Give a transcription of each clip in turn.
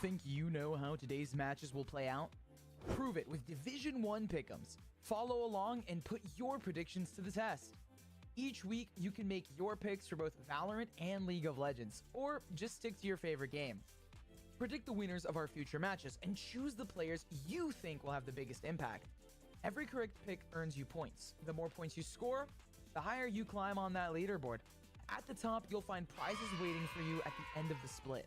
Think you know how today's matches will play out? Prove it with Division 1 pick'ems. Follow along and put your predictions to the test. Each week, you can make your picks for both Valorant and League of Legends, or just stick to your favorite game. Predict the winners of our future matches and choose the players you think will have the biggest impact. Every correct pick earns you points. The more points you score, the higher you climb on that leaderboard. At the top, you'll find prizes waiting for you at the end of the split.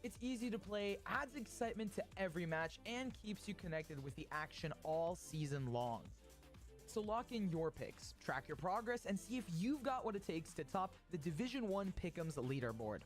It's easy to play, adds excitement to every match, and keeps you connected with the action all season long. So lock in your picks, track your progress, and see if you've got what it takes to top the Division 1 Pick'ems leaderboard.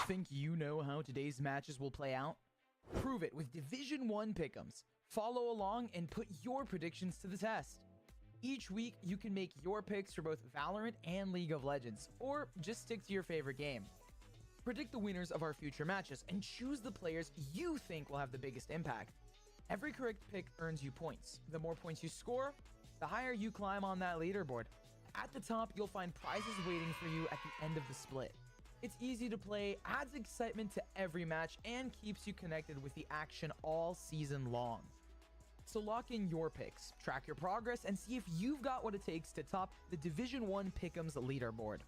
Think you know how today's matches will play out? Prove it with Division 1 pick'ems. Follow along and put your predictions to the test. Each week, you can make your picks for both Valorant and League of Legends, or just stick to your favorite game. Predict the winners of our future matches and choose the players you think will have the biggest impact. Every correct pick earns you points. The more points you score, the higher you climb on that leaderboard. At the top, you'll find prizes waiting for you at the end of the split. It's easy to play, adds excitement to every match, and keeps you connected with the action all season long. So lock in your picks, track your progress, and see if you've got what it takes to top the Division 1 Pick'ems leaderboard.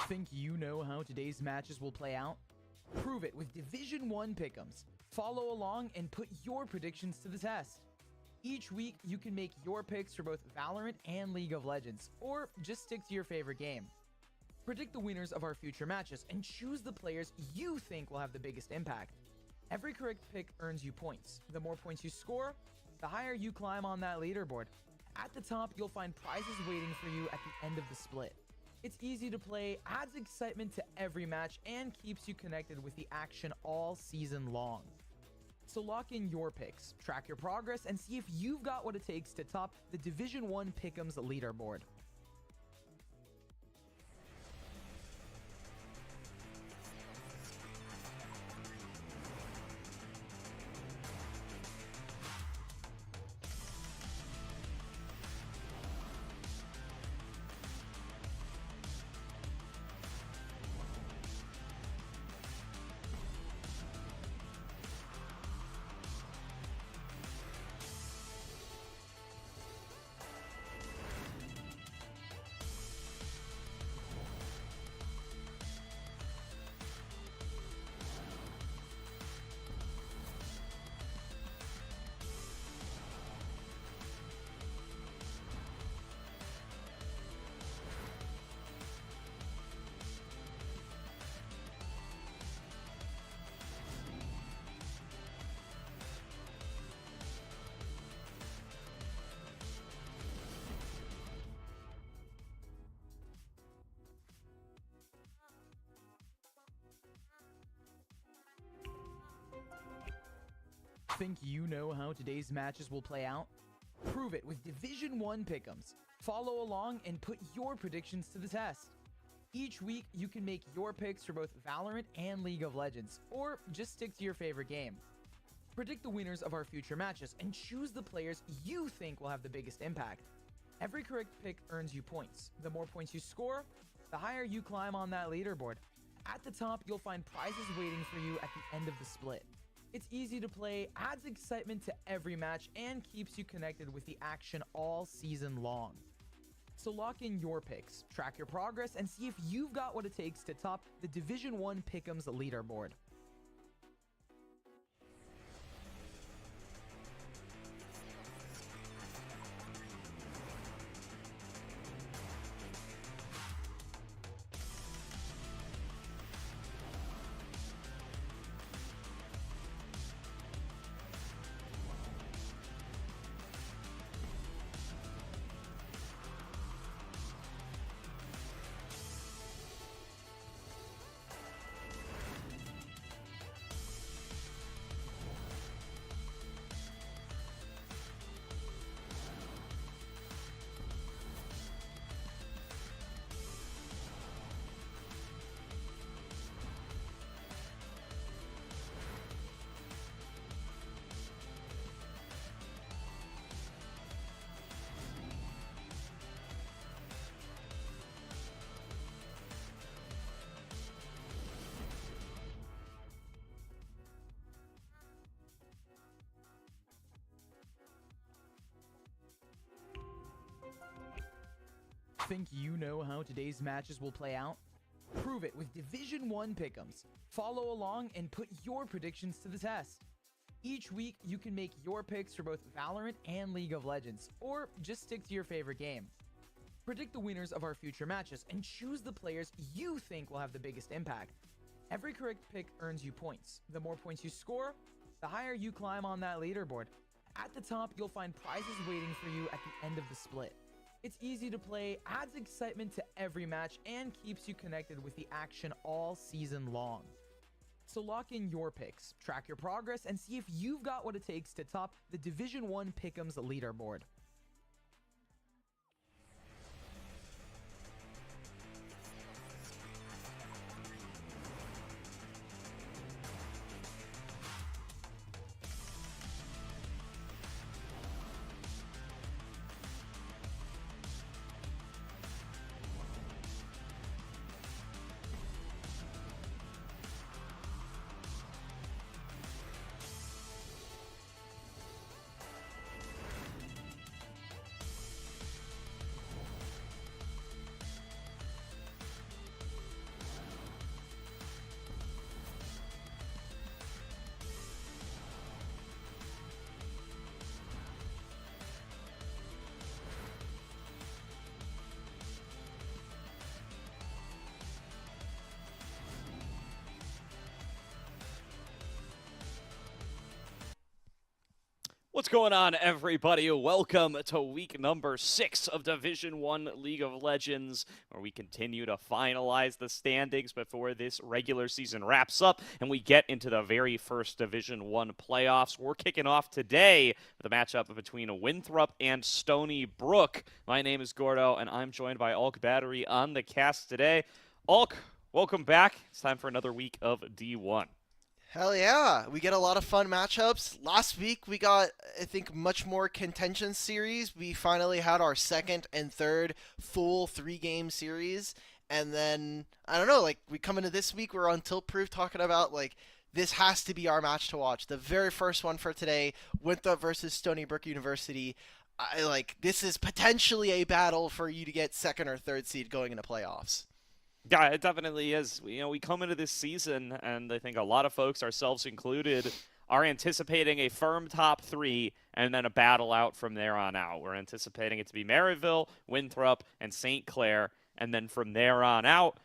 Think you know how today's matches will play out? Prove it with Division 1 pick'ems. Follow along and put your predictions to the test. Each week, you can make your picks for both Valorant and League of Legends, or just stick to your favorite game. Predict the winners of our future matches and choose the players you think will have the biggest impact. Every correct pick earns you points. The more points you score, the higher you climb on that leaderboard. At the top, you'll find prizes waiting for you at the end of the split. It's easy to play, adds excitement to every match, and keeps you connected with the action all season long. So lock in your picks, track your progress, and see if you've got what it takes to top the Division 1 Pick'ems leaderboard. Think you know how today's matches will play out? Prove it with Division 1 pick'ems. Follow along and put your predictions to the test. Each week, you can make your picks for both Valorant and League of Legends, or just stick to your favorite game. Predict the winners of our future matches and choose the players you think will have the biggest impact. Every correct pick earns you points. The more points you score, the higher you climb on that leaderboard. At the top, you'll find prizes waiting for you at the end of the split. It's easy to play, adds excitement to every match, and keeps you connected with the action all season long. So lock in your picks, track your progress, and see if you've got what it takes to top the Division 1 Pick'ems leaderboard. Think you know how today's matches will play out? Prove it with Division 1 pick'ems. Follow along and put your predictions to the test. Each week, you can make your picks for both Valorant and League of Legends, or just stick to your favorite game. Predict the winners of our future matches and choose the players you think will have the biggest impact. Every correct pick earns you points. The more points you score, the higher you climb on that leaderboard. At the top, you'll find prizes waiting for you at the end of the split. It's easy to play, adds excitement to every match, and keeps you connected with the action all season long. So lock in your picks, track your progress, and see if you've got what it takes to top the Division 1 Pick'ems leaderboard. What's going on, everybody? Welcome to week number 6 of Division 1 League of Legends, where we continue to finalize the standings before this regular season wraps up and we get into the very first Division 1 playoffs. We're kicking off today with a matchup between Winthrop and Stony Brook. My name is Gordo, and I'm joined by Ulk Battery on the cast today. Ulk, welcome back. It's time for another week of D1. Hell yeah, we get a lot of fun matchups. Last week we got, I think, much more contention series. We finally had our second and third full 3-game series. And then, I don't know, like, we come into this week, we're on Tilt Proof talking about, like, this has to be our match to watch. The very first one for today, Winthrop versus Stony Brook University. This is potentially a battle for you to get second or third seed going into playoffs. Yeah, it definitely is. You know, we come into this season, and I think a lot of folks, ourselves included, are anticipating a firm top 3 and then a battle out from there on out. We're anticipating it to be Maryville, Winthrop, and St. Clair, and then from there on out,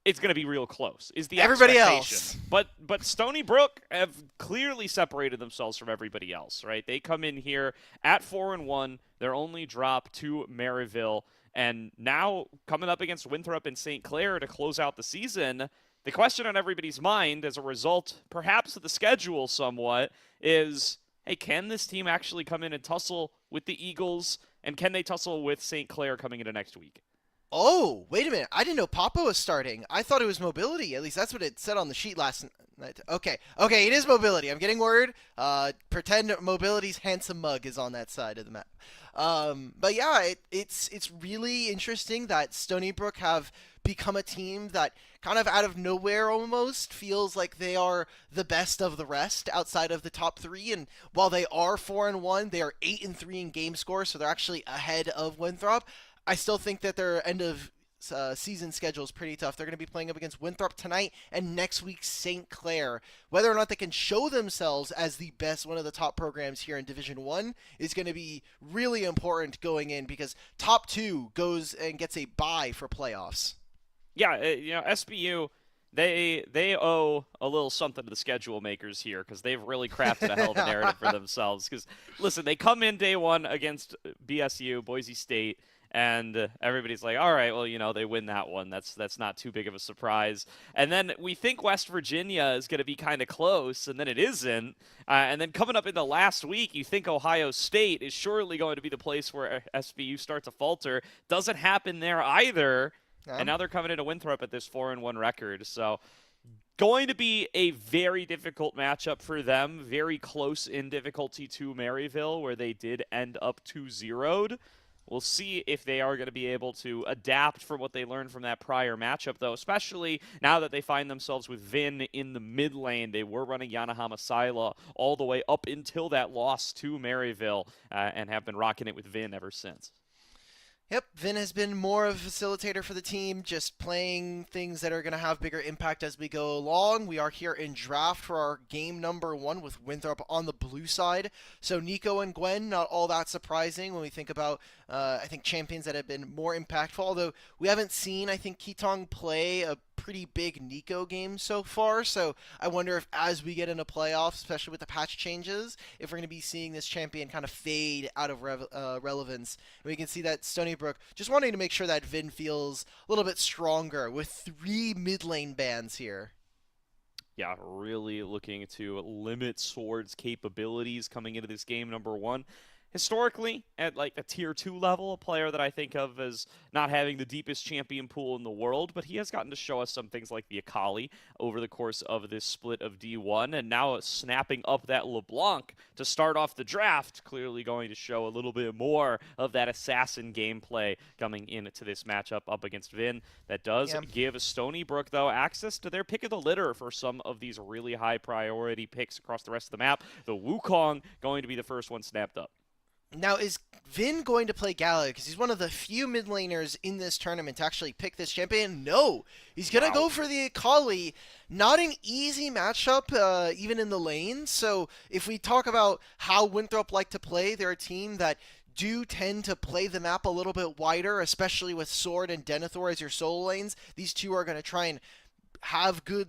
it's going to be real close, is the everybody expectation. Else. But Stony Brook have clearly separated themselves from everybody else, right? They come in here at 4-1. Their only drop to Maryville. And now, coming up against Winthrop and St. Clair to close out the season, The question on everybody's mind as a result, perhaps of the schedule somewhat, is, hey, can this team actually come in and tussle with the Eagles, and can they tussle with St. Clair coming into next week? Oh, wait a minute. I didn't know Papa was starting. I thought it was mobility. At least that's what it said on the sheet last night. Okay, it is mobility. I'm getting word. Pretend mobility's handsome mug is on that side of the map. But yeah, it's really interesting that Stony Brook have become a team that kind of out of nowhere almost feels like they are the best of the rest outside of the top three. And while they are 4-1, they are 8-3 in game score, so they're actually ahead of Winthrop. I still think that their end of season schedule is pretty tough. They're going to be playing up against Winthrop tonight and next week St. Clair. Whether or not they can show themselves as the best, one of the top programs here in Division 1 is going to be really important going in, because top 2 goes and gets a bye for playoffs. Yeah, SBU, they owe a little something to the schedule makers here, because they've really crafted a hell of a narrative for themselves. Because, listen, they come in day one against BSU, Boise State, and everybody's like, all right, well, they win that one. That's not too big of a surprise. And then we think West Virginia is going to be kind of close, and then it isn't. And then coming up in the last week, you think Ohio State is surely going to be the place where SBU starts to falter. Doesn't happen there either. And now they're coming into Winthrop at this 4-1 record. So going to be a very difficult matchup for them. Very close in difficulty to Maryville, where they did end up 2-0'd. We'll see if they are going to be able to adapt from what they learned from that prior matchup, though, especially now that they find themselves with Vin in the mid lane. They were running Yanahama Sila all the way up until that loss to Maryville, and have been rocking it with Vin ever since. Yep, Vin has been more of a facilitator for the team, just playing things that are going to have bigger impact as we go along. We are here in draft for our game number 1 with Winthrop on the blue side. So Nico and Gwen, not all that surprising when we think about, I think, champions that have been more impactful. Although we haven't seen, I think, Ketong play a pretty big Nico game so far. So I wonder if as we get into playoffs, especially with the patch changes, if we're going to be seeing this champion kind of fade out of relevance. And we can see that Stony Brook just wanting to make sure that Vin feels a little bit stronger with 3 mid lane bans here. Yeah, really looking to limit Sword's capabilities coming into this game number 1. Historically, at like a tier 2 level, a player that I think of as not having the deepest champion pool in the world, but he has gotten to show us some things like the Akali over the course of this split of D1, and now snapping up that LeBlanc to start off the draft, clearly going to show a little bit more of that assassin gameplay coming into this matchup up against Vin. That does give Stony Brook, though, access to their pick of the litter for some of these really high priority picks across the rest of the map. The Wukong going to be the first one snapped up. Now, is Vin going to play Gala? Because he's one of the few mid laners in this tournament to actually pick this champion. No, he's going to go for the Akali. Not an easy matchup, even in the lane. So if we talk about how Winthrop like to play, they're a team that do tend to play the map a little bit wider, especially with Sword and Denethor as your solo lanes. These two are going to try and have good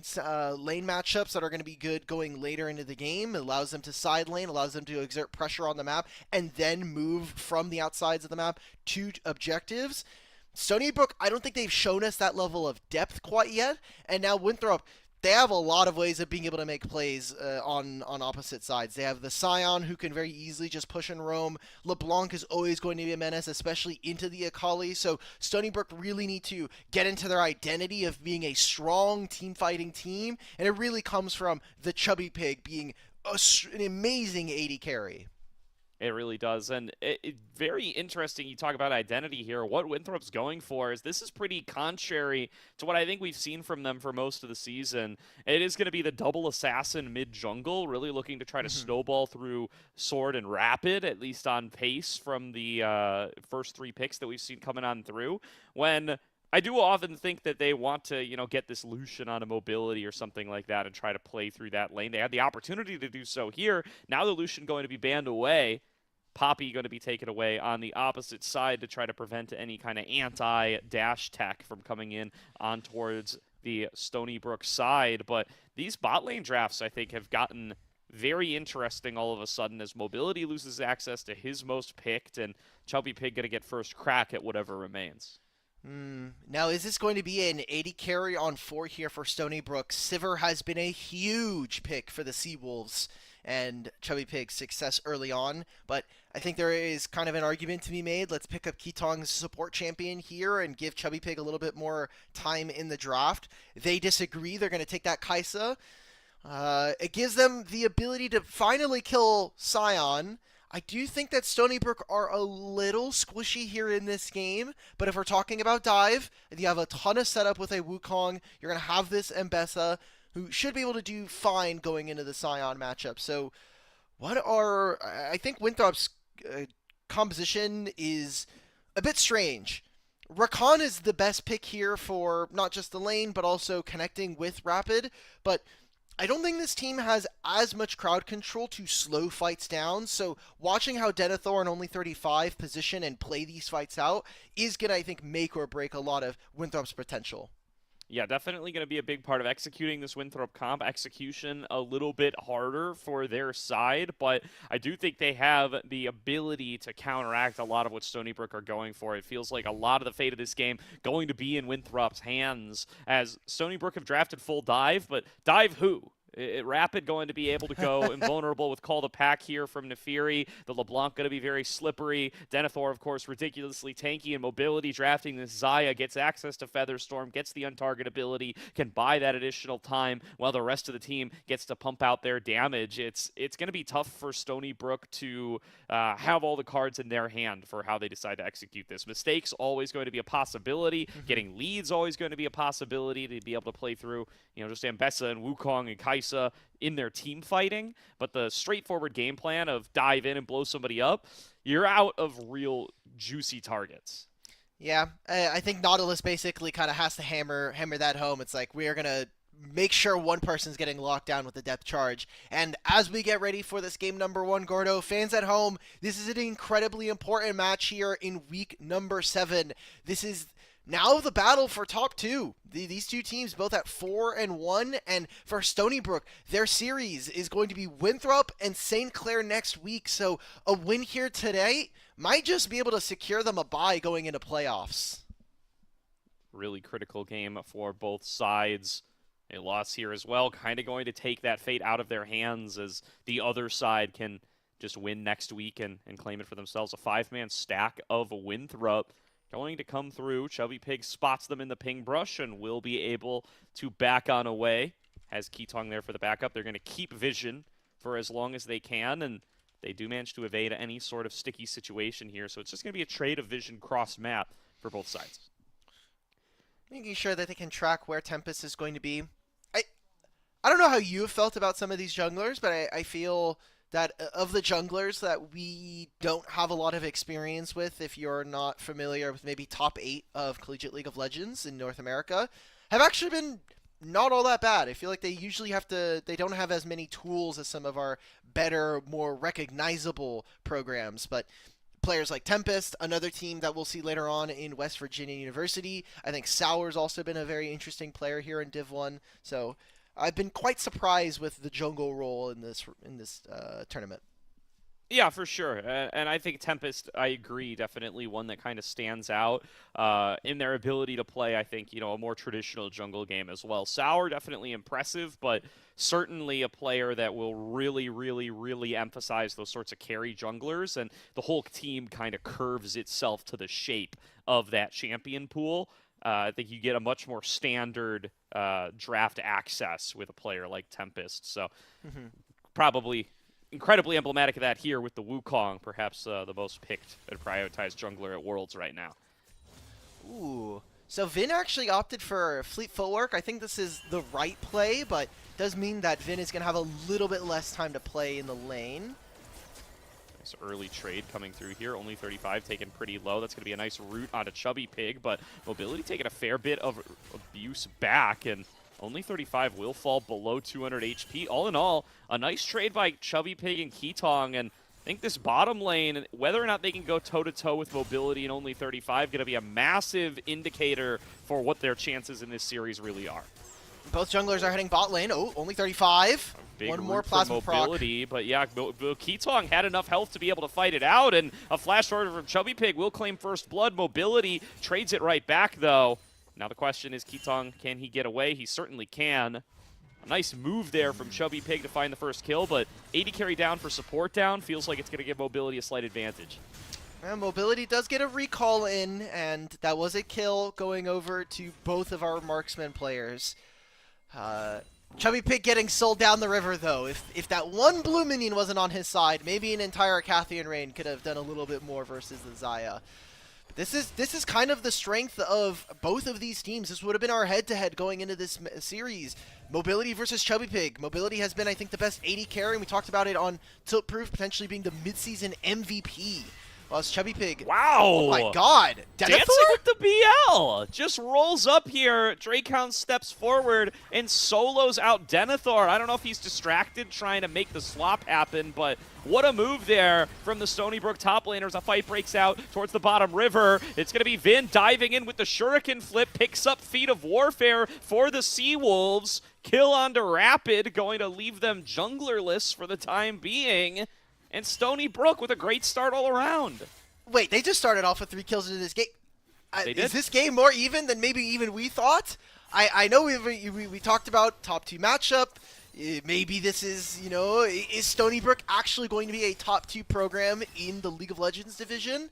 lane matchups that are going to be good going later into the game. It allows them to side lane, allows them to exert pressure on the map, and then move from the outsides of the map to objectives. Stony Brook, I don't think they've shown us that level of depth quite yet. And now Winthrop, they have a lot of ways of being able to make plays on opposite sides. They have the Scion, who can very easily just push and roam. LeBlanc is always going to be a menace, especially into the Akali. So Stony Brook really need to get into their identity of being a strong team-fighting team, and it really comes from the Chubby Pig being an amazing AD carry. It really does, and very interesting you talk about identity here. What Winthrop's going for is this is pretty contrary to what I think we've seen from them for most of the season. It is going to be the double assassin mid-jungle, really looking to try to snowball through Sword and Rapid, at least on pace from the first 3 picks that we've seen coming on through. When I do often think that they want to, get this Lucian on a mobility or something like that and try to play through that lane. They had the opportunity to do so here. Now the Lucian going to be banned away. Poppy going to be taken away on the opposite side to try to prevent any kind of anti-dash tech from coming in on towards the Stony Brook side. But these bot lane drafts, I think, have gotten very interesting all of a sudden as Mobility loses access to his most picked and Chubby Pig going to get first crack at whatever remains. Now, is this going to be an 80 carry on 4 here for Stony Brook? Sivir has been a huge pick for the Seawolves and Chubby Pig's success early on, but I think there is kind of an argument to be made. Let's pick up Ketong's support champion here and give Chubby Pig a little bit more time in the draft. They disagree. They're going to take that Kaisa. It gives them the ability to finally kill Sion. I do think that Stony Brook are a little squishy here in this game, but if we're talking about dive, you have a ton of setup with a Wukong. You're going to have this Mbessa, who should be able to do fine going into the Sion matchup. So I think Winthrop's composition is a bit strange. Rakan is the best pick here for not just the lane, but also connecting with Rapid, but I don't think this team has as much crowd control to slow fights down, so watching how Denethor and Only 35 position and play these fights out is going to, I think, make or break a lot of Winthrop's potential. Yeah, definitely going to be a big part of executing this Winthrop comp. Execution a little bit harder for their side, but I do think they have the ability to counteract a lot of what Stony Brook are going for. It feels like a lot of the fate of this game going to be in Winthrop's hands, as Stony Brook have drafted full dive, but dive who? Rapid going to be able to go invulnerable with Call the Pack here from Nefiri. The LeBlanc going to be very slippery. Denethor, of course, ridiculously tanky and mobility. Drafting this Xayah gets access to Featherstorm, gets the untarget ability, can buy that additional time while the rest of the team gets to pump out their damage. It's going to be tough for Stony Brook to have all the cards in their hand for how they decide to execute this. Mistakes always going to be a possibility. Getting leads always going to be a possibility to be able to play through, just Mbessa and Wukong and Kaisa in their team fighting, but the straightforward game plan of dive in and blow somebody up, you're out of real juicy targets. Yeah, I think Nautilus basically kind of has to hammer that home. It's like, we are going to make sure one person's getting locked down with the depth charge. And as we get ready for this game number 1, Gordo, fans at home, this is an incredibly important match here in week number 7. This is now the battle for top 2. These two teams both at 4-1, and for Stony Brook, their series is going to be Winthrop and St. Clair next week. So a win here today might just be able to secure them a bye going into playoffs. Really critical game for both sides. A loss here as well, kind of going to take that fate out of their hands, as the other side can just win next week and claim it for themselves. A 5-man stack of Winthrop going to come through. Chubby Pig spots them in the ping brush and will be able to back on away. Has Ketong there for the backup. They're going to keep vision for as long as they can, and they do manage to evade any sort of sticky situation here. So it's just going to be a trade of vision cross map for both sides. Making sure that they can track where Tempest is going to be. I don't know how you have felt about some of these junglers, but I feel that of the junglers that we don't have a lot of experience with, if you're not familiar with maybe top 8 of Collegiate League of Legends in North America, have actually been not all that bad. I feel like they usually they don't have as many tools as some of our better, more recognizable programs, but players like Tempest, another team that we'll see later on in West Virginia University. I think Sour's also been a very interesting player here in Div 1, so I've been quite surprised with the jungle role in this tournament. Yeah, for sure. And I think Tempest, I agree, definitely one that kind of stands out in their ability to play, I think, a more traditional jungle game as well. Sour, definitely impressive, but certainly a player that will really, really, really emphasize those sorts of carry junglers, and the whole team kind of curves itself to the shape of that champion pool. I think you get a much more standard draft access with a player like Tempest. So probably incredibly emblematic of that here with the Wukong, perhaps the most picked and prioritized jungler at Worlds right now. Ooh. So Vin actually opted for Fleet Footwork. I think this is the right play, but does mean that Vin is going to have a little bit less time to play in the lane. Nice early trade coming through here. Only 35 taken pretty low. That's going to be a nice route onto Chubby Pig, but Mobility taking a fair bit of abuse back, and Only 35 will fall below 200 HP. All in all, a nice trade by Chubby Pig and Ketong, and I think this bottom lane, whether or not they can go toe-to-toe with Mobility and Only 35, going to be a massive indicator for what their chances in this series really are. Both junglers are heading bot lane. Oh, only 35. Big One more root for plasma proc. mobility, but yeah, Ketong had enough health to be able to fight it out, and a flash order from Chubby Pig will claim first blood. Mobility trades it right back, though. Now the question is, Ketong, can he get away? He certainly can. A nice move there from Chubby Pig to find the first kill, but 80 carry down for support down feels like it's going to give Mobility a slight advantage. Mobility does get a recall in, and that was a kill going over to both of our marksman players. Chubby Pig getting sold down the river, though. If that one blue minion wasn't on his side, maybe an entire Cathian Rain could have done a little bit more versus the Xayah. But this is kind of the strength of both of these teams. This would have been our head-to-head going into this series. Mobility versus Chubby Pig. Mobility has been, I think, the best 80 carry, and we talked about it on Tilt Proof, potentially being the mid-season MVP. Well, it's Chubby Pig. Wow! Oh my god! Dancing with the BL! Just rolls up here. Drakehound steps forward and solos out Denethor. I don't know if he's distracted trying to make the swap happen, but what a move there from the Stony Brook top laners. A fight breaks out towards the bottom river. It's going to be Vin diving in with the Shuriken flip. Picks up Feet of Warfare for the Seawolves. Kill onto Rapid, going to leave them junglerless for the time being. And Stony Brook with a great start all around. Wait, they just started off with 3 kills into this game. They did? Is this game more even than maybe even we thought? I know we talked about top 2 matchup. Maybe this is, you know, is Stony Brook actually going to be a top 2 program in the League of Legends division?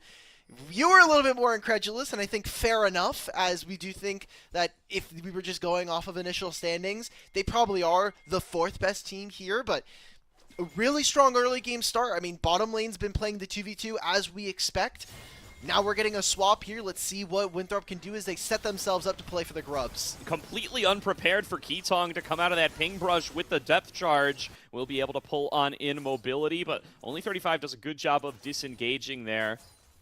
You were a little bit more incredulous, and I think fair enough, as we do think that if we were just going off of initial standings, they probably are the 4th best team here, but a really strong early game start. I mean, bottom lane's been playing the 2v2 as we expect. Now we're getting a swap here. Let's see what Winthrop can do as they set themselves up to play for the grubs. Completely unprepared for Ketong to come out of that ping brush with the depth charge. We'll be able to pull on in Mobility, but only 35 does a good job of disengaging there.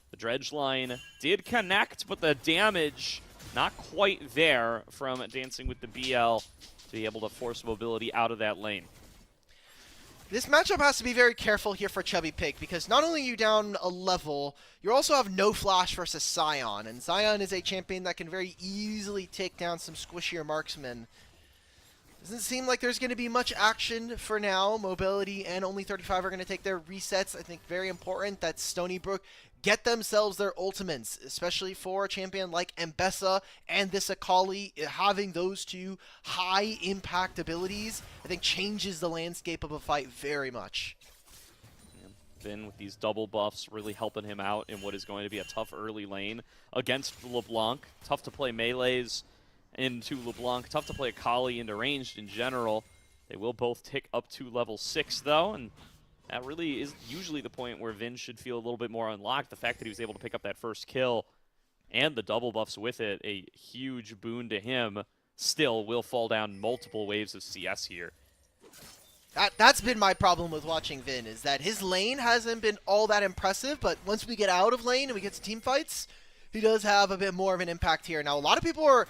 The dredge line did connect, but the damage not quite there from Dancing with the BL to be able to force Mobility out of that lane. This matchup has to be very careful here for Chubby Pig, because not only are you down a level, you also have no flash versus Sion, and Sion is a champion that can very easily take down some squishier marksmen. Doesn't seem like there's going to be much action for now. Mobility and Only 35 are going to take their resets. I think very important that Stony Brook get themselves their ultimates, especially for a champion like Mbessa and this Akali. Having those two high impact abilities, I think, changes the landscape of a fight very much. Finn with these double buffs really helping him out in what is going to be a tough early lane against LeBlanc. Tough to play melees into LeBlanc, tough to play Akali into ranged in general. They will both tick up to level 6 though, and that really is usually the point where Vin should feel a little bit more unlocked. The fact that he was able to pick up that first kill and the double buffs with it, a huge boon to him. Still will fall down multiple waves of CS here. That's been my problem with watching Vin, is that his lane hasn't been all that impressive, but once we get out of lane and we get to team fights, he does have a bit more of an impact here. Now, a lot of people are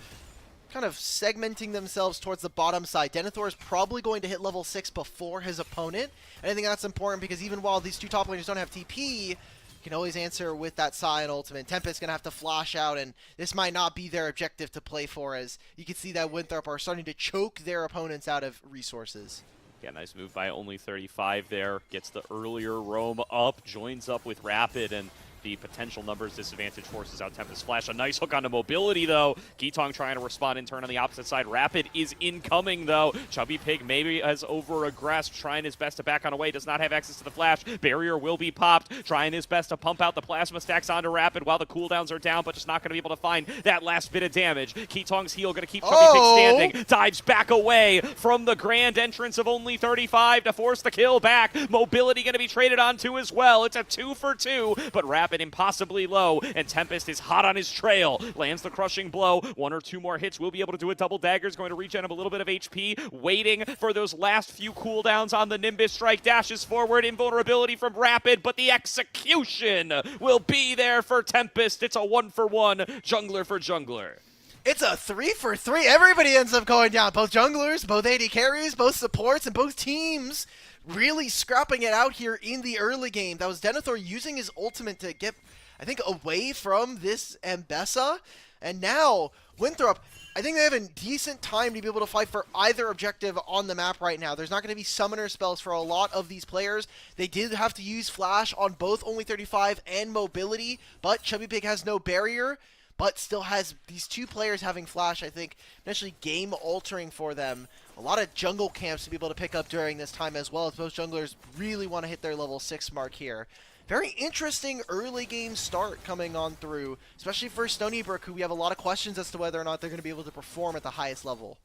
kind of segmenting themselves towards the bottom side. Denethor is probably going to hit level 6 before his opponent, and I think that's important because even while these two top laners don't have TP, you can always answer with that Sion ultimate. Tempest's going to have to flash out, and this might not be their objective to play for, as you can see that Winthrop are starting to choke their opponents out of resources. Yeah, nice move by Only 35 there. Gets the earlier roam up, joins up with Rapid, and the potential numbers disadvantage forces out Tempest Flash. A nice hook onto Mobility, though. Ketong trying to respond in turn on the opposite side. Rapid is incoming, though. Chubby Pig maybe has over-aggressed, trying his best to back on away. Does not have access to the Flash. Barrier will be popped. Trying his best to pump out the plasma stacks onto Rapid while the cooldowns are down, but just not going to be able to find that last bit of damage. Ketong's heal going to keep Chubby Pig standing. Dives back away from the grand entrance of Only 35 to force the kill back. Mobility going to be traded onto as well. It's a 2 for 2, but Rapid impossibly low, and Tempest is hot on his trail. Lands the crushing blow. 1 or 2 more hits will be able to do it. Double daggers going to regen him a little bit of HP. Waiting for those last few cooldowns on the Nimbus strike. Dashes forward. Invulnerability from Rapid, but the execution will be there for Tempest. It's a 1 for 1 jungler for jungler. It's a 3 for 3. Everybody ends up going down. Both junglers, both AD carries, both supports, and both teams really scrapping it out here in the early game. That was Denethor using his ultimate to get, I think, away from this Mbessa. And now Winthrop, I think they have a decent time to be able to fight for either objective on the map right now. There's not going to be summoner spells for a lot of these players. They did have to use Flash on both Only 35 and Mobility, but Chubby Pig has no barrier, but still has these two players having Flash, I think, potentially game-altering for them. A lot of jungle camps to be able to pick up during this time as well, as most junglers really want to hit their level 6 mark here. Very interesting early game start coming on through, especially for Stony Brook, who we have a lot of questions as to whether or not they're going to be able to perform at the highest level.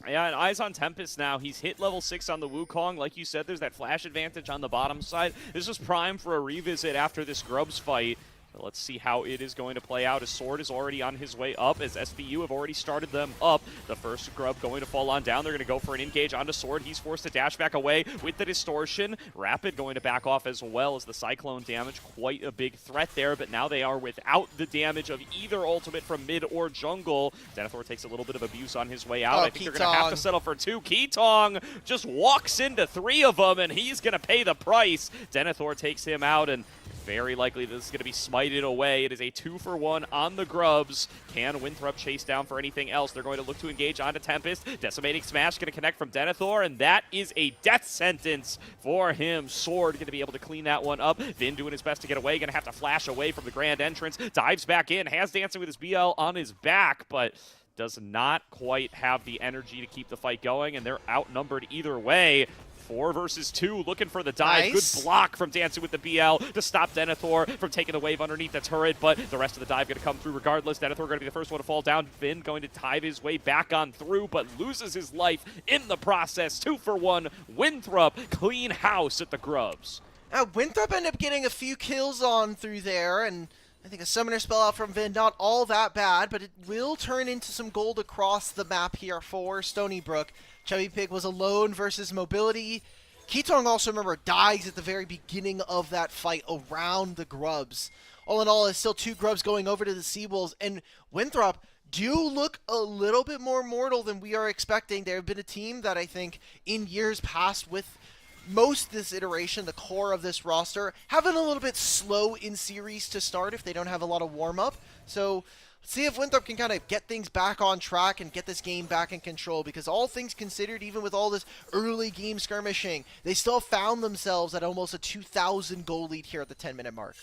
Yeah, and eyes on Tempest now. He's hit level 6 on the Wukong. Like you said, there's that flash advantage on the bottom side. This is prime for a revisit after this Grubs fight. Let's see how it is going to play out. His sword is already on his way up, as SBU have already started them up. The first Grub going to fall on down. They're going to go for an engage onto Sword. He's forced to dash back away with the distortion. Rapid going to back off as well as the Cyclone damage. Quite a big threat there, but now they are without the damage of either ultimate from mid or jungle. Denethor takes a little bit of abuse on his way out. I think they're going to have to settle for 2. Keetong just walks into 3 of them, and he's going to pay the price. Denethor takes him out, and very likely this is going to be smited away. It is a 2-for-1 on the Grubs. Can Winthrop chase down for anything else? They're going to look to engage onto Tempest. Decimating Smash going to connect from Denethor, and that is a death sentence for him. Sword going to be able to clean that one up. Vin doing his best to get away. Going to have to flash away from the grand entrance. Dives back in. Has dancing with his BL on his back, but does not quite have the energy to keep the fight going, and they're outnumbered either way. 4 versus 2, looking for the dive. Nice. Good block from Dancing with the BL to stop Denethor from taking the wave underneath the turret, but the rest of the dive going to come through regardless. Denethor going to be the first one to fall down. Vin going to dive his way back on through, but loses his life in the process. 2-for-1. Winthrop, clean house at the Grubs. Now, Winthrop ended up getting a few kills on through there, and I think a summoner spell out from Vin, not all that bad, but it will turn into some gold across the map here for Stony Brook. Chubby Pig was alone versus Mobility. Keetong also, remember, dies at the very beginning of that fight around the Grubs. All in all, it's still 2 Grubs going over to the Seawolves, and Winthrop do look a little bit more mortal than we are expecting. They have been a team that I think in years past with most this iteration, the core of this roster, have been a little bit slow in series to start if they don't have a lot of warm-up. So let's see if Winthrop can kind of get things back on track and get this game back in control, because all things considered, even with all this early game skirmishing, they still found themselves at almost a 2,000 goal lead here at the 10-minute mark.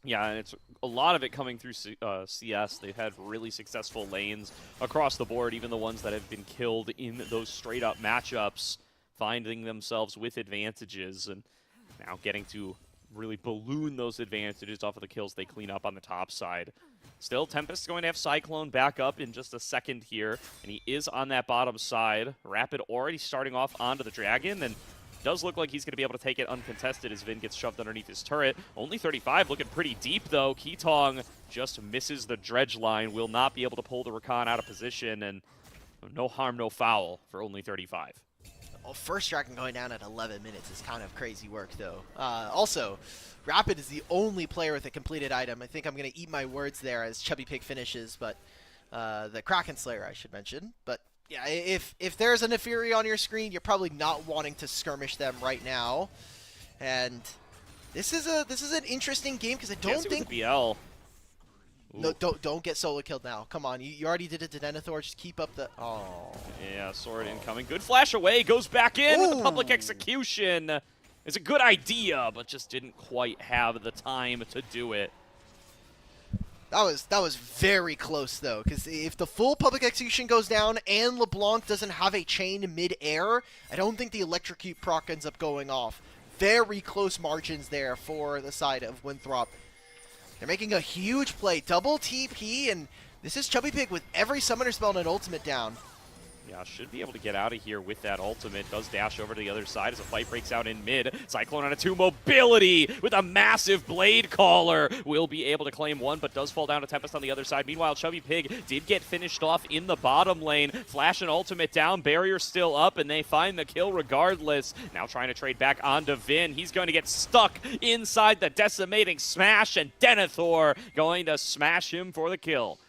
Yeah, and it's a lot of it coming through CS. They've had really successful lanes across the board, even the ones that have been killed in those straight-up matchups, finding themselves with advantages and now getting to really balloon those advantages off of the kills they clean up on the top side. Still, Tempest is going to have Cyclone back up in just a second here, and he is on that bottom side. Rapid already starting off onto the Dragon, and does look like he's going to be able to take it uncontested as Vin gets shoved underneath his turret. Only 35 looking pretty deep, though. Keetong just misses the dredge line, will not be able to pull the Rakan out of position, and no harm, no foul for Only 35. Well, first Dragon going down at 11 minutes is kind of crazy work, though. Also, Rapid is the only player with a completed item. I think I'm going to eat my words there as Chubby Pig finishes, but the Kraken Slayer, I should mention. But yeah, if there's a Neferi on your screen, you're probably not wanting to skirmish them right now. And this is an interesting game because I don't think BL. No, don't get solo killed now. Come on, you already did it to Denethor. Just keep up the... Oh. Yeah, sword incoming. Good flash away. Goes back in with the public execution. It's a good idea, but just didn't quite have the time to do it. That was very close, though, because if the full public execution goes down and LeBlanc doesn't have a chain mid-air, I don't think the electrocute proc ends up going off. Very close margins there for the side of Winthrop. They're making a huge play. Double TP, and this is Chubby Pig with every summoner spell and an ultimate down. Yeah, should be able to get out of here with that ultimate. Does dash over to the other side as a fight breaks out in mid. Cyclone on a 2 mobility with a massive blade caller. Will be able to claim 1, but does fall down to Tempest on the other side. Meanwhile, Chubby Pig did get finished off in the bottom lane. Flash and ultimate down. Barrier still up, and they find the kill regardless. Now trying to trade back onto Vin. He's going to get stuck inside the decimating smash, and Denethor going to smash him for the kill.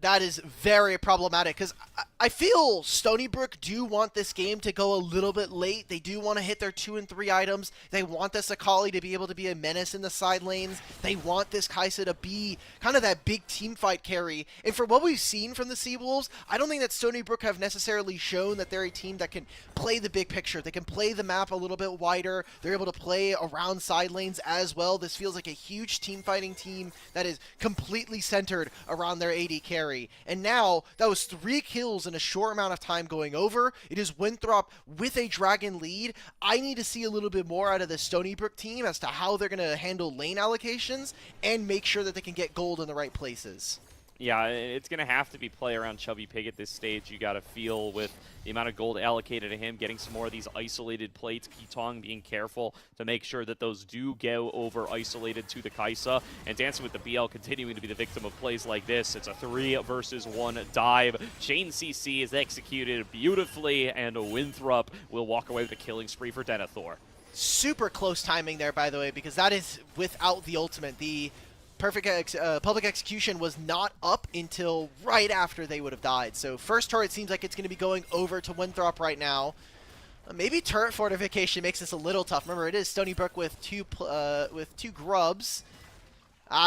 That is very problematic because I feel Stony Brook do want this game to go a little bit late. They do want to hit their 2 and 3 items. They want this Akali to be able to be a menace in the side lanes. They want this Kai'Sa to be kind of that big team fight carry. And for what we've seen from the Seawolves, I don't think that Stony Brook have necessarily shown that they're a team that can play the big picture. They can play the map a little bit wider. They're able to play around side lanes as well. This feels like a huge team fighting team that is completely centered around their AD carry. And now, that was 3 kills in a short amount of time going over. It is Winthrop with a Dragon lead. I need to see a little bit more out of the Stony Brook team as to how they're going to handle lane allocations and make sure that they can get gold in the right places. Yeah, it's going to have to be play around Chubby Pig at this stage. You got to feel with the amount of gold allocated to him, getting some more of these isolated plates. Ketong being careful to make sure that those do go over isolated to the Kai'Sa. And Dancing with the BL continuing to be the victim of plays like this. It's a 3 versus 1 dive. Chain CC is executed beautifully, and Winthrop will walk away with a killing spree for Denethor. Super close timing there, by the way, because that is without the ultimate. The perfect public execution was not up until right after they would have died. So first turret seems like it's going to be going over to Winthrop right now. Maybe turret fortification makes this a little tough. Remember, it is Stony Brook with two grubs.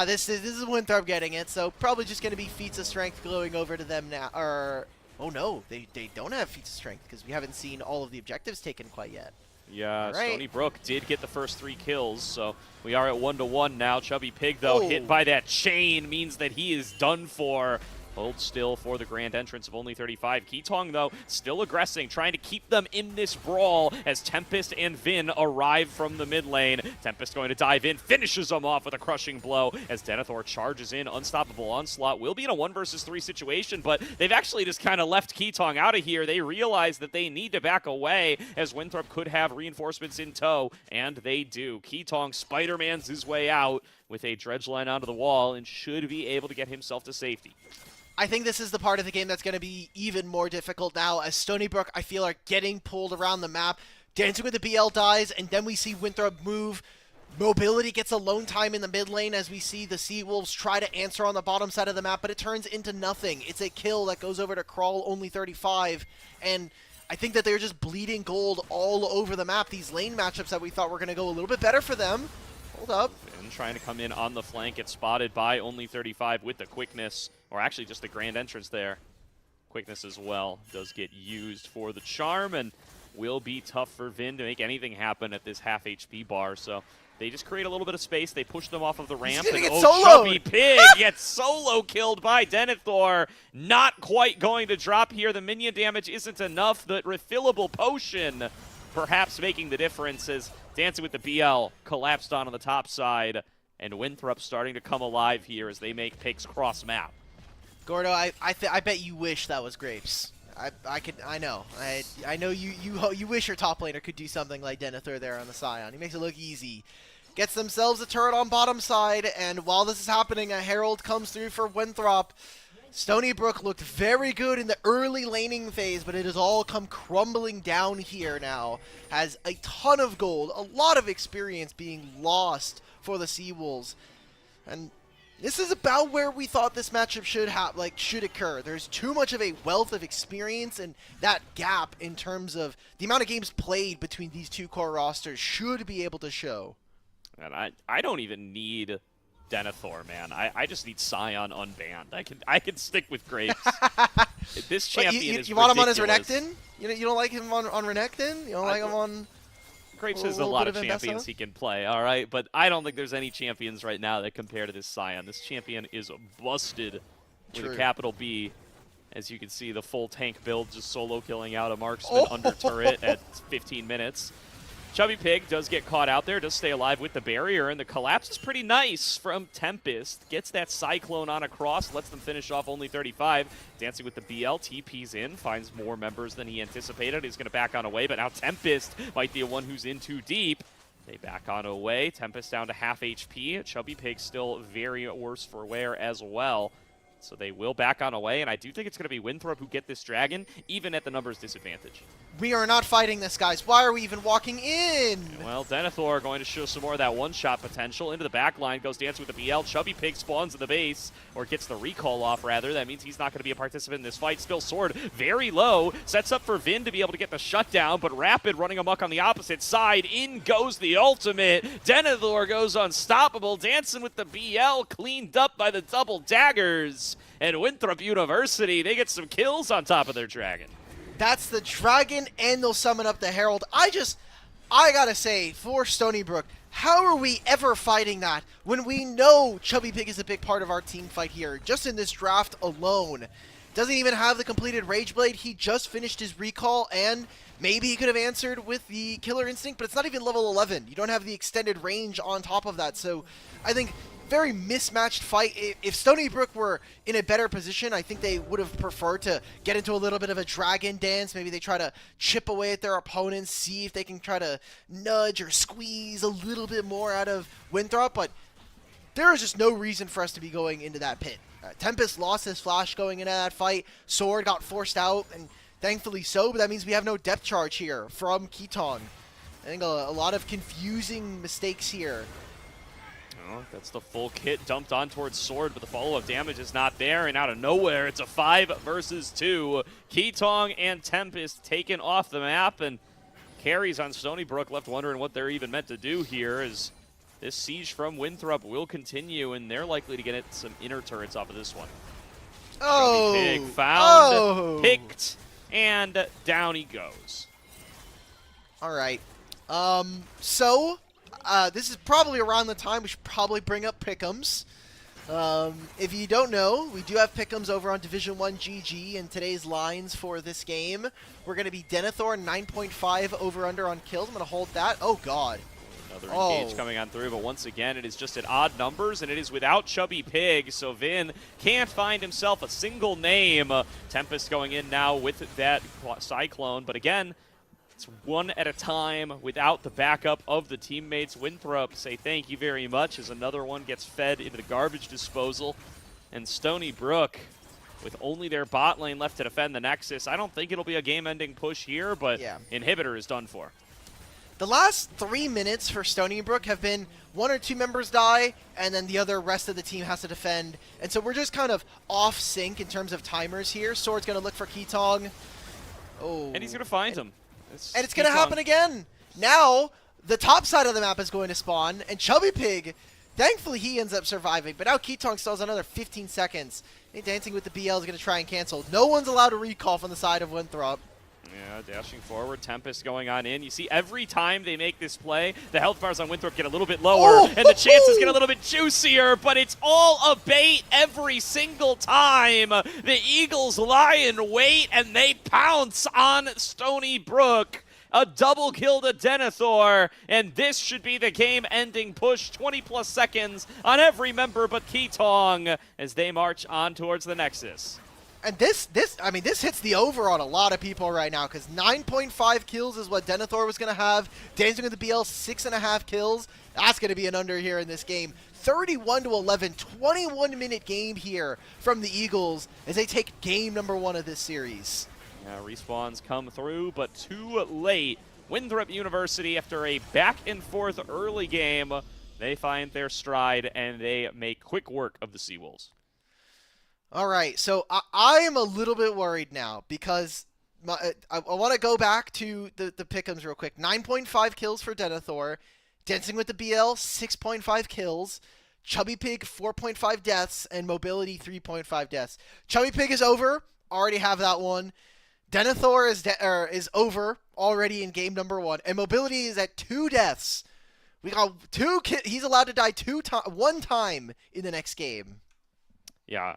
This is Winthrop getting it, so probably just going to be feats of strength going over to them now. Or oh no, they don't have feats of strength because we haven't seen all of the objectives taken quite yet. Yeah, right. Stony Brook did get the first 3 kills, so we are at 1-1 now. Chubby Pig, though, hit by that chain means that he is done for. Hold still for the grand entrance of only 35. Ketong, though, still aggressing, trying to keep them in this brawl as Tempest and Vin arrive from the mid lane. Tempest going to dive in, finishes them off with a crushing blow as Denethor charges in. Unstoppable Onslaught will be in a 1 versus 3 situation, but they've actually just kind of left Ketong out of here. They realize that they need to back away as Winthrop could have reinforcements in tow, and they do. Ketong Spider-Man's his way out with a dredge line onto the wall and should be able to get himself to safety. I think this is the part of the game that's going to be even more difficult now, as Stony Brook, I feel, are getting pulled around the map. Dancing with the BL dies, and then we see Winthrop move. Mobility gets alone time in the mid lane as we see the Seawolves try to answer on the bottom side of the map, but it turns into nothing. It's a kill that goes over to Crawl, only 35, and I think that they're just bleeding gold all over the map. These lane matchups that we thought were going to go a little bit better for them. Hold up. And trying to come in on the flank, gets spotted by only 35 with the quickness, or actually just the grand entrance there. Quickness as well does get used for the charm, and will be tough for Vin to make anything happen at this half HP bar. So they just create a little bit of space. They push them off of the ramp, and Chubby Pig gets solo killed by Denethor. Not quite going to drop here. The minion damage isn't enough. The refillable potion perhaps making the difference as Dancing with the BL collapsed on the top side, and Winthrop starting to come alive here as they make picks cross map. Gordo, I bet you wish that was Grapes. I know you wish your top laner could do something like Denethor there on the Scion. He makes it look easy. Gets themselves a turret on bottom side, and while this is happening, a Herald comes through for Winthrop. Stony Brook looked very good in the early laning phase, but it has all come crumbling down here now. Has a ton of gold, a lot of experience being lost for the Seawolves. And this is about where we thought this matchup should occur. There's too much of a wealth of experience, and that gap in terms of the amount of games played between these two core rosters should be able to show. And I don't even need Denethor, man. I just need Scion unbanned. I can stick with Grapes. This champion is you want him on his ridiculous. Renekton? You don't like him on Renekton? You don't like him on... Grapes has a lot of champions he can play, all right? But I don't think there's any champions right now that compare to this Scion. This champion is busted with a capital B. As you can see, the full tank build just solo killing out a marksman under turret at 15 minutes. Chubby Pig does get caught out there, does stay alive with the barrier, and the collapse is pretty nice from Tempest. Gets that Cyclone on across, lets them finish off only 35. Dancing with the BL, TP's in, finds more members than he anticipated. He's going to back on away, but now Tempest might be the one who's in too deep. They back on away. Tempest down to half HP. Chubby Pig still very worse for wear as well. So they will back on away, and I do think it's going to be Winthrop who get this dragon, even at the numbers disadvantage. We are not fighting this, guys. Why are we even walking in? Well, Denethor going to show some more of that one-shot potential. Into the back line, goes dancing with the BL. Chubby Pig spawns in the base, or gets the recall off, rather. That means he's not going to be a participant in this fight. Still Sword very low. Sets up for Vin to be able to get the shutdown, but Rapid running amok on the opposite side. In goes the ultimate. Denethor goes unstoppable, dancing with the BL, cleaned up by the double daggers. And Winthrop University, they get some kills on top of their dragon. That's the dragon, and they'll summon up the Herald. I gotta say, for Stony Brook, how are we ever fighting that when we know Chubby Pig is a big part of our team fight here? Just in this draft alone. Doesn't even have the completed Rage Blade. He just finished his recall, and maybe he could have answered with the Killer Instinct, but it's not even level 11. You don't have the extended range on top of that, so I think very mismatched fight. If Stony Brook were in a better position, I think they would have preferred to get into a little bit of a dragon dance. Maybe they try to chip away at their opponents, see if they can try to nudge or squeeze a little bit more out of Winthrop, but there is just no reason for us to be going into that pit. Tempest lost his flash going into that fight. Sword got forced out, and thankfully so, but that means we have no depth charge here from Ketong. I think a lot of confusing mistakes here. That's the full kit dumped on towards Sword, but the follow-up damage is not there, and out of nowhere, it's a 5 versus 2. Ketong and Tempest taken off the map, and carries on Stony Brook left wondering what they're even meant to do here, as this siege from Winthrop will continue, and they're likely to get some inner turrets off of this one. Oh! Pig found, picked, and down he goes. All right. This is probably around the time we should probably bring up Pick'ems. If you don't know, we do have Pick'ems over on Division 1 GG, and today's lines for this game, we're going to be Denethor 9.5 over-under on kills. I'm going to hold that. Oh, God. Another engage coming on through, but once again, it is just at odd numbers, and it is without Chubby Pig, so Vin can't find himself a single name. Tempest going in now with that Cyclone, but again, it's one at a time without the backup of the teammates. Winthrop say thank you very much as another one gets fed into the garbage disposal. And Stony Brook, with only their bot lane left to defend the Nexus, I don't think it'll be a game-ending push here, but yeah. Inhibitor is done for. The last 3 minutes for Stony Brook have been 1 or 2 members die, and then the rest of the team has to defend. And so we're just kind of off sync in terms of timers here. Sword's going to look for Ketong. Oh. And he's going to find him. And it's going to happen again. Now, the top side of the map is going to spawn, and Chubby Pig, thankfully he ends up surviving, but now Ketong still has another 15 seconds. Dancing with the BL is going to try and cancel. No one's allowed to recall from the side of Winthrop. Yeah, dashing forward, Tempest going on in. You see, every time they make this play, the health bars on Winthrop get a little bit lower, and the chances get a little bit juicier, but it's all a bait every single time. The Eagles lie in wait, and they pounce on Stony Brook. A double kill to Denethor, and this should be the game-ending push. 20-plus seconds on every member but Ketong as they march on towards the Nexus. And this hits the over on a lot of people right now, because 9.5 kills is what Denethor was going to have. Dancing with the BL, 6.5 kills. That's going to be an under here in this game. 31-11, 21-minute game here from the Eagles as they take game number 1 of this series. Yeah, respawns come through, but too late. Winthrop University, after a back-and-forth early game, they find their stride, and they make quick work of the Seawolves. All right, so I am a little bit worried now because I want to go back to the pick'ems real quick. 9.5 kills for Denethor. Dancing with the BL, 6.5 kills. Chubby Pig, 4.5 deaths. And Mobility, 3.5 deaths. Chubby Pig is over. Already have that one. Denethor is over already in game number 1. And Mobility is at 2 deaths. We got 2 he's allowed to die 1 time in the next game. Yeah,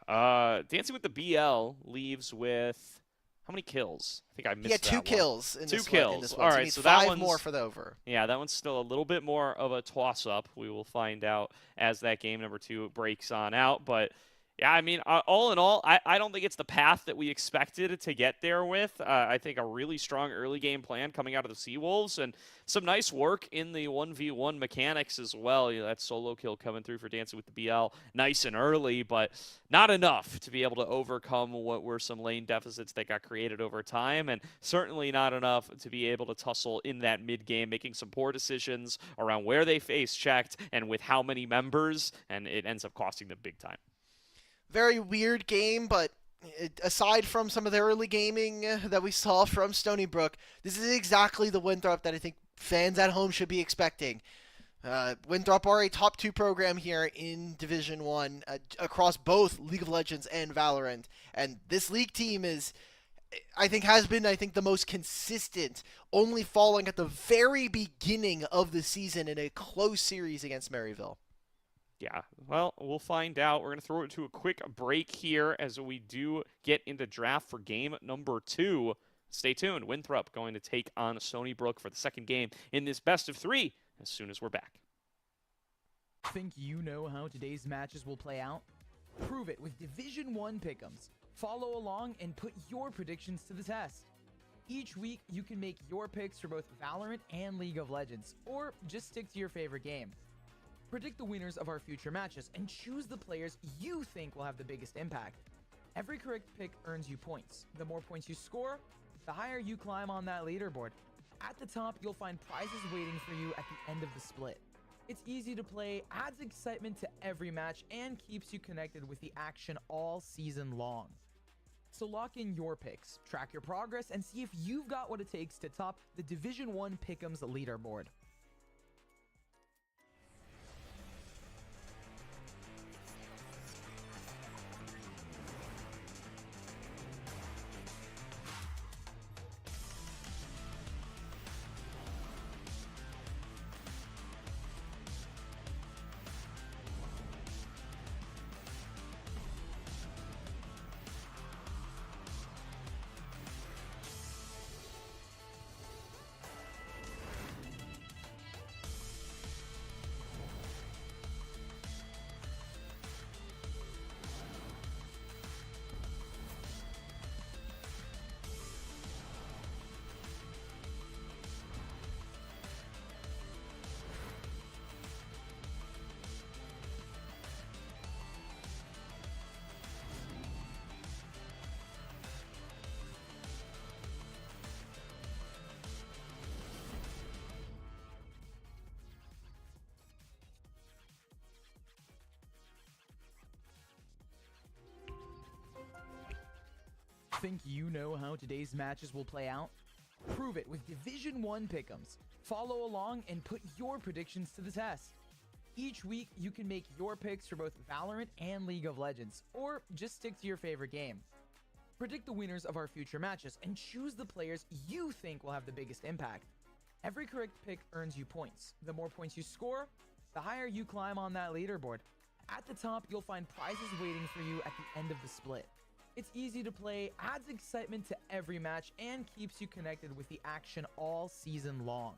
Dancing with the BL leaves with how many kills? I think I missed that one. 2 kills in this 2 kills. In this one. All So right, he needs so that 5 one's more for the over. Yeah, that one's still a little bit more of a toss-up. We will find out as that game number 2 breaks on out. But Yeah, I mean, all in all, I don't think it's the path that we expected to get there with. I think a really strong early game plan coming out of the Seawolves and some nice work in the 1v1 mechanics as well. You know, that solo kill coming through for Dancing with the BL nice and early, but not enough to be able to overcome what were some lane deficits that got created over time, and certainly not enough to be able to tussle in that mid game, making some poor decisions around where they face checked and with how many members, and it ends up costing them big time. Very weird game, but aside from some of the early gaming that we saw from Stony Brook, this is exactly the Winthrop that I think fans at home should be expecting. Winthrop are a top 2 program here in Division 1 across both League of Legends and Valorant. And this league team has been the most consistent, only falling at the very beginning of the season in a close series against Maryville. Yeah, well, we'll find out. We're going to throw it to a quick break here as we do get into draft for game number 2. Stay tuned. Winthrop going to take on Stony Brook for the second game in this best of 3 as soon as we're back. Think you know how today's matches will play out? Prove it with Division 1 pick'ems. Follow along and put your predictions to the test. Each week, you can make your picks for both Valorant and League of Legends, or just stick to your favorite game. Predict the winners of our future matches and choose the players you think will have the biggest impact. Every correct pick earns you points. The more points you score, the higher you climb on that leaderboard. At the top, you'll find prizes waiting for you at the end of the split. It's easy to play, adds excitement to every match, and keeps you connected with the action all season long. So lock in your picks, track your progress, and see if you've got what it takes to top the Division 1 Pick'ems leaderboard. Think you know how today's matches will play out? Prove it with Division 1 pick'ems. Follow along and put your predictions to the test. Each week, you can make your picks for both Valorant and League of Legends, or just stick to your favorite game. Predict the winners of our future matches and choose the players you think will have the biggest impact. Every correct pick earns you points. The more points you score, the higher you climb on that leaderboard. At the top, you'll find prizes waiting for you at the end of the split. It's easy to play, adds excitement to every match, and keeps you connected with the action all season long.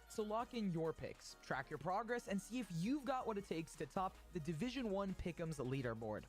So lock in your picks, track your progress, and see if you've got what it takes to top the Division 1 Pick'ems leaderboard.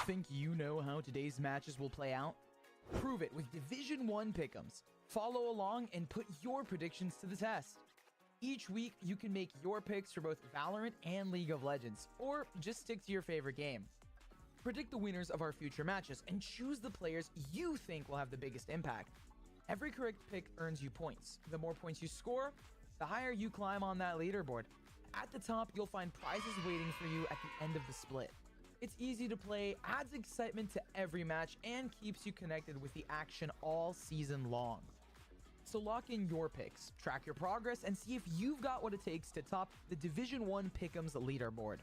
Think you know how today's matches will play out? Prove it with Division 1 pick'ems. Follow along and put your predictions to the test. Each week, you can make your picks for both Valorant and League of Legends, or just stick to your favorite game. Predict the winners of our future matches and choose the players you think will have the biggest impact. Every correct pick earns you points. The more points you score, the higher you climb on that leaderboard. At the top, you'll find prizes waiting for you at the end of the split. It's easy to play, adds excitement to every match, and keeps you connected with the action all season long. So lock in your picks, track your progress, and see if you've got what it takes to top the Division 1 Pick'ems leaderboard.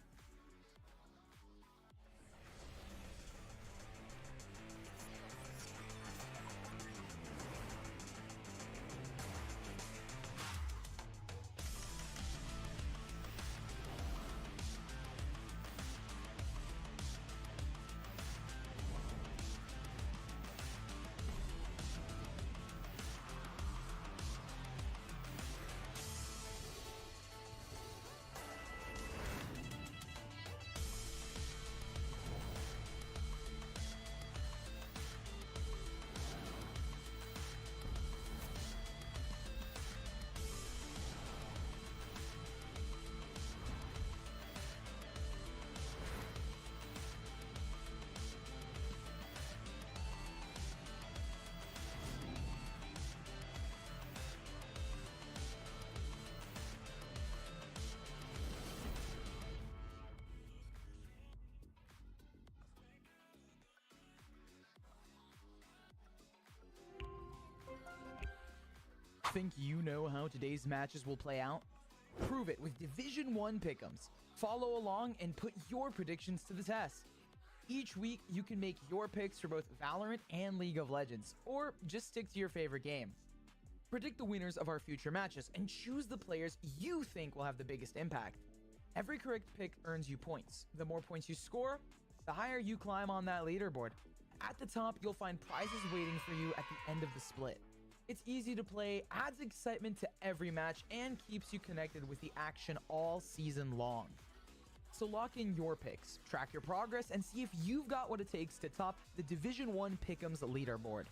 Think you know how today's matches will play out? Prove it with Division 1 pick'ems. Follow along and put your predictions to the test. Each week, you can make your picks for both Valorant and League of Legends, or just stick to your favorite game. Predict the winners of our future matches and choose the players you think will have the biggest impact. Every correct pick earns you points. The more points you score, the higher you climb on that leaderboard. At the top, you'll find prizes waiting for you at the end of the split. It's easy to play, adds excitement to every match, and keeps you connected with the action all season long. So lock in your picks, track your progress, and see if you've got what it takes to top the Division 1 Pick'ems leaderboard.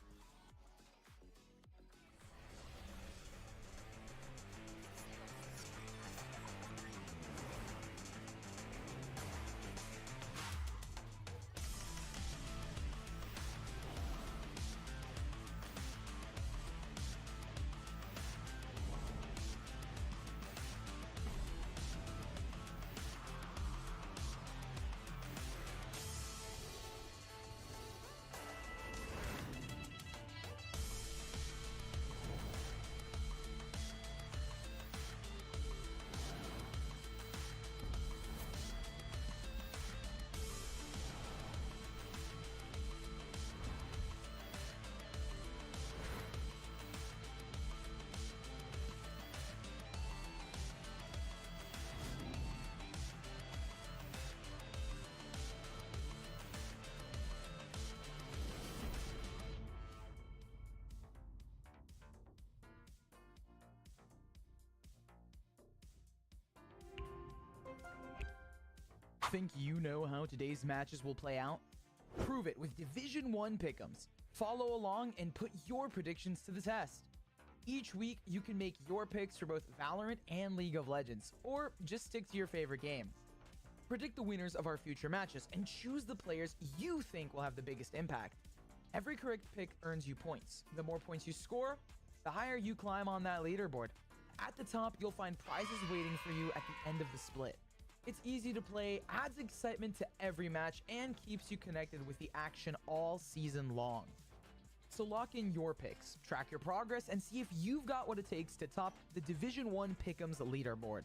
Think you know how today's matches will play out? Prove it with Division 1 pick'ems. Follow along and put your predictions to the test. Each week, you can make your picks for both Valorant and League of Legends, or just stick to your favorite game. Predict the winners of our future matches and choose the players you think will have the biggest impact. Every correct pick earns you points. The more points you score, the higher you climb on that leaderboard. At the top, you'll find prizes waiting for you at the end of the split. It's easy to play, adds excitement to every match, and keeps you connected with the action all season long. So lock in your picks, track your progress, and see if you've got what it takes to top the Division 1 Pick'ems leaderboard.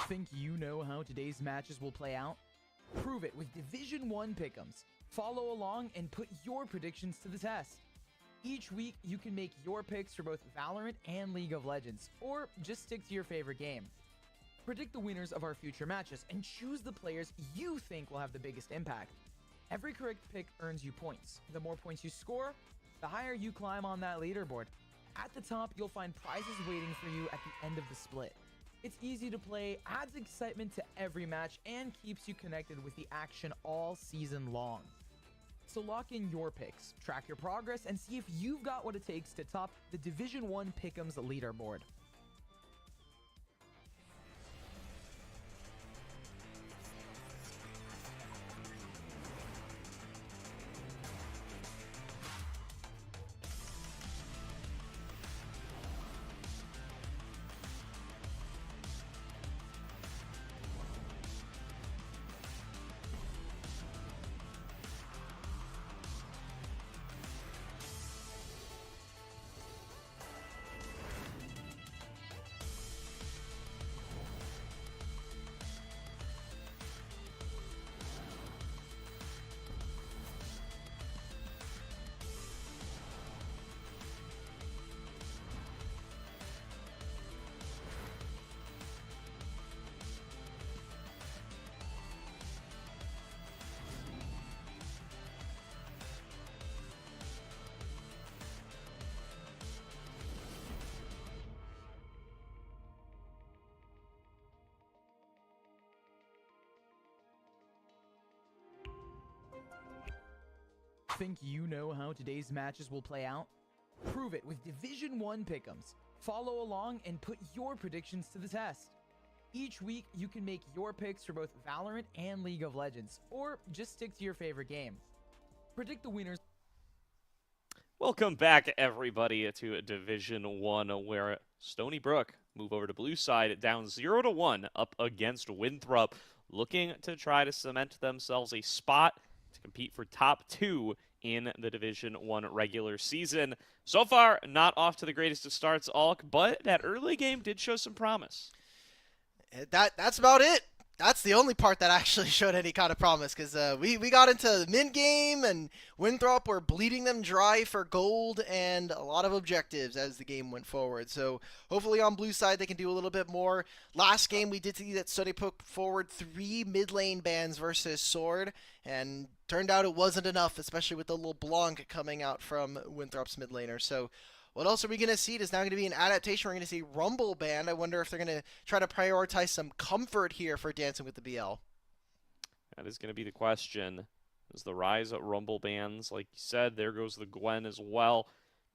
Think you know how today's matches will play out? Prove it with Division 1 pick'ems. Follow along and put your predictions to the test. Each week, you can make your picks for both Valorant and League of Legends, or just stick to your favorite game. Predict the winners of our future matches and choose the players you think will have the biggest impact. Every correct pick earns you points. The more points you score, the higher you climb on that leaderboard. At the top, you'll find prizes waiting for you at the end of the split. It's easy to play, adds excitement to every match, and keeps you connected with the action all season long. So lock in your picks, track your progress, and see if you've got what it takes to top the Division 1 Pick'ems leaderboard. Think you know how today's matches will play out? Prove it with Division 1 pick'ems. Follow along and put your predictions to the test. Each week, you can make your picks for both Valorant and League of Legends, or just stick to your favorite game. Predict the winners. Welcome back, everybody, to Division 1, where Stony Brook move over to blue side, down 0-1, up against Winthrop, looking to try to cement themselves a spot to compete for top 2 in the Division 1 regular season. So far, not off to the greatest of starts, Alk, but that early game did show some promise. That's about it. That's the only part that actually showed any kind of promise, because we got into the mid-game, and Winthrop were bleeding them dry for gold and a lot of objectives as the game went forward. So hopefully on blue side they can do a little bit more. Last game we did see that Stony put forward 3 mid-lane bans versus Sword, and turned out it wasn't enough, especially with the little Blanc coming out from Winthrop's mid laner. So what else are we going to see? It is now going to be an adaptation. We're going to see Rumble ban. I wonder if they're going to try to prioritize some comfort here for Dancing with the BL. That is going to be the question. As the rise of Rumble bans, like you said, there goes the Gwen as well,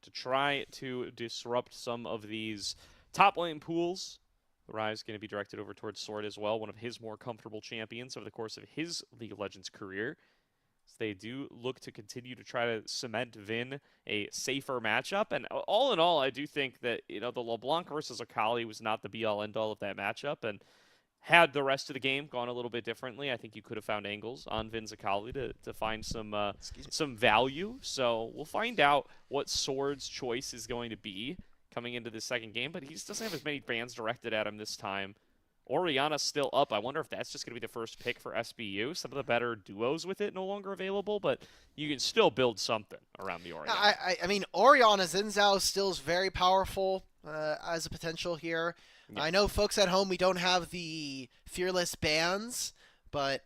to try to disrupt some of these top lane pools. The rise is going to be directed over towards Sword as well, one of his more comfortable champions over the course of his League of Legends career. They do look to continue to try to cement Vin a safer matchup. And all in all, I do think that, the LeBlanc versus Akali was not the be-all, end-all of that matchup. And had the rest of the game gone a little bit differently, I think you could have found angles on Vin's Akali to find some value. So we'll find out what Sword's choice is going to be coming into the second game. But he just doesn't have as many bans directed at him this time. Orianna's still up. I wonder if that's just going to be the first pick for SBU. Some of the better duos with it no longer available, but you can still build something around the Orianna. I mean, Orianna Xin Zhao still is very powerful as a potential here. Yeah. I know, folks at home, we don't have the Fearless bans, but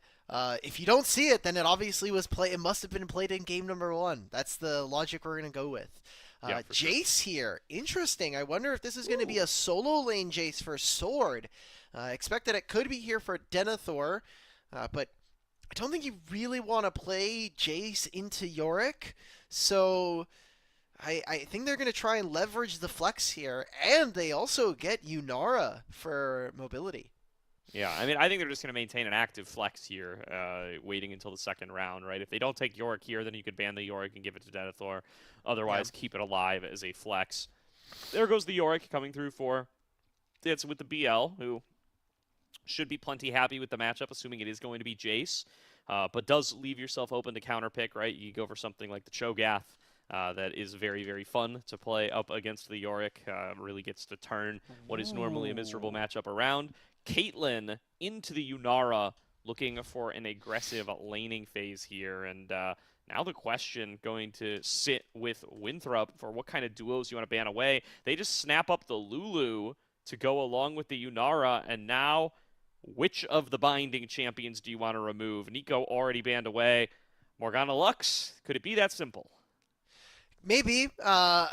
if you don't see it, then it obviously was It must have been played in game number 1. That's the logic we're going to go with. Yeah, Jace here. Interesting. I wonder if this is going to be a solo lane Jace for Sword. Expect that it could be here for Denethor, but I don't think you really want to play Jace into Yorick, so I think they're going to try and leverage the flex here, and they also get Yunara for mobility. Yeah, I mean, I think they're just going to maintain an active flex here, waiting until the second round, right? If they don't take Yorick here, then you could ban the Yorick and give it to Denethor. Otherwise, keep it alive as a flex. There goes the Yorick coming through for Dancing with the BL, who should be plenty happy with the matchup, assuming it is going to be Jace, but does leave yourself open to counterpick, right? You go for something like the Cho'Gath. That is very, very fun to play up against the Yorick. Really gets to turn what is normally a miserable matchup around. Caitlyn into the Yunara, looking for an aggressive laning phase here. And now the question going to sit with Winthrop for what kind of duos you want to ban away. They just snap up the Lulu to go along with the Yunara, and now which of the binding champions do you want to remove? Nico already banned away. Morgana Lux, could it be that simple? Maybe.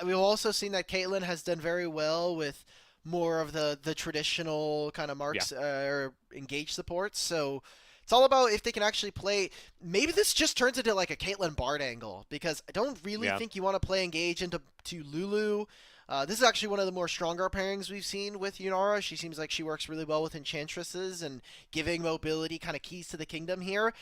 We've also seen that Caitlyn has done very well with more of the traditional kind of marks or engage supports. So it's all about if they can actually play. Maybe this just turns into like a Caitlyn Bard angle, because I don't really think you want to play engage into Lulu. This is actually one of the more stronger pairings we've seen with Yunara. She seems like she works really well with Enchantresses and giving mobility kind of keys to the kingdom here.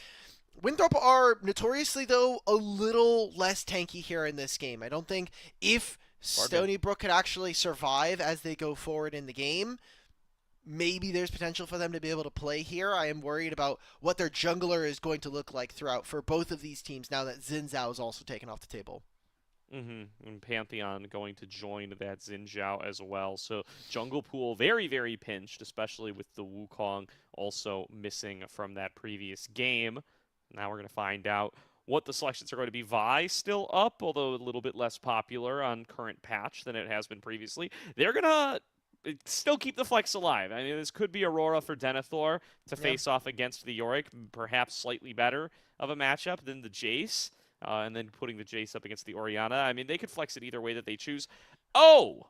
Winthrop are notoriously, though, a little less tanky here in this game. I don't think if Stony Brook could actually survive as they go forward in the game, maybe there's potential for them to be able to play here. I am worried about what their jungler is going to look like throughout for both of these teams now that Xin Zhao is also taken off the table. And Pantheon going to join that Xin Zhao as well. So jungle pool very, very pinched, especially with the Wukong also missing from that previous game. Now we're going to find out what the selections are going to be. Vi still up, although a little bit less popular on current patch than it has been previously. They're going to still keep the flex alive. I mean, this could be Aurora for Denethor to face off against the Yorick, perhaps slightly better of a matchup than the Jace, and then putting the Jace up against the Orianna. I mean, they could flex it either way that they choose. Oh,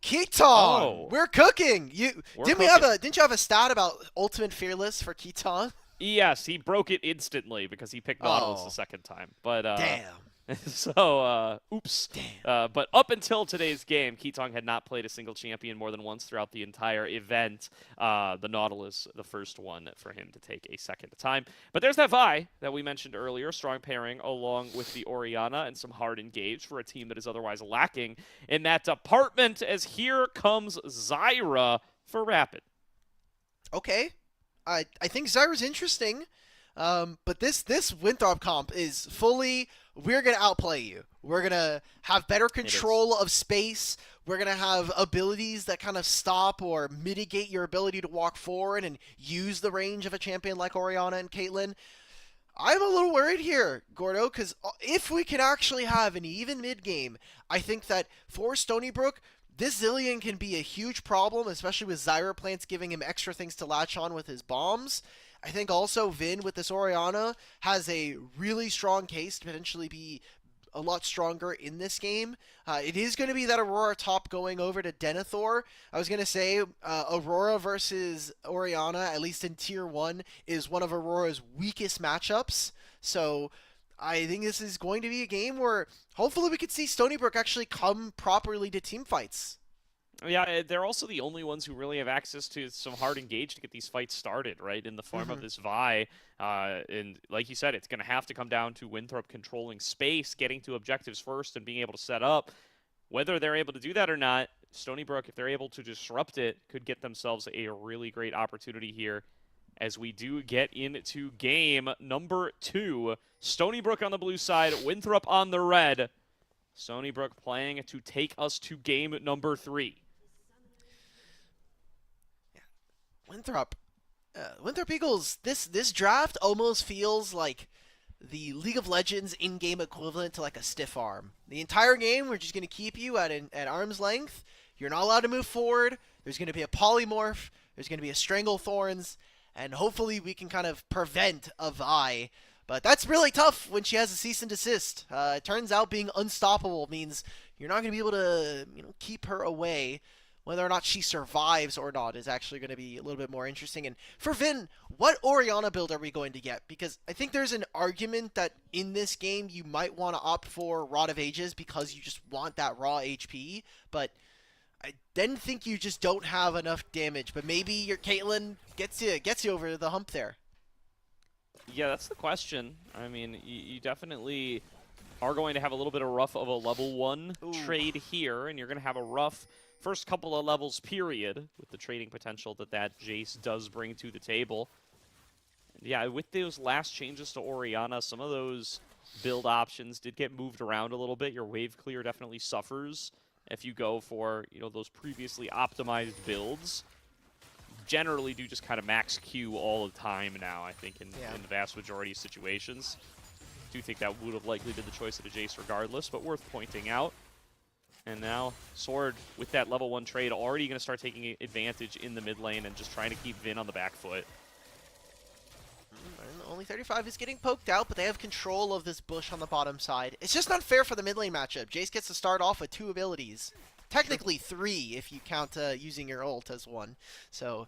Keaton! We're cooking. Didn't you have a stat about Ultimate Fearless for Keaton? Yes, he broke it instantly because he picked Nautilus the second time. But damn. So, oops. Damn. But up until today's game, Keaton had not played a single champion more than once throughout the entire event. The Nautilus, the first one for him to take a second time. But there's that Vi that we mentioned earlier, strong pairing along with the Orianna and some hard engage for a team that is otherwise lacking in that department, as here comes Zyra for Rapid. Okay. I think Zyra's interesting, but this Winthrop comp is fully, we're going to outplay you. We're going to have better control of space. We're going to have abilities that kind of stop or mitigate your ability to walk forward and use the range of a champion like Orianna and Caitlyn. I'm a little worried here, Gordo, because if we can actually have an even mid-game, I think that for Stony Brook, this Zilean can be a huge problem, especially with Zyra plants giving him extra things to latch on with his bombs. I think also Vin with this Orianna has a really strong case to potentially be a lot stronger in this game. It is going to be that Aurora top going over to Denethor. I was going to say Aurora versus Orianna, at least in Tier 1, is one of Aurora's weakest matchups. So I think this is going to be a game where hopefully we could see Stony Brook actually come properly to team fights. Yeah, they're also the only ones who really have access to some hard engage to get these fights started, right, in the form of this Vi. And like you said, it's going to have to come down to Winthrop controlling space, getting to objectives first, and being able to set up. Whether they're able to do that or not, Stony Brook, if they're able to disrupt it, could get themselves a really great opportunity here as we do get into game number 2. Stony Brook on the blue side, Winthrop on the red. Stony Brook playing to take us to game number 3. Winthrop Eagles, this draft almost feels like the League of Legends in-game equivalent to like a stiff arm. The entire game, we're just going to keep you at arm's length. You're not allowed to move forward. There's going to be a polymorph. There's going to be a Stranglethorns. And hopefully we can kind of prevent a Vi. But that's really tough when she has a cease and desist. It turns out being unstoppable means you're not going to be able to keep her away. Whether or not she survives or not is actually going to be a little bit more interesting. And for Vin, what Orianna build are we going to get? Because I think there's an argument that in this game you might want to opt for Rod of Ages because you just want that raw HP. But I then think you just don't have enough damage. But maybe your Caitlyn gets you over the hump there. Yeah, that's the question. I mean, you definitely are going to have a little bit of rough of a level 1 trade here, and you're going to have a rough first couple of levels period with the trading potential that Jace does bring to the table. And yeah, with those last changes to Orianna, some of those build options did get moved around a little bit. Your wave clear definitely suffers if you go for those previously optimized builds. generally do just kind of max Q all the time now, I think, in the vast majority of situations. I do think that would have likely been the choice of the Jace regardless, but worth pointing out. And now Sword, with that level 1 trade, already going to start taking advantage in the mid lane and just trying to keep Vin on the back foot. Only 35 is getting poked out, but they have control of this bush on the bottom side. It's just unfair for the mid lane matchup. Jace gets to start off with 2 abilities. Technically 3 if you count using your ult as 1. So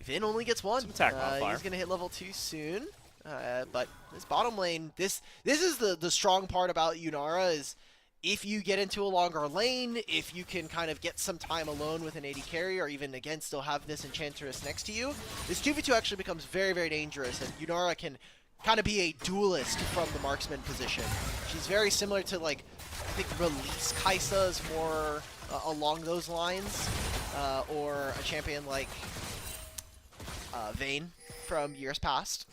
Vin only gets 1. Attack modifier. He's going to hit level 2 soon. But this bottom lane, this is the strong part about Yunara is if you get into a longer lane, if you can kind of get some time alone with an AD carry, or even, again, still have this Enchantress next to you, this 2v2 actually becomes very, very dangerous, and Yunara can kind of be a duelist from the marksman position. She's very similar to, like, I think Release Kaisa is more along those lines, or a champion like Vayne from years past.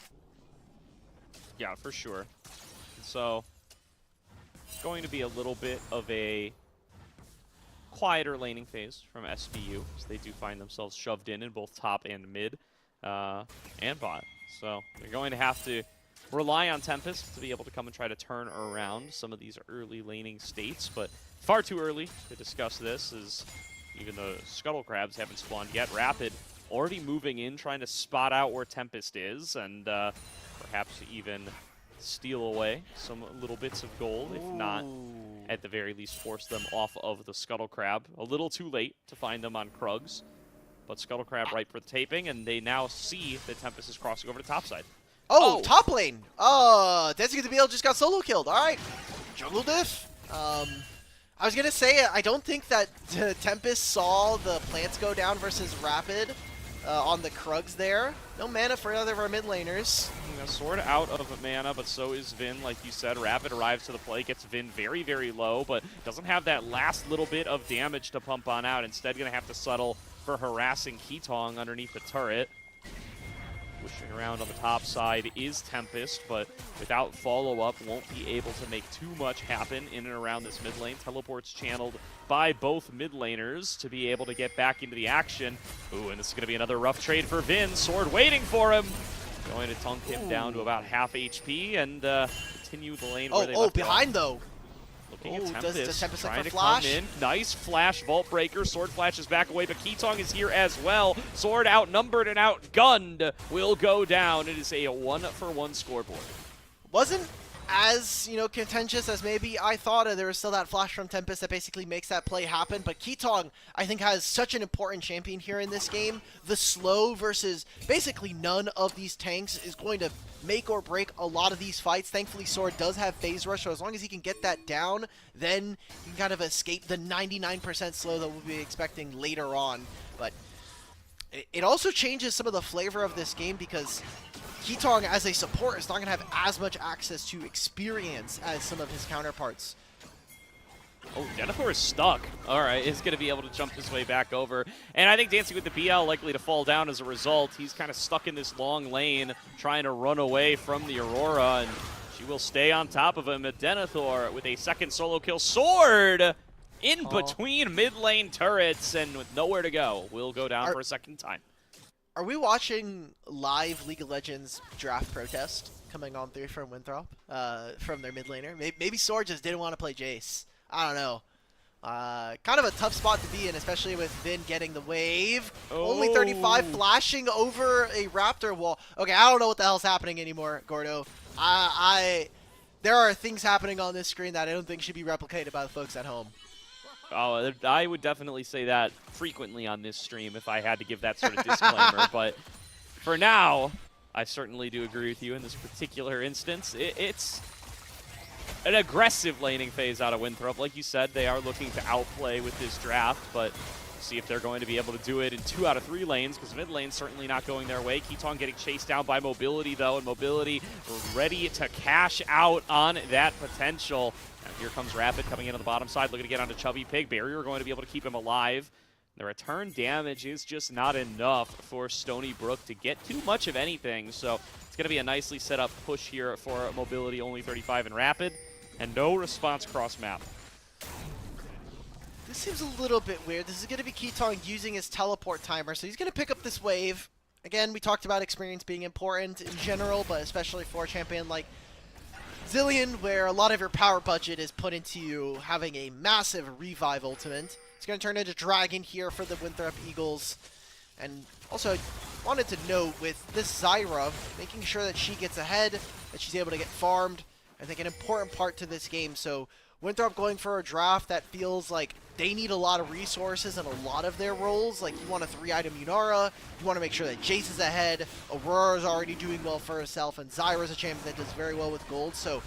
Yeah, for sure. So going to be a little bit of a quieter laning phase from SBU, as they do find themselves shoved in both top and mid and bot. So they're going to have to rely on Tempest to be able to come and try to turn around some of these early laning states, but far too early to discuss this, as even the Scuttle Crabs haven't spawned yet. Rapid already moving in, trying to spot out where Tempest is, and perhaps even steal away some little bits of gold, if not, at the very least, force them off of the Scuttle Crab. A little too late to find them on Krugs, but Scuttle Crab ripe for the taping, and they now see that Tempest is crossing over to topside. Oh, top lane! Desi the BL just got solo killed. Alright, jungle diff. I was going to say, I don't think that Tempest saw the plants go down versus Rapid on the Krugs there. No mana for either of our mid laners. Sword out of mana, but so is Vin, like you said. Rapid arrives to the play, gets Vin very, very low, but doesn't have that last little bit of damage to pump on out. Instead, going to have to settle for harassing Keetong underneath the turret. Pushing around on the top side is Tempest, but without follow-up, won't be able to make too much happen in and around this mid lane. Teleports channeled by both mid laners to be able to get back into the action. Ooh, and this is going to be another rough trade for Vin. Sword waiting for him. Going to tunk him down to about half HP and continue the lane where they left behind off. though. Looking at Tempest, does Tempest trying look to for flash? come in. Nice flash, Vault Breaker. Sword flashes back away, but Keetong is here as well. Sword outnumbered and outgunned will go down. It is a 1-for-1 scoreboard. Wasn't as, contentious as maybe I thought. There was still that flash from Tempest that basically makes that play happen. But Keetong, I think, has such an important champion here in this game. The slow versus basically none of these tanks is going to make or break a lot of these fights. Thankfully, Sword does have Phase Rush, so as long as he can get that down, then he can kind of escape the 99% slow that we'll be expecting later on. But it also changes some of the flavor of this game because Keetong, as a support, is not going to have as much access to experience as some of his counterparts. Oh, Denethor is stuck. All right, is going to be able to jump his way back over. And I think Dancing with the BL likely to fall down as a result. He's kind of stuck in this long lane, trying to run away from the Aurora, and she will stay on top of him. Denethor with a second solo kill. Sword in between mid lane turrets, and with nowhere to go, will go down for a second time. Are we watching live League of Legends draft protest coming on through from Winthrop, from their mid laner? Maybe Sword just didn't want to play Jace. I don't know. Kind of a tough spot to be in, especially with Vin getting the wave. Only 35, flashing over a Raptor wall. Okay, I don't know what the hell's happening anymore, Gordo. There are things happening on this screen that I don't think should be replicated by the folks at home. Oh, I would definitely say that frequently on this stream if I had to give that sort of disclaimer. But for now, I certainly do agree with you in this particular instance. It's an aggressive laning phase out of Winthrop. Like you said, they are looking to outplay with this draft, but see if they're going to be able to do it in 2 out of 3 lanes, because mid lane's certainly not going their way. Keetong getting chased down by Mobility, though, and Mobility ready to cash out on that potential. And here comes Rapid coming in on the bottom side, looking to get onto Chubby Pig. Barrier going to be able to keep him alive. The return damage is just not enough for Stony Brook to get too much of anything, so it's going to be a nicely set up push here for Mobility, only 35 in Rapid, and no response cross map. This seems a little bit weird. This is going to be Keaton using his teleport timer, so he's going to pick up this wave. Again, we talked about experience being important in general, but especially for a champion like Zilean, where a lot of your power budget is put into having a massive revive ultimate. It's going to turn into Dragon here for the Winthrop Eagles. And also, I wanted to note with this Zyra, making sure that she gets ahead, that she's able to get farmed, I think an important part to this game. So Winthrop going for a draft that feels like they need a lot of resources in a lot of their roles. Like, you want a 3-item Yunara, you want to make sure that Jace is ahead, Aurora's already doing well for herself, and Zyra's a champion that does very well with gold. So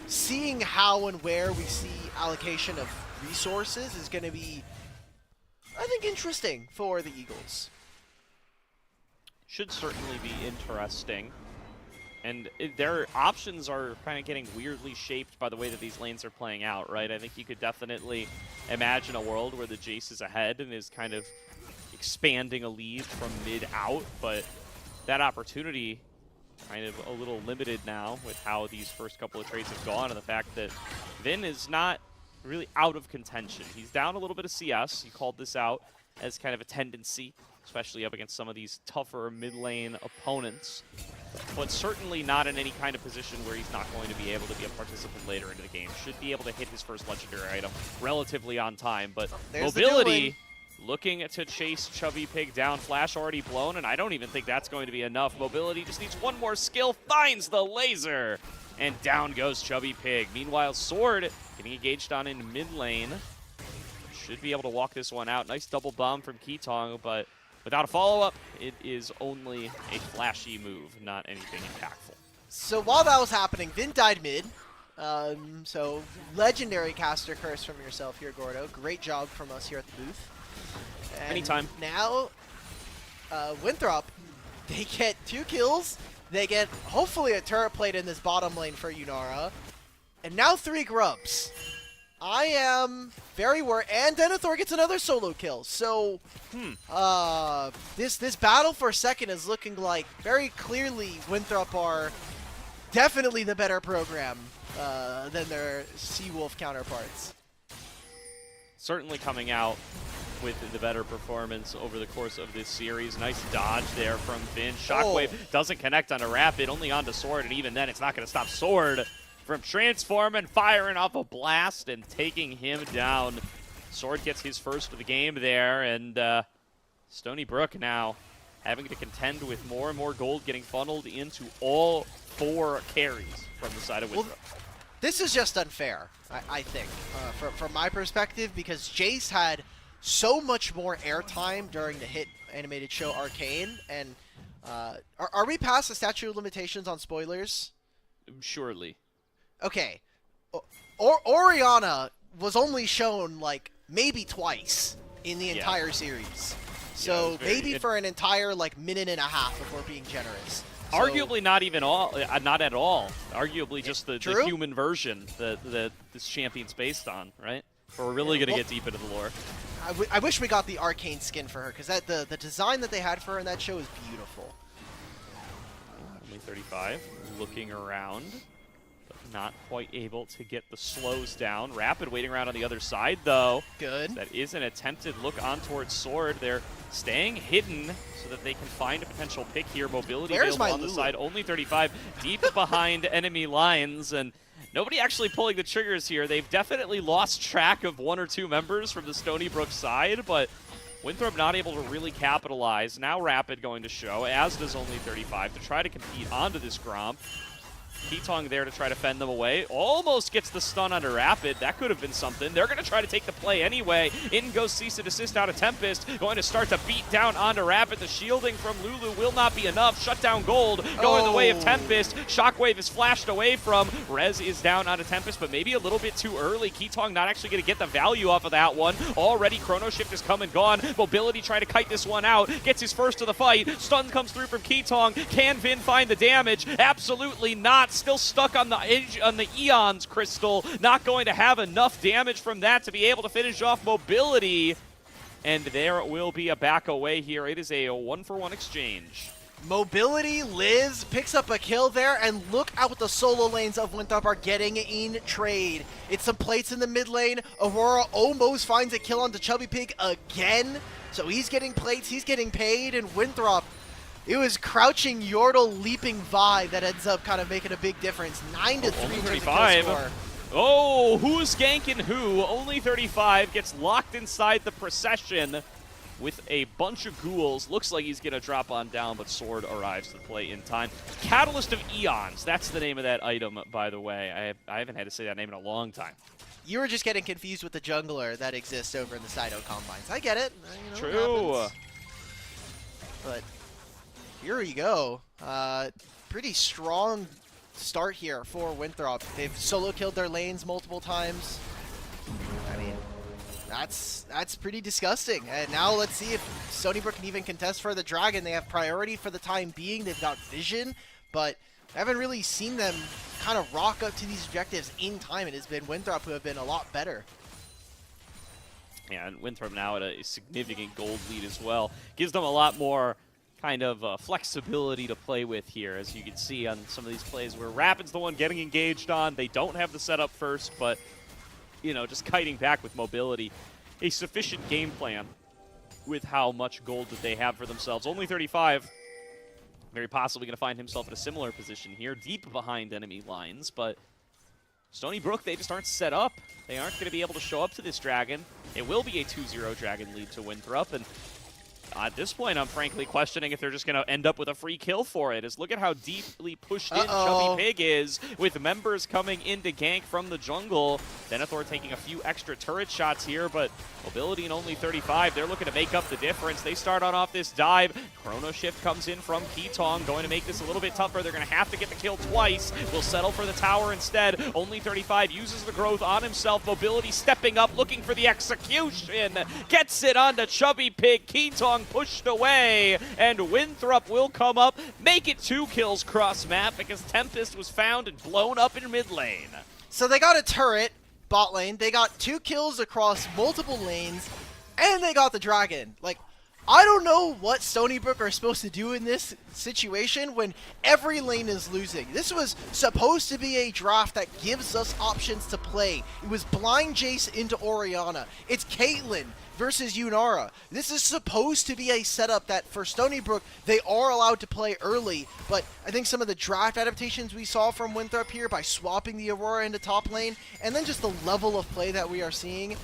seeing how and where we see allocation of resources is going to be, I think, interesting for the Eagles. Should certainly be interesting. And their options are kind of getting weirdly shaped by the way that these lanes are playing out, right? I think you could definitely imagine a world where the Jace is ahead and is kind of expanding a lead from mid out, but that opportunity kind of a little limited now with how these first couple of trades have gone, and the fact that Vin is not really out of contention. He's down a little bit of CS. He called this out as kind of a tendency, especially up against some of these tougher mid-lane opponents, but certainly not in any kind of position where he's not going to be able to be a participant later into the game. Should be able to hit his first legendary item relatively on time, but mobility looking to chase Chubby Pig down. Flash already blown, and I don't even think that's going to be enough. Mobility just needs one more skill, finds the laser, and down goes Chubby Pig. Meanwhile, Sword getting engaged on in mid lane. Should be able to walk this one out. Nice double bomb from Keaton, but without a follow-up, it is only a flashy move, not anything impactful. So while that was happening, Vin died mid. So legendary caster curse from yourself here, Gordo. Great job from us here at the booth. And anytime. Now, Winthrop, they get 2 kills. They get, hopefully, a turret plate in this bottom lane for Yunara. And now 3 grubs. I am very worried, and Denethor gets another solo kill. So, this battle for second is looking like very clearly Winthrop are definitely the better program than their Seawolf counterparts. Certainly coming out with the better performance over the course of this series. Nice dodge there from Vin. Shockwave doesn't connect on a Rapid, only onto Sword, and even then it's not going to stop Sword from transforming, firing off a blast, and taking him down. Sword gets his first of the game there, and Stony Brook now having to contend with more and more gold getting funneled into all 4 carries from the side of Winthrop. Well, this is just unfair, I think, from my perspective, because Jace had so much more airtime during the hit animated show Arcane, and are we past the statute of limitations on spoilers? Surely. Okay, Orianna was only shown like maybe twice in the entire series, so maybe for an entire like minute and a half if we're being generous. So, arguably not even all, not at all. Arguably just the human version that this champion's based on, right? But we're really gonna get deep into the lore. I wish we got the Arcane skin for her, because the design that they had for her in that show is beautiful. Only 35, looking around. Not quite able to get the slows down. Rapid waiting around on the other side, though. Good. That is an attempted look on towards Sword. They're staying hidden so that they can find a potential pick here. Mobility available on the side. Only 35 deep behind enemy lines, and nobody actually pulling the triggers here. They've definitely lost track of 1 or 2 members from the Stony Brook side, but Winthrop not able to really capitalize. Now Rapid going to show, as does Only 35, to try to compete onto this Gromp. Keaton there to try to fend them away. Almost gets the stun under Rapid. That could have been something. They're going to try to take the play anyway. In goes Cease and Desist out of Tempest. Going to start to beat down onto Rapid. The shielding from Lulu will not be enough. Shut down Gold going the way of Tempest. Shockwave is flashed away from. Rez is down onto Tempest, but maybe a little bit too early. Keaton not actually going to get the value off of that one. Already Chrono Shift is come and gone. Mobility trying to kite this one out. Gets his first of the fight. Stun comes through from Keaton. Can Vin find the damage? Absolutely not. Still stuck on the edge on the Eon's Crystal. Not going to have enough damage from that to be able to finish off Mobility. And there will be a back away here. It is a 1-for-1 exchange. Mobility, Liz picks up a kill there, and look at what the solo lanes of Winthrop are getting in trade. It's some plates in the mid lane. Aurora almost finds a kill onto Chubby Pig again. So he's getting plates, he's getting paid, and Winthrop, it was crouching Yordle leaping vibe that ends up kind of making a big difference. 9-3 to the kill score. Oh, who's ganking who? Only 35 gets locked inside the procession with a bunch of ghouls. Looks like he's going to drop on down, but Sword arrives to play in time. Catalyst of Eons. That's the name of that item, by the way. I haven't had to say that name in a long time. You were just getting confused with the jungler that exists over in the Cyto Combines. I get it. You know, True. But here we go. Pretty strong start here for Winthrop. They've solo killed their lanes multiple times. I mean, that's pretty disgusting. And now let's see if Stony Brook can even contest for the dragon. They have priority for the time being. They've got vision, but I haven't really seen them kind of rock up to these objectives in time. It has been Winthrop who have been a lot better. Yeah, and Winthrop now at a significant gold lead as well. Gives them a lot more kind of flexibility to play with here, as you can see on some of these plays where Rapid's the one getting engaged on. They don't have the setup first, but you know, just kiting back with mobility. A sufficient game plan with how much gold that they have for themselves. Only 35. Very possibly going to find himself in a similar position here, deep behind enemy lines, but Stony Brook, they just aren't set up. They aren't going to be able to show up to this dragon. It will be a 2-0 dragon lead to Winthrop, and at this point, I'm frankly questioning if they're just going to end up with a free kill for it. As look at how deeply pushed in Chubby Pig is, with members coming in to gank from the jungle. Denethor taking a few extra turret shots here, but mobility in only 35. They're looking to make up the difference. They start on off this dive. Chrono Shift comes in from Ketong, going to make this a little bit tougher. They're going to have to get the kill twice. Will settle for the tower instead. Only 35 uses the growth on himself. Mobility stepping up, looking for the execution. Gets it onto Chubby Pig. Ketong pushed away, and Winthrop will come up, make it 2 kills cross-map because Tempest was found and blown up in mid lane. So they got a turret, bot lane, they got 2 kills across multiple lanes, and they got the dragon. Like, I don't know what Stony Brook are supposed to do in this situation when every lane is losing. This was supposed to be a draft that gives us options to play. It was blind Jace into Orianna. It's Caitlyn versus Yunara. This is supposed to be a setup that for Stony Brook, they are allowed to play early, but I think some of the draft adaptations we saw from Winthrop here by swapping the Aurora into top lane, and then just the level of play that we are seeing,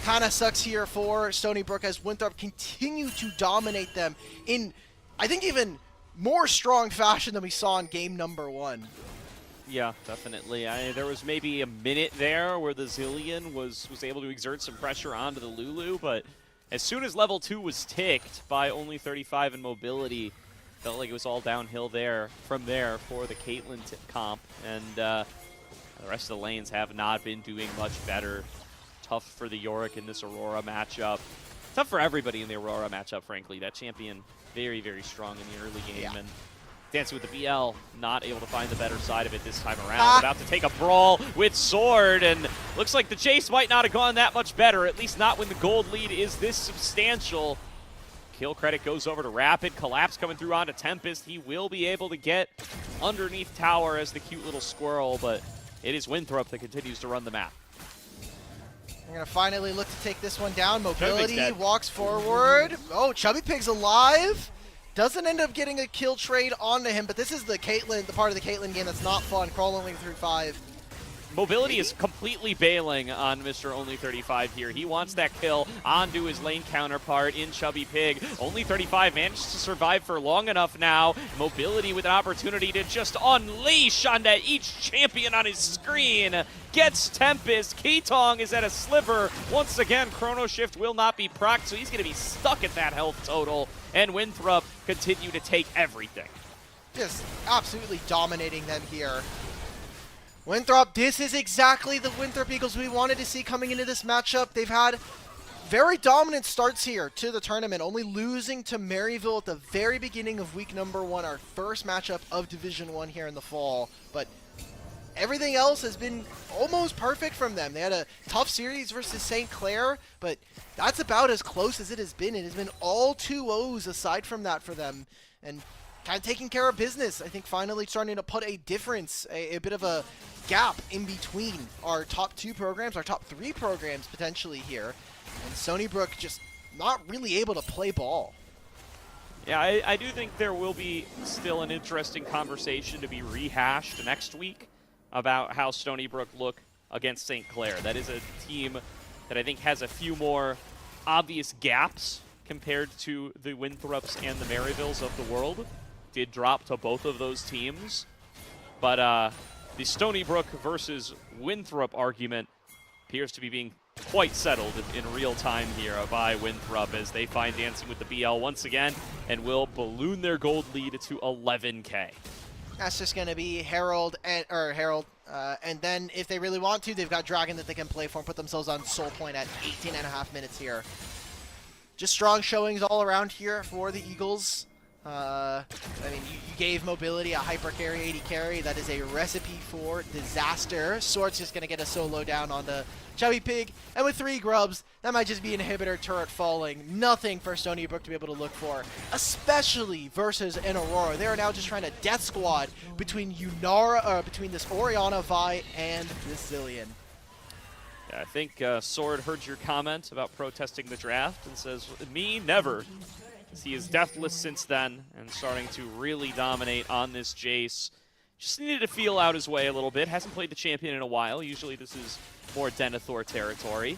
kind of sucks here for Stony Brook as Winthrop continue to dominate them in, I think, even more strong fashion than we saw in game number 1. Yeah, definitely. There was maybe a minute there where the Zillion was able to exert some pressure onto the Lulu, but as soon as level 2 was ticked by only 35 in mobility, felt like it was all downhill from there for the Caitlyn comp, and the rest of the lanes have not been doing much better. Tough for the Yorick in this Aurora matchup. Tough for everybody in the Aurora matchup, frankly. That champion very, very strong in the early game, and Dancing with the BL, not able to find the better side of it this time around. About to take a brawl with Sword, and looks like the chase might not have gone that much better, at least not when the gold lead is this substantial. Kill credit goes over to Rapid. Collapse coming through onto Tempest. He will be able to get underneath tower as the cute little squirrel, but it is Winthrop that continues to run the map. We're going to finally look to take this one down. Mobility walks forward. Oh, Chubby Pig's alive. Doesn't end up getting a kill trade onto him, but this is the Caitlyn, the part of the Caitlyn game that's not fun. Crawling lane through 5. Mobility is completely bailing on Mr. Only 35 here. He wants that kill onto his lane counterpart in Chubby Pig. Only 35 managed to survive for long enough now. Mobility with an opportunity to just unleash onto each champion on his screen. Gets Tempest. Ketong is at a sliver. Once again, Chrono Shift will not be procced, so he's going to be stuck at that health total. And Winthrop continue to take everything. Just absolutely dominating them here. Winthrop, this is exactly the Winthrop Eagles we wanted to see coming into this matchup. They've had very dominant starts here to the tournament, only losing to Maryville at the very beginning of week number 1, our first matchup of Division 1 here in the fall. But everything else has been almost perfect from them. They had a tough series versus St. Clair, but that's about as close as it has been. It has been all 2-0s aside from that for them, and kind of taking care of business. I think finally starting to put a difference, a bit of a gap in between our top 2 programs, our top 3 programs potentially here. And Stony Brook just not really able to play ball. Yeah, I do think there will be still an interesting conversation to be rehashed next week about how Stony Brook look against St. Clair. That is a team that I think has a few more obvious gaps compared to the Winthrops and the Maryvilles of the world. Did drop to both of those teams. But the Stony Brook versus Winthrop argument appears to be being quite settled in real time here by Winthrop as they find Dancing with the BL once again and will balloon their gold lead to 11K. That's just going to be Herald, and then if they really want to, they've got Dragon that they can play for and put themselves on soul point at 18.5 minutes here. Just strong showings all around here for the Eagles. I mean, you gave Mobility a hyper carry, 80 carry. That is a recipe for disaster. Sword's just going to get a solo down on the Chubby Pig. And with 3 grubs, that might just be inhibitor turret falling. Nothing for Stony Brook to be able to look for, especially versus an Aurora. They are now just trying to death squad between between this Orianna, Vi, and this Zillion. Yeah, I think Sword heard your comment about protesting the draft and says, me, never. He is deathless since then and starting to really dominate on this Jace. Just needed to feel out his way a little bit. Hasn't played the champion in a while. Usually this is more Denethor territory.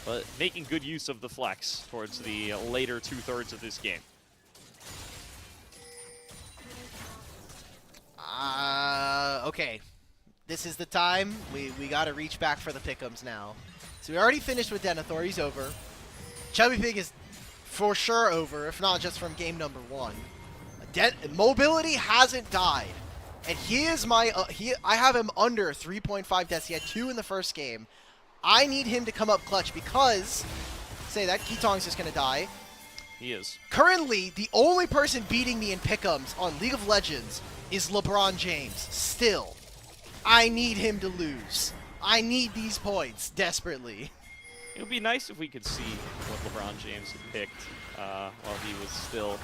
But making good use of the flex towards the later 2/3 of this game. Okay. This is the time. We got to reach back for the pick'ems now. So we already finished with Denethor. He's over. Chubby Pig is for sure over, if not just from game number 1. Mobility hasn't died, and he is my. I have him under 3.5 deaths. He had 2 in the first game. I need him to come up clutch because, say that Ketong's just gonna die. He is. Currently, the only person beating me in pick'ems on League of Legends is LeBron James. Still, I need him to lose. I need these points desperately. It would be nice if we could see what LeBron James had picked while he was still,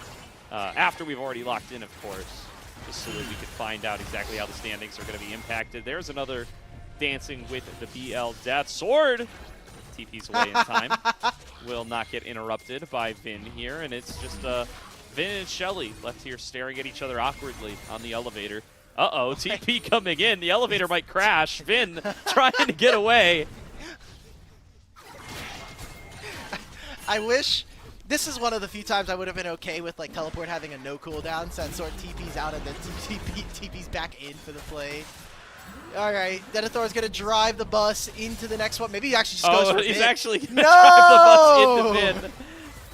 after we've already locked in, of course, just so that we could find out exactly how the standings are going to be impacted. There's another Dancing with the BL death. Sword TP's away in time. Will not get interrupted by Vin here, and it's just Vin and Shelly left here staring at each other awkwardly on the elevator. Uh-oh, TP coming in. The elevator might crash. Vin trying to get away. I wish this is one of the few times I would have been okay with like teleport having a no cooldown, so that sort of TP's out and then TP's back in for the play. All right, Denethor's gonna drive the bus into the next one. Maybe he actually just goes for he's Vin. actually gonna no! drive the bus into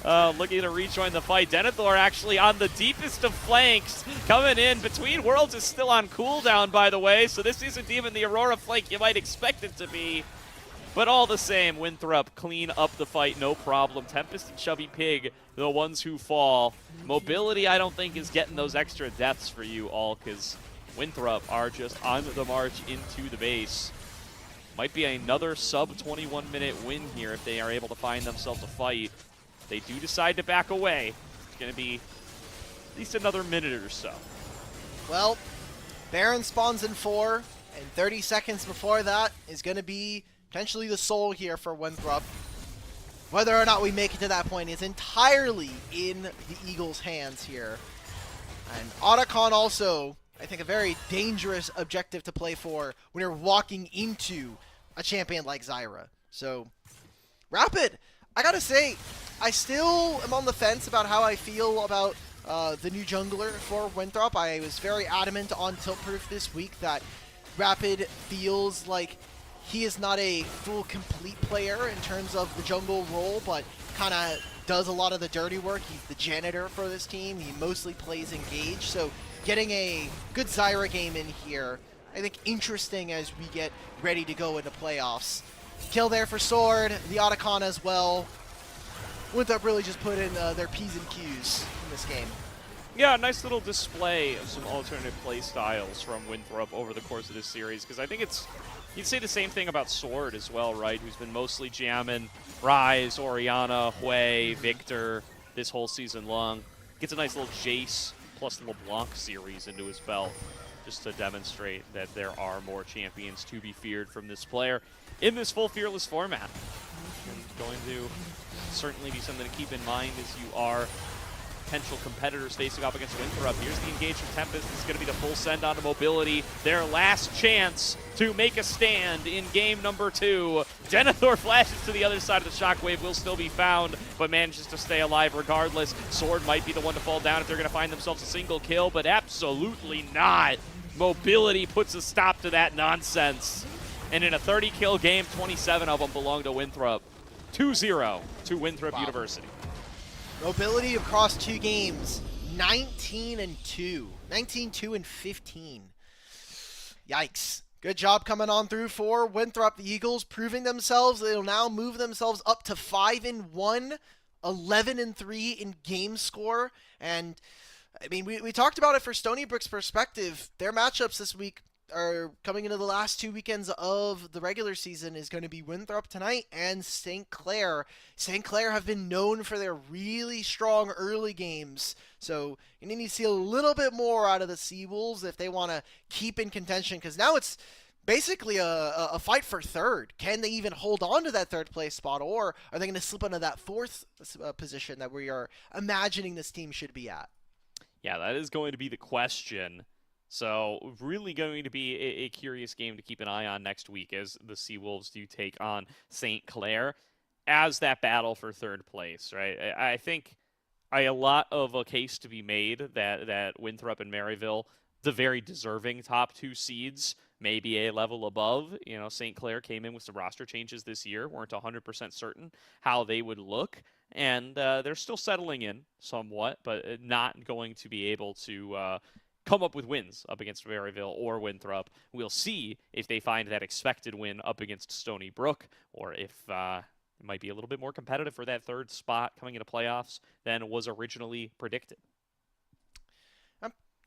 Vin. Looking to rejoin the fight. Denethor actually on the deepest of flanks, coming in. Between Worlds is still on cooldown, by the way, so this isn't even the Aurora flank you might expect it to be. But all the same, Winthrop clean up the fight, no problem. Tempest and Chubby Pig, the ones who fall. Mobility, I don't think, is getting those extra deaths for you all, because Winthrop are just on the march into the base. Might be another sub-21-minute win here if they are able to find themselves a fight. If they do decide to back away, it's going to be at least another minute or so. Well, Baron spawns in 4, and 30 seconds before that is going to be potentially the soul here for Winthrop. Whether or not we make it to that point is entirely in the Eagles' hands here. And Otacon also, I think, a very dangerous objective to play for when you're walking into a champion like Zyra. So, Rapid, I gotta say, I still am on the fence about how I feel about the new jungler for Winthrop. I was very adamant on Tiltproof this week that Rapid feels like he is not a full complete player in terms of the jungle role, but kind of does a lot of the dirty work. He's the janitor for this team. He mostly plays engage. So getting a good Zyra game in here, I think interesting as we get ready to go into playoffs. Kill there for Sword, the Otacon as well. Winthrop really just put in their P's and Q's in this game. Yeah, nice little display of some alternate play styles from Winthrop over the course of this series, because I think you'd say the same thing about Sword as well, right? Who's been mostly jamming Ryze, Orianna, Hui, Victor this whole season long. Gets a nice little Jace plus LeBlanc series into his belt, just to demonstrate that there are more champions to be feared from this player in this full Fearless format. And going to certainly be something to keep in mind as you are potential competitors facing off against Winthrop. Here's the engage from Tempest. This is going to be the full send onto Mobility. Their last chance to make a stand in game number 2. Denethor flashes to the other side of the Shockwave, will still be found, but manages to stay alive regardless. Sword might be the one to fall down if they're going to find themselves a single kill, but absolutely not. Mobility puts a stop to that nonsense. And in a 30-kill game, 27 of them belong to Winthrop. 2-0 to Winthrop University. Mobility across 2 games, 19-2. 19-2-15. Yikes. Good job coming on through for Winthrop. The Eagles proving themselves. They'll now move themselves up to 5-1, 11-3 in game score. And, I mean, we talked about it for Stony Brook's perspective. Their matchups this week are coming into the last 2 weekends of the regular season is going to be Winthrop tonight and St. Clair. St. Clair have been known for their really strong early games, so you need to see a little bit more out of the Seawolves if they want to keep in contention, because now it's basically a fight for third. Can they even hold on to that third place spot, or are they going to slip into that fourth position that we are imagining this team should be at? Yeah, that is going to be the question. So really going to be a curious game to keep an eye on next week as the Seawolves do take on St. Clair as that battle for third place, right? I think a lot of a case to be made that Winthrop and Maryville, the very deserving top 2 seeds, may be a level above. You know, St. Clair came in with some roster changes this year, weren't 100% certain how they would look, and they're still settling in somewhat, but not going to be able to come up with wins up against Maryville or Winthrop. We'll see if they find that expected win up against Stony Brook, or if it might be a little bit more competitive for that third spot coming into playoffs than was originally predicted.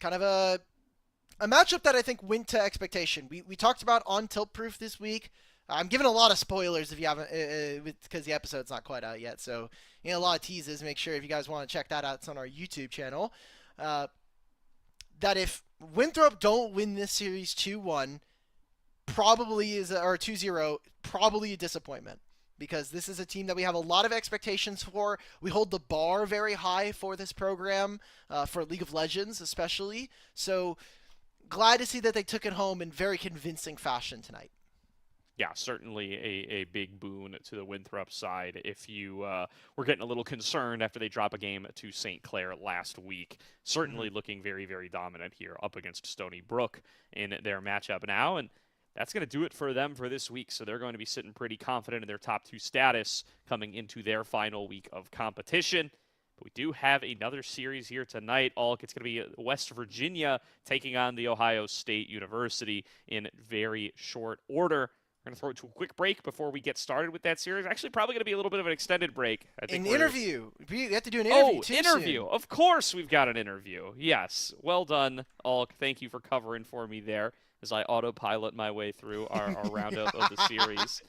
Kind of a matchup that I think went to expectation. We talked about on Tilt Proof this week. I'm giving a lot of spoilers if you haven't, because the episode's not quite out yet. So, you know, a lot of teases. Make sure if you guys want to check that out, it's on our YouTube channel. That if Winthrop don't win this series 2-1, probably is, or 2-0, probably a disappointment, because this is a team that we have a lot of expectations for. We hold the bar very high for this program, for League of Legends especially. So glad to see that they took it home in very convincing fashion tonight. Yeah, certainly a big boon to the Winthrop side if you were getting a little concerned after they drop a game to St. Clair last week. Certainly looking very, very dominant here up against Stony Brook in their matchup now, and that's going to do it for them for this week. So they're going to be sitting pretty confident in their top 2 status coming into their final week of competition. But we do have another series here tonight. It's going to be West Virginia taking on the Ohio State University in very short order. We're going to throw it to a quick break before we get started with that series. Actually, probably going to be a little bit of an extended break. Interview. We have to do an interview too. Interview. Soon. Of course we've got an interview. Yes. Well done, Alk. Thank you for covering for me there as I autopilot my way through our roundup of the series.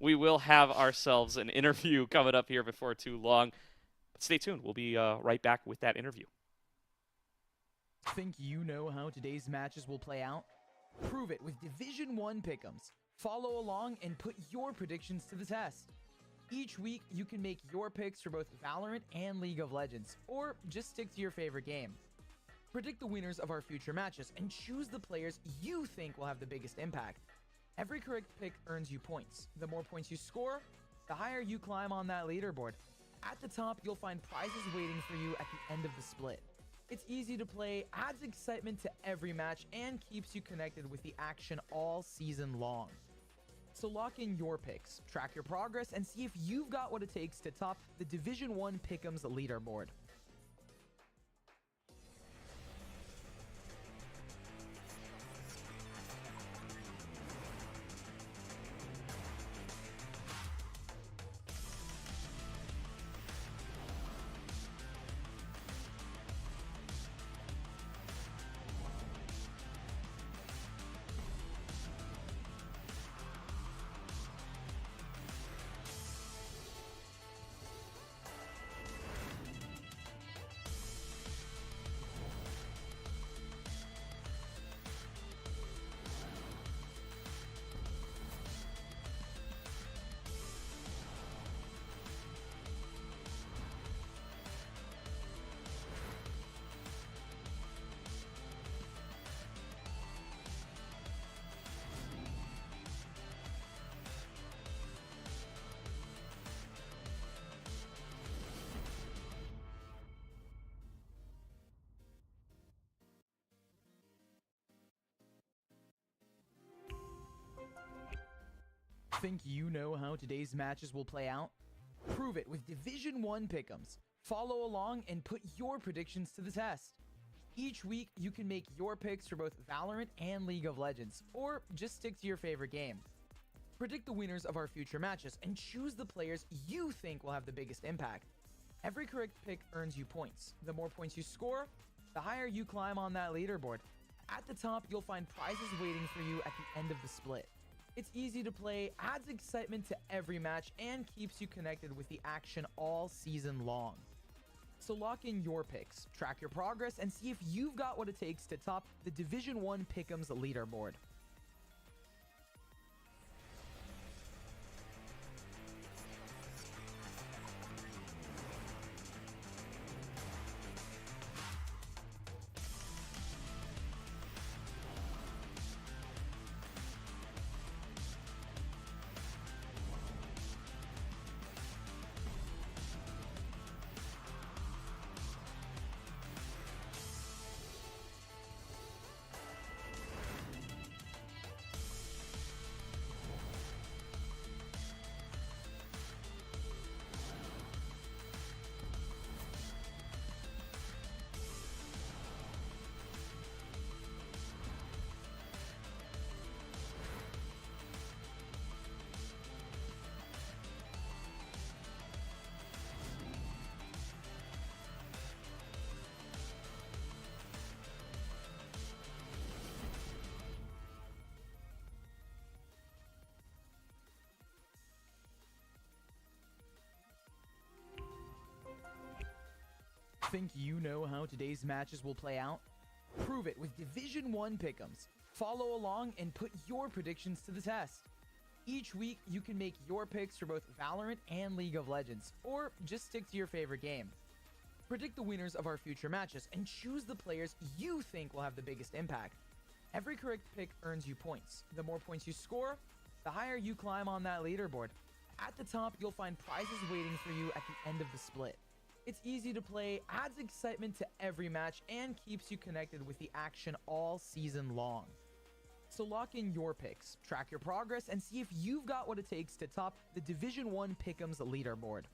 We will have ourselves an interview coming up here before too long. But stay tuned. We'll be right back with that interview. Think you know how today's matches will play out? Prove it with Division 1 pick'ems. Follow along and put your predictions to the test. Each week, you can make your picks for both Valorant and League of Legends, or just stick to your favorite game. Predict the winners of our future matches and choose the players you think will have the biggest impact. Every correct pick earns you points. The more points you score, the higher you climb on that leaderboard. At the top, you'll find prizes waiting for you at the end of the split. It's easy to play, adds excitement to every match, and keeps you connected with the action all season long. So lock in your picks, track your progress, and see if you've got what it takes to top the Division 1 Pick'ems leaderboard. Think you know how today's matches will play out? Prove it with Division 1 pick'ems. Follow along and put your predictions to the test. Each week, you can make your picks for both Valorant and League of Legends, or just stick to your favorite game. Predict the winners of our future matches and choose the players you think will have the biggest impact. Every correct pick earns you points. The more points you score, the higher you climb on that leaderboard. At the top, you'll find prizes waiting for you at the end of the split. It's easy to play, adds excitement to every match, and keeps you connected with the action all season long. So lock in your picks, track your progress, and see if you've got what it takes to top the Division 1 Pick'ems leaderboard. Think you know how today's matches will play out? Prove it with Division 1 pick'ems. Follow along and put your predictions to the test. Each week, you can make your picks for both Valorant and League of Legends, or just stick to your favorite game. Predict the winners of our future matches and choose the players you think will have the biggest impact. Every correct pick earns you points. The more points you score, the higher you climb on that leaderboard. At the top, you'll find prizes waiting for you at the end of the split. It's easy to play, adds excitement to every match, and keeps you connected with the action all season long. So lock in your picks, track your progress, and see if you've got what it takes to top the Division 1 Pick'ems leaderboard.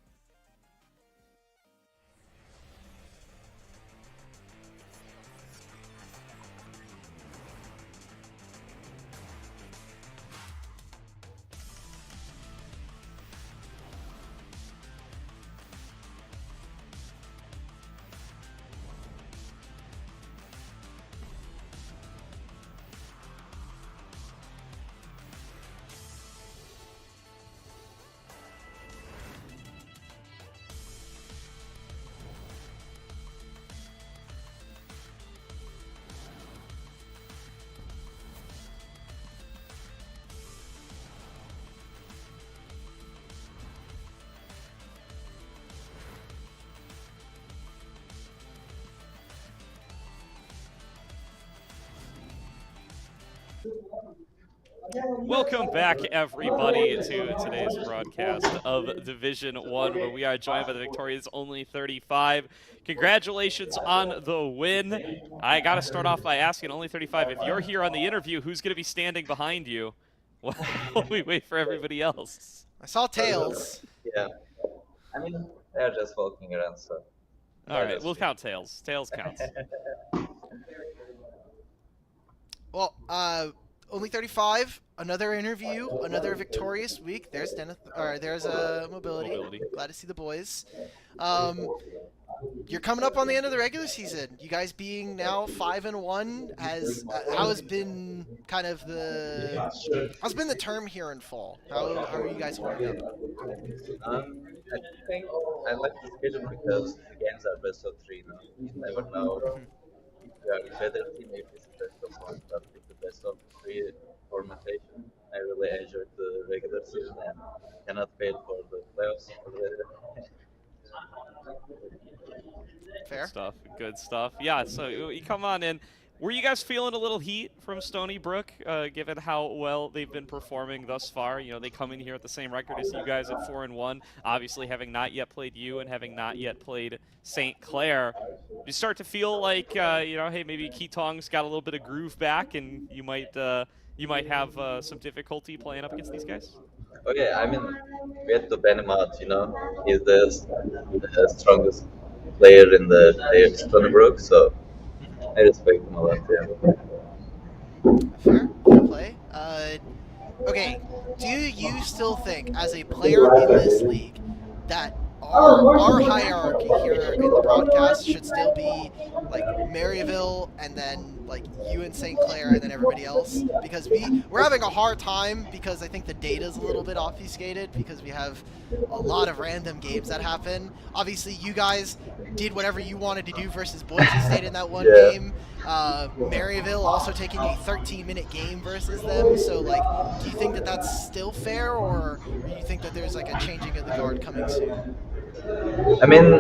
Welcome back, everybody, to today's broadcast of Division 1, where we are joined by the victorious Only 35. Congratulations on the win. I got to start off by asking Only 35, if you're here on the interview, who's going to be standing behind you while we wait for everybody else? I saw Tails. Yeah. I mean, they're just walking around, so. All right, we'll count Tails. Tails counts. Well, Only 35, another interview, another victorious week. There's Dennis, or there's Mobility. Glad to see the boys. You're coming up on the end of the regular season. You guys being now 5-1 has how has been kind of how's been the term here in fall? How are you guys holding up? I think I like the schedule because the games are best of 3 now. You never know if you are a better team, if it's best of 1, but with the best of 3 formatation, I really enjoyed the regular season and cannot wait for the playoffs already. Fair. Good stuff. Yeah, so you come on in. Were you guys feeling a little heat from Stony, Brook, given how well they've been performing thus far? You know, they come in here at the same record as you guys at 4-1, obviously having not yet played you and having not yet played St. Clair. You start to feel like, you know, hey, maybe Keatong's got a little bit of groove back, and you might have some difficulty playing up against these guys? Oh yeah, I mean, we had to ban him out. He's the strongest player in the Stony Brook, so I respect him a lot. Yeah. Fair play. Okay, do you still think, as a player in this league, that our hierarchy here in the broadcast should still be like Maryville and then like you and St. Clair and then everybody else? Because we're having a hard time because I think the data's a little bit obfuscated because we have a lot of random games that happen. Obviously, you guys did whatever you wanted to do versus Boise State in that one Yeah. game. Maryville also taking a 13-minute game versus them. So, like, do you think that that's still fair, or do you think that there's like a changing of the guard coming soon? I mean,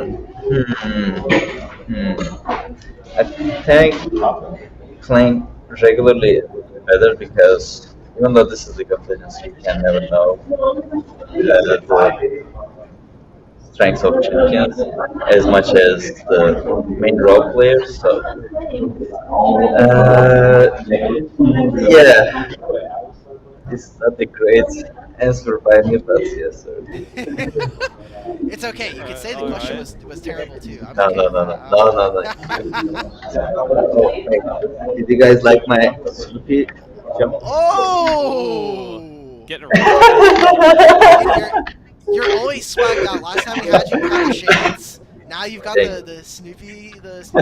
I think playing regularly would be better because even though this is League of Legends, you can never know the strengths of champions as much as the main role players. So, yeah, it's not a great answer by me, but yes, sir. It's okay. You could say the question was terrible too. I'm No, okay no, with no, that. no, no, no, no. Did you guys like my Snoopy jump? Oh! Getting a You're always swagged out. Last time we had you had the shades. Now you've got the Snoopy pants.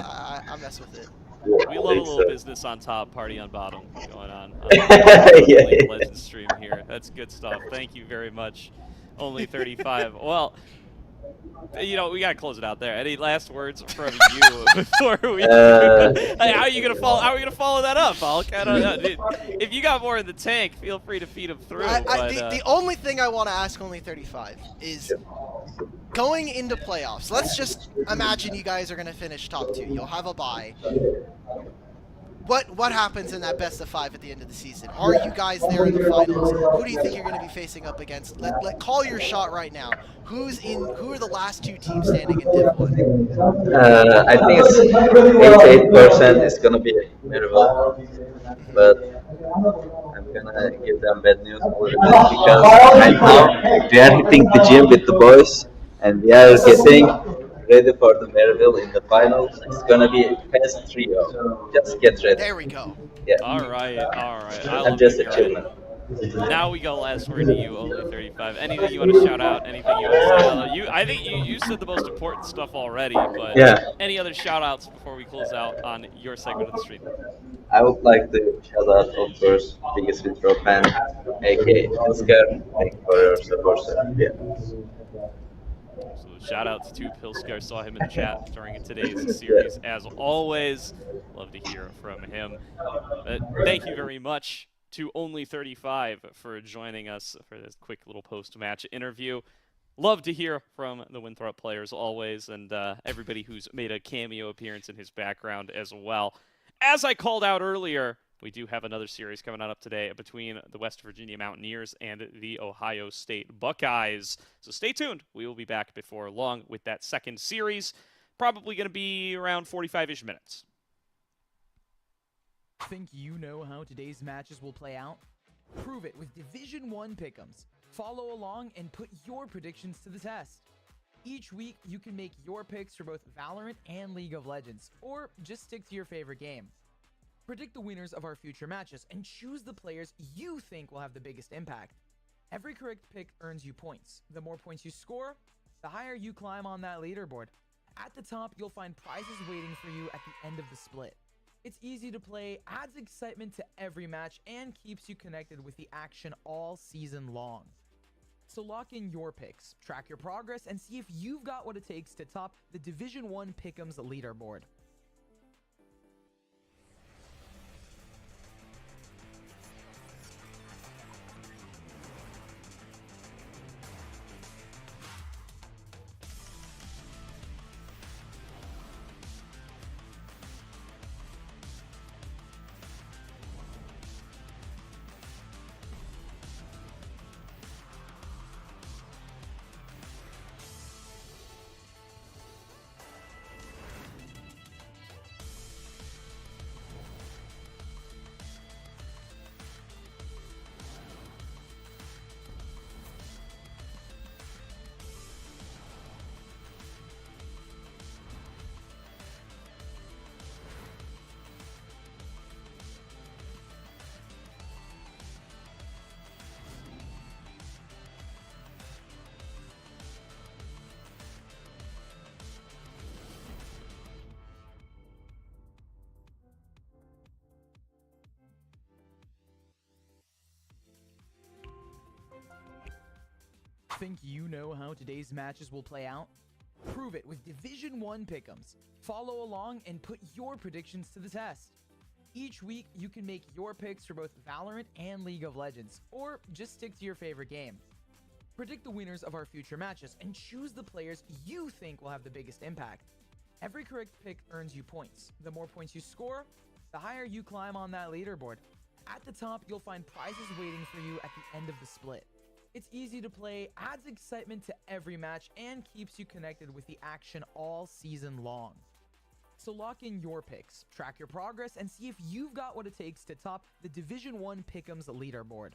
I mess with it. We love a little business on top, party on bottom going on Yeah. League of Legends stream here. That's good stuff. Thank you very much. Only 35. Well, we gotta close it out there. Any last words from you before we? Hey, how are you gonna follow? How are we gonna follow that up? If you got more in the tank, feel free to feed them through. The only thing I want to ask only 35 is going into playoffs. Let's just imagine you guys are gonna finish top 2. You'll have a bye. What happens in that best of 5 at the end of the season? Are you guys there in the finals? Who do you think you're going to be facing up against? Call your shot right now. Who are the last 2 teams standing in Div 1? I think it's 88% is gonna be Maryville, but I'm gonna give them bad news a little bit because right now we are hitting the gym with the boys and we are getting ready for the Maryville in the finals. It's gonna be best trio. Just get ready. There we go. Yeah. All right. I'm just a chillman. Now we go last word to you, only 35. Anything you want to shout out? Anything you want to say? I think you said the most important stuff already, but any other shout outs before we close out on your segment of the stream? I would like to shout out, of course, biggest Winthrop fan, aka Oscar. Thank you for your support, sir. Yeah. So shout outs to Pilskar. Saw him in the chat during today's series. As always, love to hear from him. Thank you very much to Only 35 for joining us for this quick little post-match interview. Love to hear from the Winthrop players always, and everybody who's made a cameo appearance in his background as well. As I called out earlier, we do have another series coming on up today between the West Virginia Mountaineers and the Ohio State Buckeyes. So stay tuned. We will be back before long with that second series. Probably going to be around 45-ish minutes. Think you know how today's matches will play out? Prove it with Division 1 pick'ems. Follow along and put your predictions to the test. Each week, you can make your picks for both Valorant and League of Legends, or just stick to your favorite game. Predict the winners of our future matches and choose the players you think will have the biggest impact. Every correct pick earns you points. The more points you score, the higher you climb on that leaderboard. At the top, you'll find prizes waiting for you at the end of the split. It's easy to play, adds excitement to every match, and keeps you connected with the action all season long. So lock in your picks, track your progress, and see if you've got what it takes to top the Division 1 Pick'ems leaderboard. Think you know how today's matches will play out? Prove it with Division 1 pick'ems. Follow along and put your predictions to the test. Each week, you can make your picks for both Valorant and League of Legends, or just stick to your favorite game. Predict the winners of our future matches and choose the players you think will have the biggest impact. Every correct pick earns you points. The more points you score, the higher you climb on that leaderboard. At the top, you'll find prizes waiting for you at the end of the split. It's easy to play, adds excitement to every match, and keeps you connected with the action all season long. So lock in your picks, track your progress, and see if you've got what it takes to top the Division 1 Pick'ems leaderboard.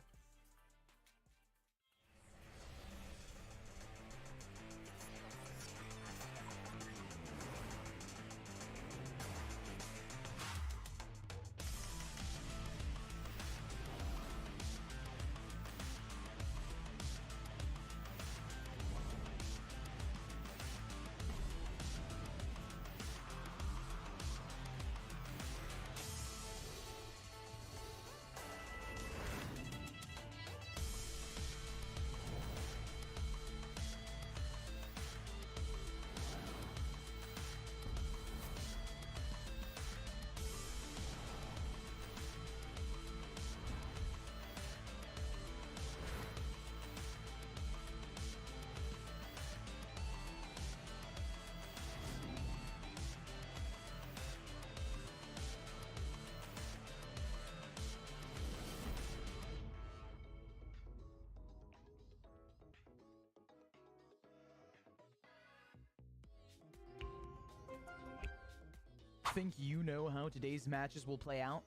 Think you know how today's matches will play out?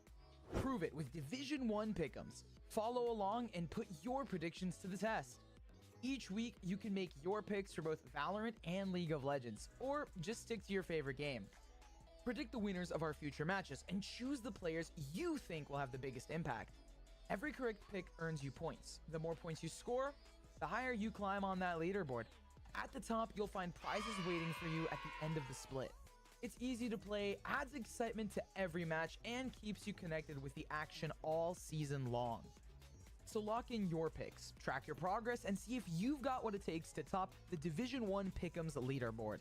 Prove it with Division 1 pick'ems. Follow along and put your predictions to the test. Each week, you can make your picks for both Valorant and League of Legends, or just stick to your favorite game. Predict the winners of our future matches and choose the players you think will have the biggest impact. Every correct pick earns you points. The more points you score, the higher you climb on that leaderboard. At the top, you'll find prizes waiting for you at the end of the split. It's easy to play, adds excitement to every match, and keeps you connected with the action all season long. So lock in your picks, track your progress, and see if you've got what it takes to top the Division 1 Pick'ems leaderboard.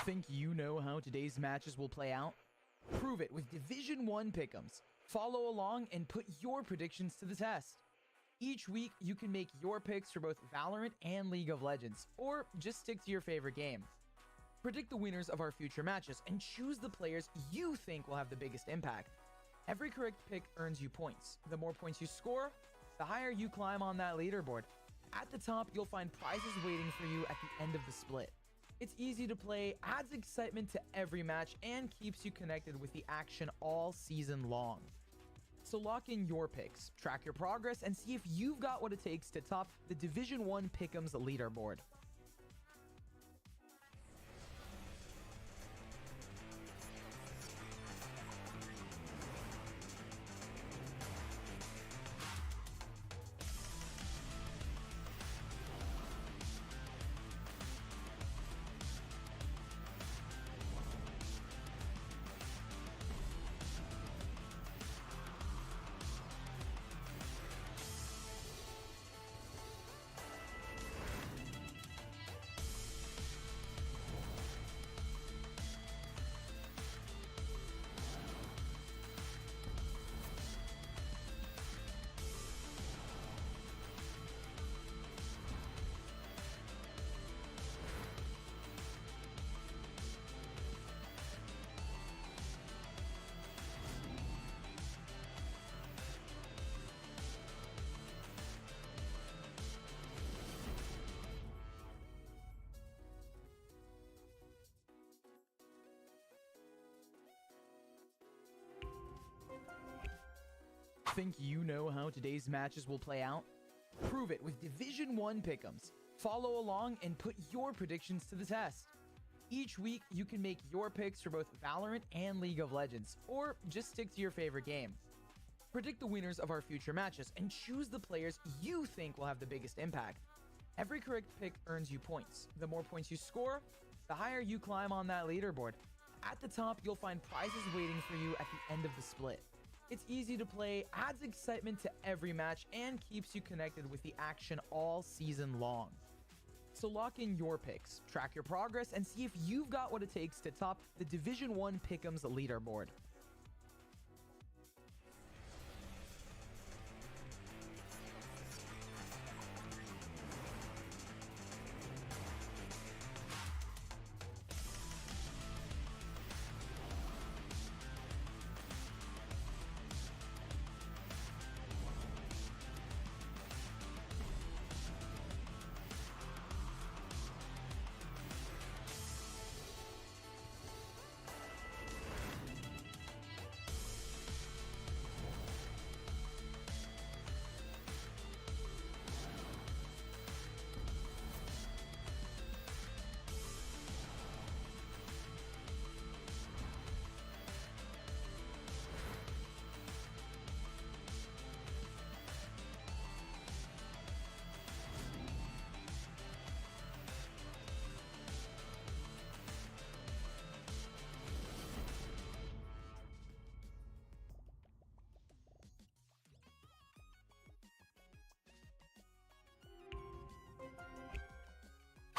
Think you know how today's matches will play out? Prove it with Division 1 pick'ems. Follow along and put your predictions to the test. Each week, you can make your picks for both Valorant and League of Legends, or just stick to your favorite game. Predict the winners of our future matches and choose the players you think will have the biggest impact. Every correct pick earns you points. The more points you score, the higher you climb on that leaderboard. At the top, you'll find prizes waiting for you at the end of the split. It's easy to play, adds excitement to every match, and keeps you connected with the action all season long. So lock in your picks, track your progress, and see if you've got what it takes to top the Division 1 Pick'ems leaderboard. Think you know how today's matches will play out? Prove it with Division 1 pick'ems. Follow along and put your predictions to the test. Each week, you can make your picks for both Valorant and League of Legends, or just stick to your favorite game. Predict the winners of our future matches and choose the players you think will have the biggest impact. Every correct pick earns you points. The more points you score, the higher you climb on that leaderboard. At the top, you'll find prizes waiting for you at the end of the split. It's easy to play, adds excitement to every match, and keeps you connected with the action all season long. So lock in your picks, track your progress, and see if you've got what it takes to top the Division 1 Pick'ems leaderboard.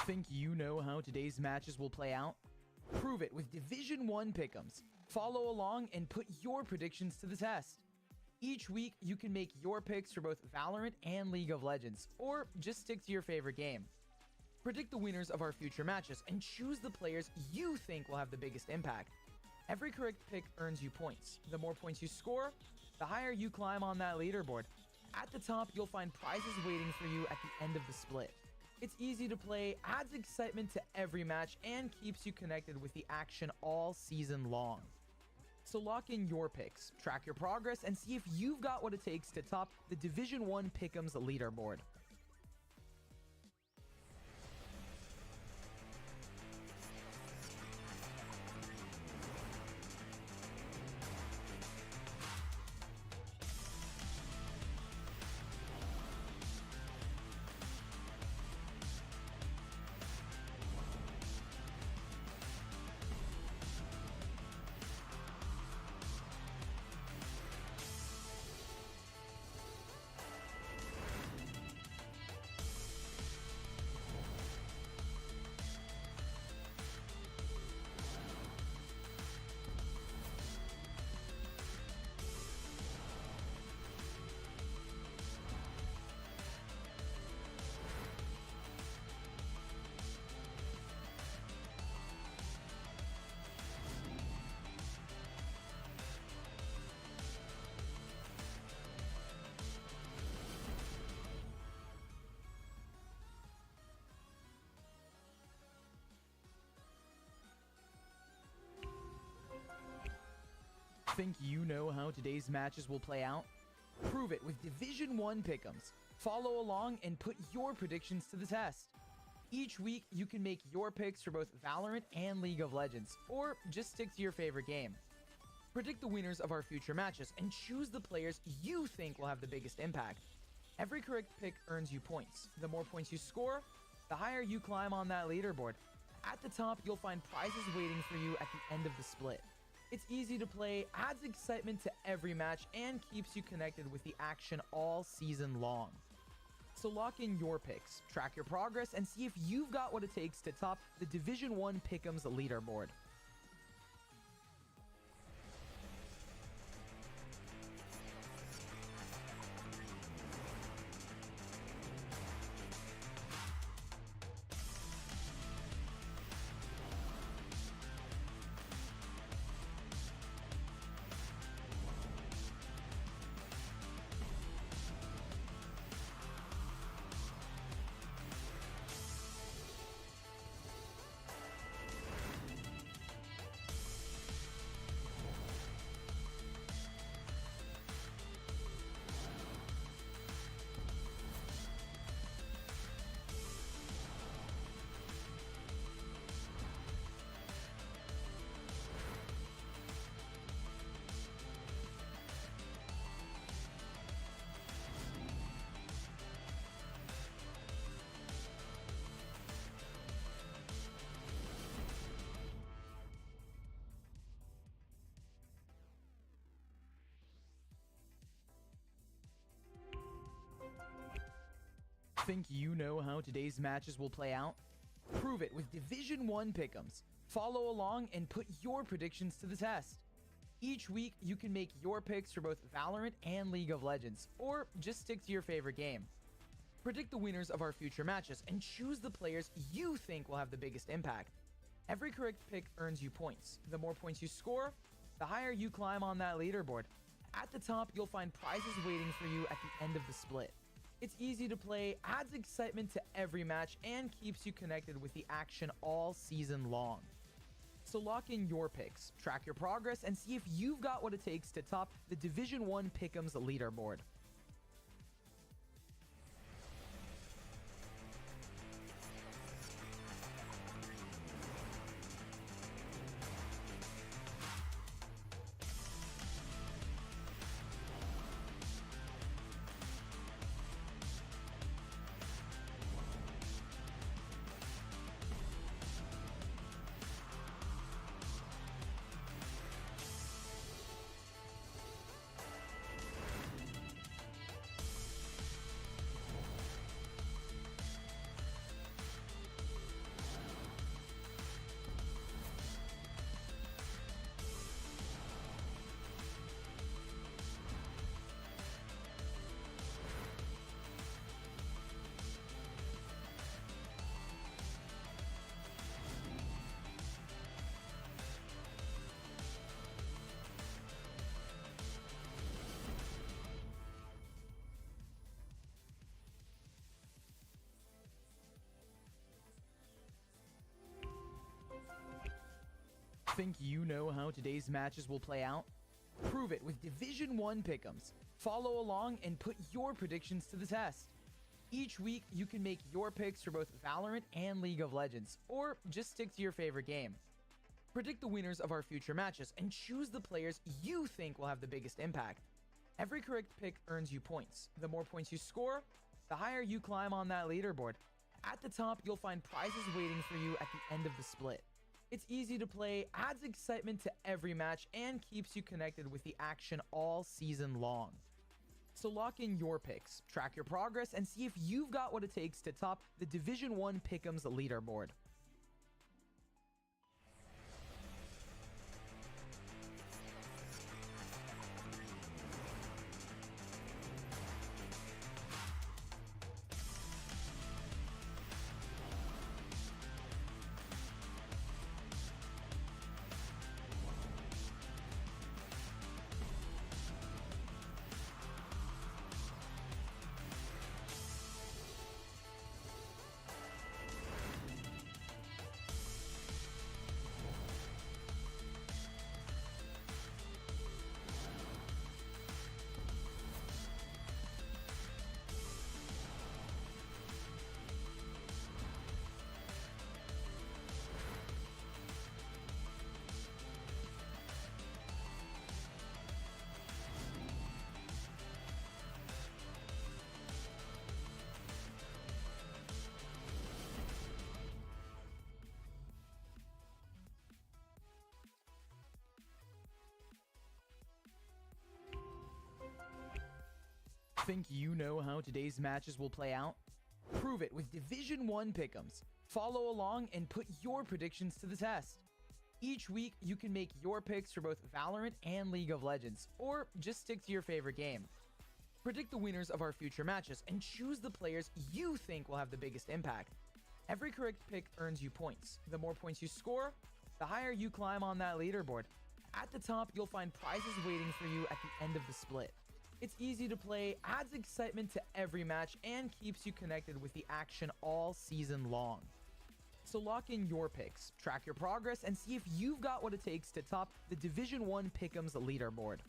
Think you know how today's matches will play out? Prove it with Division 1 pick'ems. Follow along and put your predictions to the test. Each week, you can make your picks for both Valorant and League of Legends, or just stick to your favorite game. Predict the winners of our future matches and choose the players you think will have the biggest impact. Every correct pick earns you points. The more points you score, the higher you climb on that leaderboard. At the top, you'll find prizes waiting for you at the end of the split. It's easy to play, adds excitement to every match, and keeps you connected with the action all season long. So lock in your picks, track your progress, and see if you've got what it takes to top the Division 1 Pick'ems leaderboard. Think you know how today's matches will play out? Prove it with Division 1 pick'ems. Follow along and put your predictions to the test. Each week, you can make your picks for both Valorant and League of Legends, or just stick to your favorite game. Predict the winners of our future matches and choose the players you think will have the biggest impact. Every correct pick earns you points. The more points you score, the higher you climb on that leaderboard. At the top, you'll find prizes waiting for you at the end of the split. It's easy to play, adds excitement to every match, and keeps you connected with the action all season long. So lock in your picks, track your progress, and see if you've got what it takes to top the Division 1 Pick'ems leaderboard. Think you know how today's matches will play out? Prove it with Division 1 pick'ems. Follow along and put your predictions to the test. Each week, you can make your picks for both Valorant and League of Legends, or just stick to your favorite game. Predict the winners of our future matches and choose the players you think will have the biggest impact. Every correct pick earns you points. The more points you score, the higher you climb on that leaderboard. At the top, you'll find prizes waiting for you at the end of the split. It's easy to play, adds excitement to every match, and keeps you connected with the action all season long. So lock in your picks, track your progress, and see if you've got what it takes to top the Division 1 Pick'ems leaderboard. Think you know how today's matches will play out? Prove it with Division 1 pick'ems. Follow along and put your predictions to the test. Each week, you can make your picks for both Valorant and League of Legends, or just stick to your favorite game. Predict the winners of our future matches and choose the players you think will have the biggest impact. Every correct pick earns you points. The more points you score, the higher you climb on that leaderboard. At the top, you'll find prizes waiting for you at the end of the split. It's easy to play, adds excitement to every match, and keeps you connected with the action all season long. So lock in your picks, track your progress, and see if you've got what it takes to top the Division 1 Pick'ems leaderboard. Think you know how today's matches will play out? Prove it with Division 1 pick'ems. Follow along and put your predictions to the test. Each week, you can make your picks for both Valorant and League of Legends, or just stick to your favorite game. Predict the winners of our future matches and choose the players you think will have the biggest impact. Every correct pick earns you points. The more points you score, the higher you climb on that leaderboard. At the top, you'll find prizes waiting for you at the end of the split. It's easy to play, adds excitement to every match, and keeps you connected with the action all season long. So lock in your picks, track your progress, and see if you've got what it takes to top the Division 1 Pick'ems leaderboard.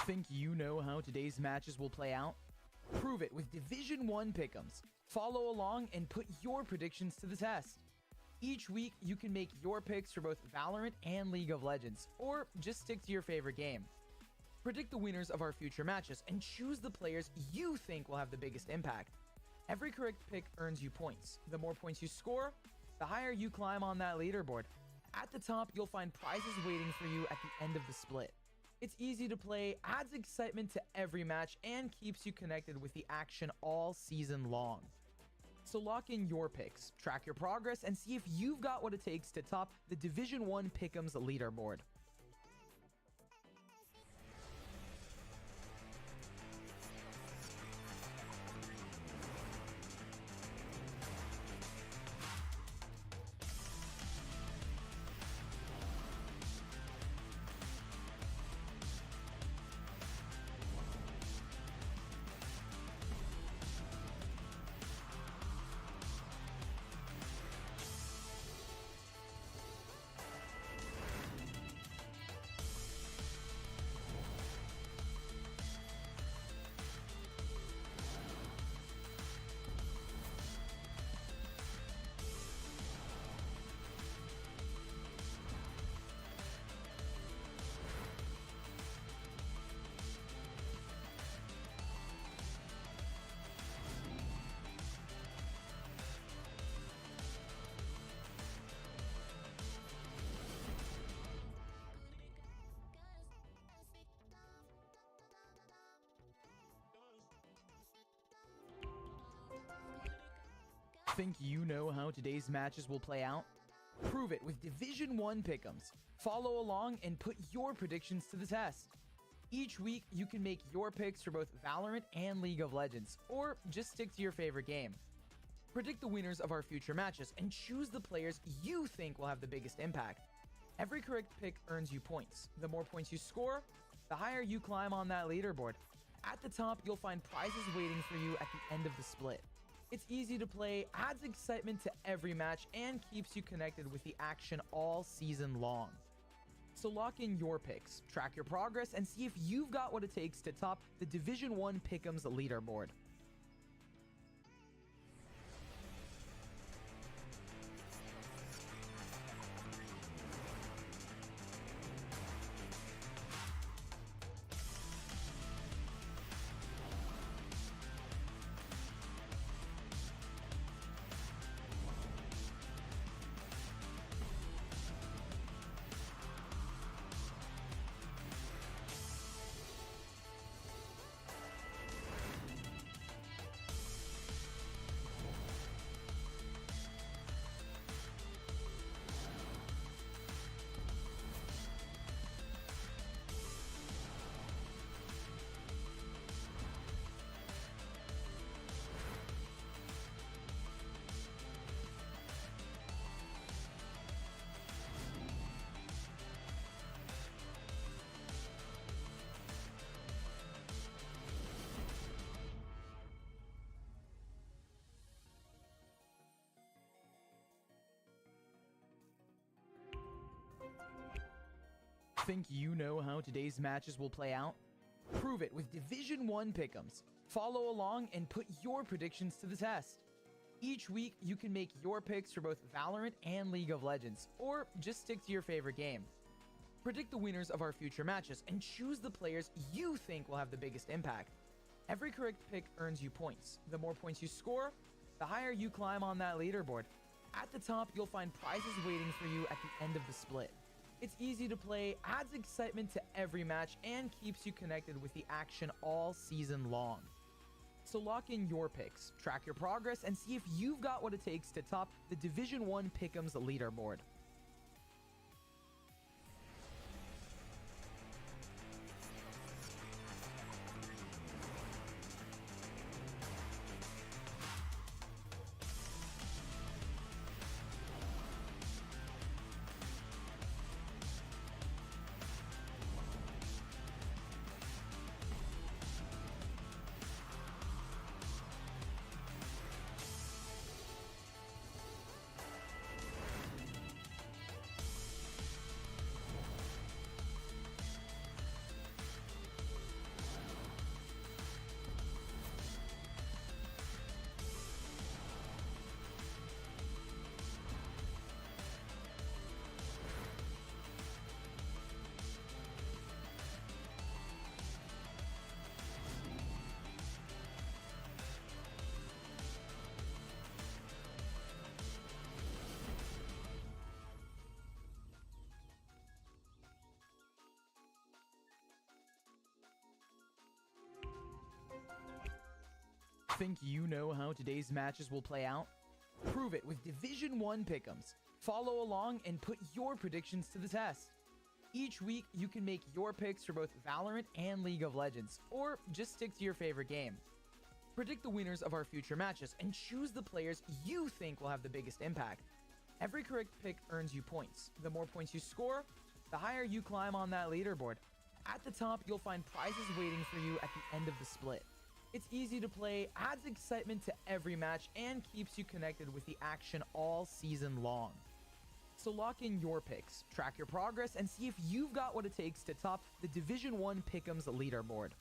Think you know how today's matches will play out? Prove it with Division 1 pick'ems. Follow along and put your predictions to the test. Each week, you can make your picks for both Valorant and League of Legends, or just stick to your favorite game. Predict the winners of our future matches and choose the players you think will have the biggest impact. Every correct pick earns you points. The more points you score, the higher you climb on that leaderboard. At the top, you'll find prizes waiting for you at the end of the split. It's easy to play, adds excitement to every match, and keeps you connected with the action all season long. So lock in your picks, track your progress, and see if you've got what it takes to top the Division 1 Pick'ems leaderboard. Think you know how today's matches will play out? Prove it with Division 1 pick'ems. Follow along and put your predictions to the test. Each week, you can make your picks for both Valorant and League of Legends, or just stick to your favorite game. Predict the winners of our future matches and choose the players you think will have the biggest impact. Every correct pick earns you points. The more points you score, the higher you climb on that leaderboard. At the top, you'll find prizes waiting for you at the end of the split. It's easy to play, adds excitement to every match, and keeps you connected with the action all season long. So lock in your picks, track your progress, and see if you've got what it takes to top the Division 1 Pick'ems leaderboard. Think you know how today's matches will play out? Prove it with Division 1 pick'ems. Follow along and put your predictions to the test. Each week, you can make your picks for both Valorant and League of Legends, or just stick to your favorite game. Predict the winners of our future matches and choose the players you think will have the biggest impact. Every correct pick earns you points. The more points you score, the higher you climb on that leaderboard. At the top, you'll find prizes waiting for you at the end of the split. It's easy to play, adds excitement to every match, and keeps you connected with the action all season long. So lock in your picks, track your progress, and see if you've got what it takes to top the Division 1 Pick'ems leaderboard. Think you know how today's matches will play out? Prove it with Division 1 pick'ems. Follow along and put your predictions to the test. Each week, you can make your picks for both Valorant and League of Legends, or just stick to your favorite game. Predict the winners of our future matches and choose the players you think will have the biggest impact. Every correct pick earns you points. The more points you score, the higher you climb on that leaderboard. At the top, you'll find prizes waiting for you at the end of the split. It's easy to play, adds excitement to every match, and keeps you connected with the action all season long. So lock in your picks, track your progress, and see if you've got what it takes to top the Division 1 Pick'ems leaderboard.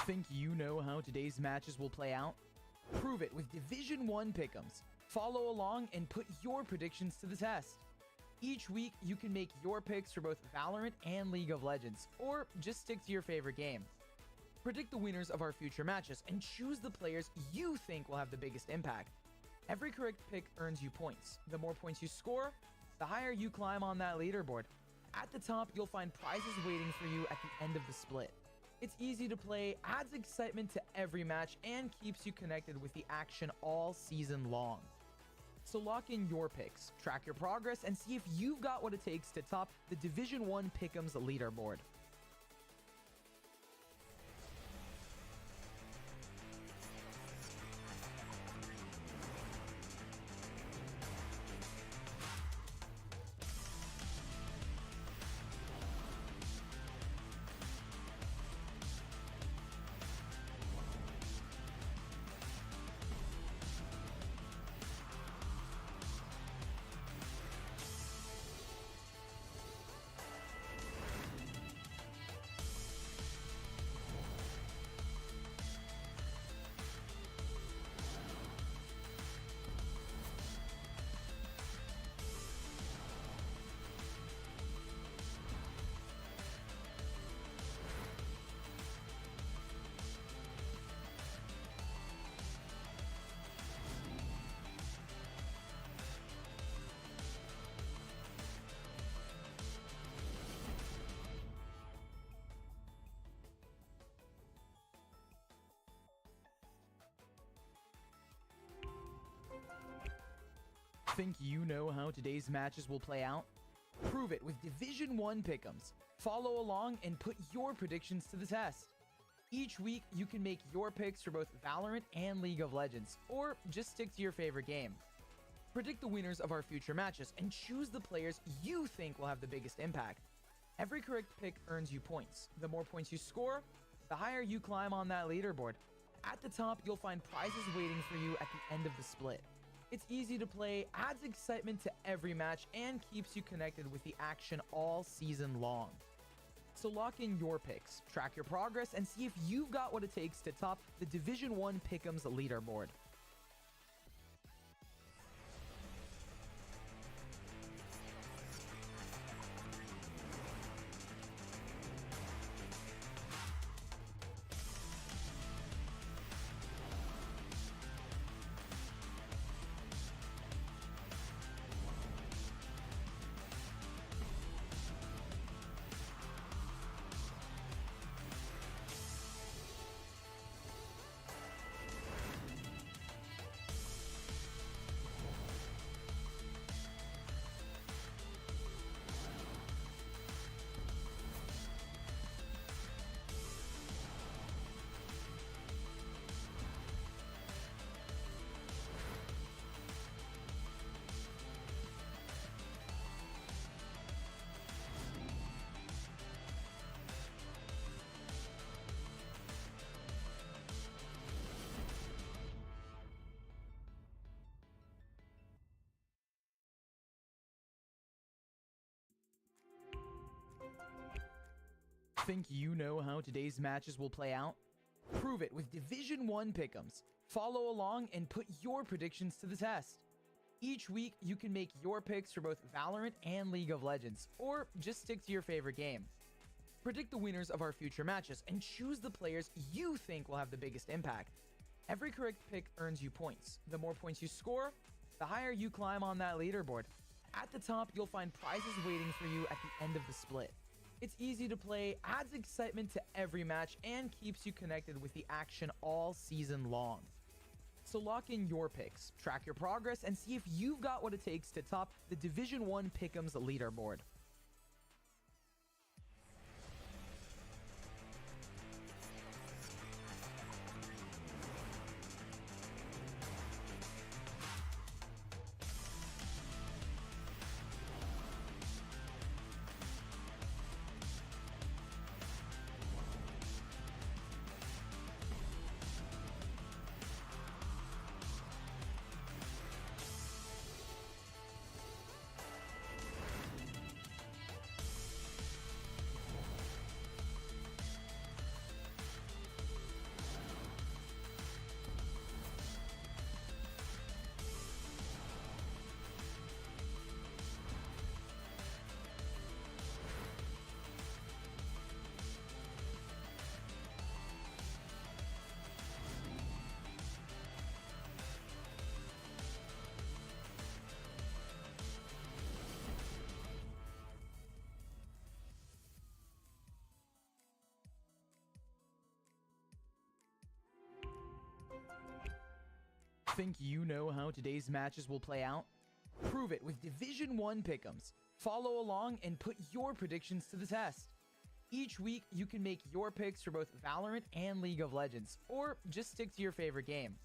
Think you know how today's matches will play out? Prove it with Division 1 pick'ems. Follow along and put your predictions to the test. Each week, you can make your picks for both Valorant and League of Legends, or just stick to your favorite game. Predict the winners of our future matches and choose the players you think will have the biggest impact. Every correct pick earns you points. The more points you score, the higher you climb on that leaderboard. At the top, you'll find prizes waiting for you at the end of the split. It's easy to play, adds excitement to every match, and keeps you connected with the action all season long. So lock in your picks, track your progress, and see if you've got what it takes to top the Division 1 Pick'ems leaderboard. Think you know how today's matches will play out? Prove it with Division 1 pick'ems. Follow along and put your predictions to the test. Each week, you can make your picks for both Valorant and League of Legends, or just stick to your favorite game. Predict the winners of our future matches and choose the players you think will have the biggest impact. Every correct pick earns you points. The more points you score, the higher you climb on that leaderboard. At the top, you'll find prizes waiting for you at the end of the split. It's easy to play, adds excitement to every match, and keeps you connected with the action all season long. So lock in your picks, track your progress, and see if you've got what it takes to top the Division 1 Pick'ems leaderboard. Think you know how today's matches will play out? Prove it with Division 1 pick'ems. Follow along and put your predictions to the test. Each week, you can make your picks for both Valorant and League of Legends, or just stick to your favorite game. Predict the winners of our future matches and choose the players you think will have the biggest impact. Every correct pick earns you points. The more points you score, the higher you climb on that leaderboard. At the top, you'll find prizes waiting for you at the end of the split. It's easy to play, adds excitement to every match, and keeps you connected with the action all season long. So lock in your picks, track your progress, and see if you've got what it takes to top the Division 1 Pick'ems leaderboard. Think you know how today's matches will play out? Prove it with Division 1 pick'ems. Follow along and put your predictions to the test. Each week, you can make your picks for both Valorant and League of Legends, or just stick to your favorite game.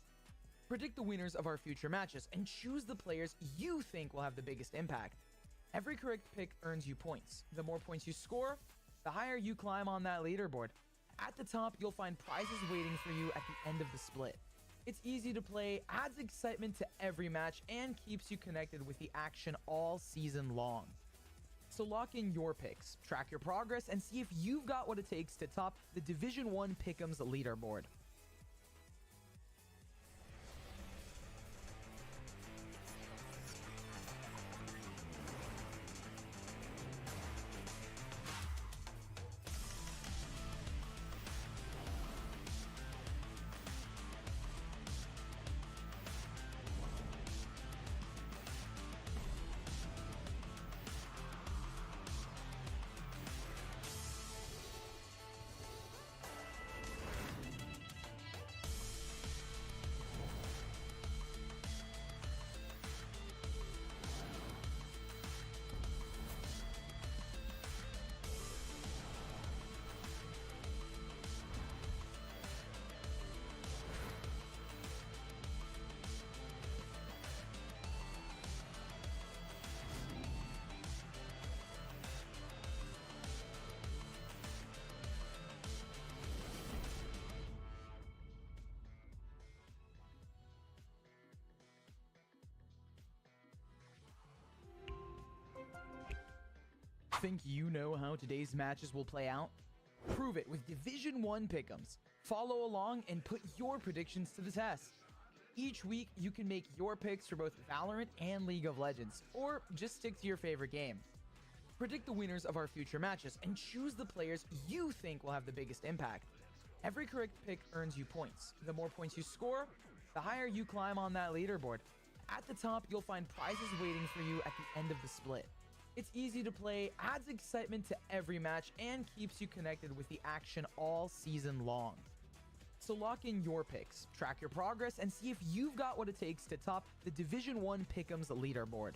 Predict the winners of our future matches and choose the players you think will have the biggest impact. Every correct pick earns you points. The more points you score, the higher you climb on that leaderboard. At the top, you'll find prizes waiting for you at the end of the split. It's easy to play, adds excitement to every match, and keeps you connected with the action all season long. So lock in your picks, track your progress, and see if you've got what it takes to top the Division 1 Pick'ems leaderboard. Think you know how today's matches will play out? Prove it with Division 1 pick'ems. Follow along and put your predictions to the test. Each week, you can make your picks for both Valorant and League of Legends, or just stick to your favorite game. Predict the winners of our future matches and choose the players you think will have the biggest impact. Every correct pick earns you points. The more points you score, the higher you climb on that leaderboard. At the top, you'll find prizes waiting for you at the end of the split. It's easy to play, adds excitement to every match, and keeps you connected with the action all season long. So lock in your picks, track your progress, and see if you've got what it takes to top the Division 1 Pick'ems leaderboard.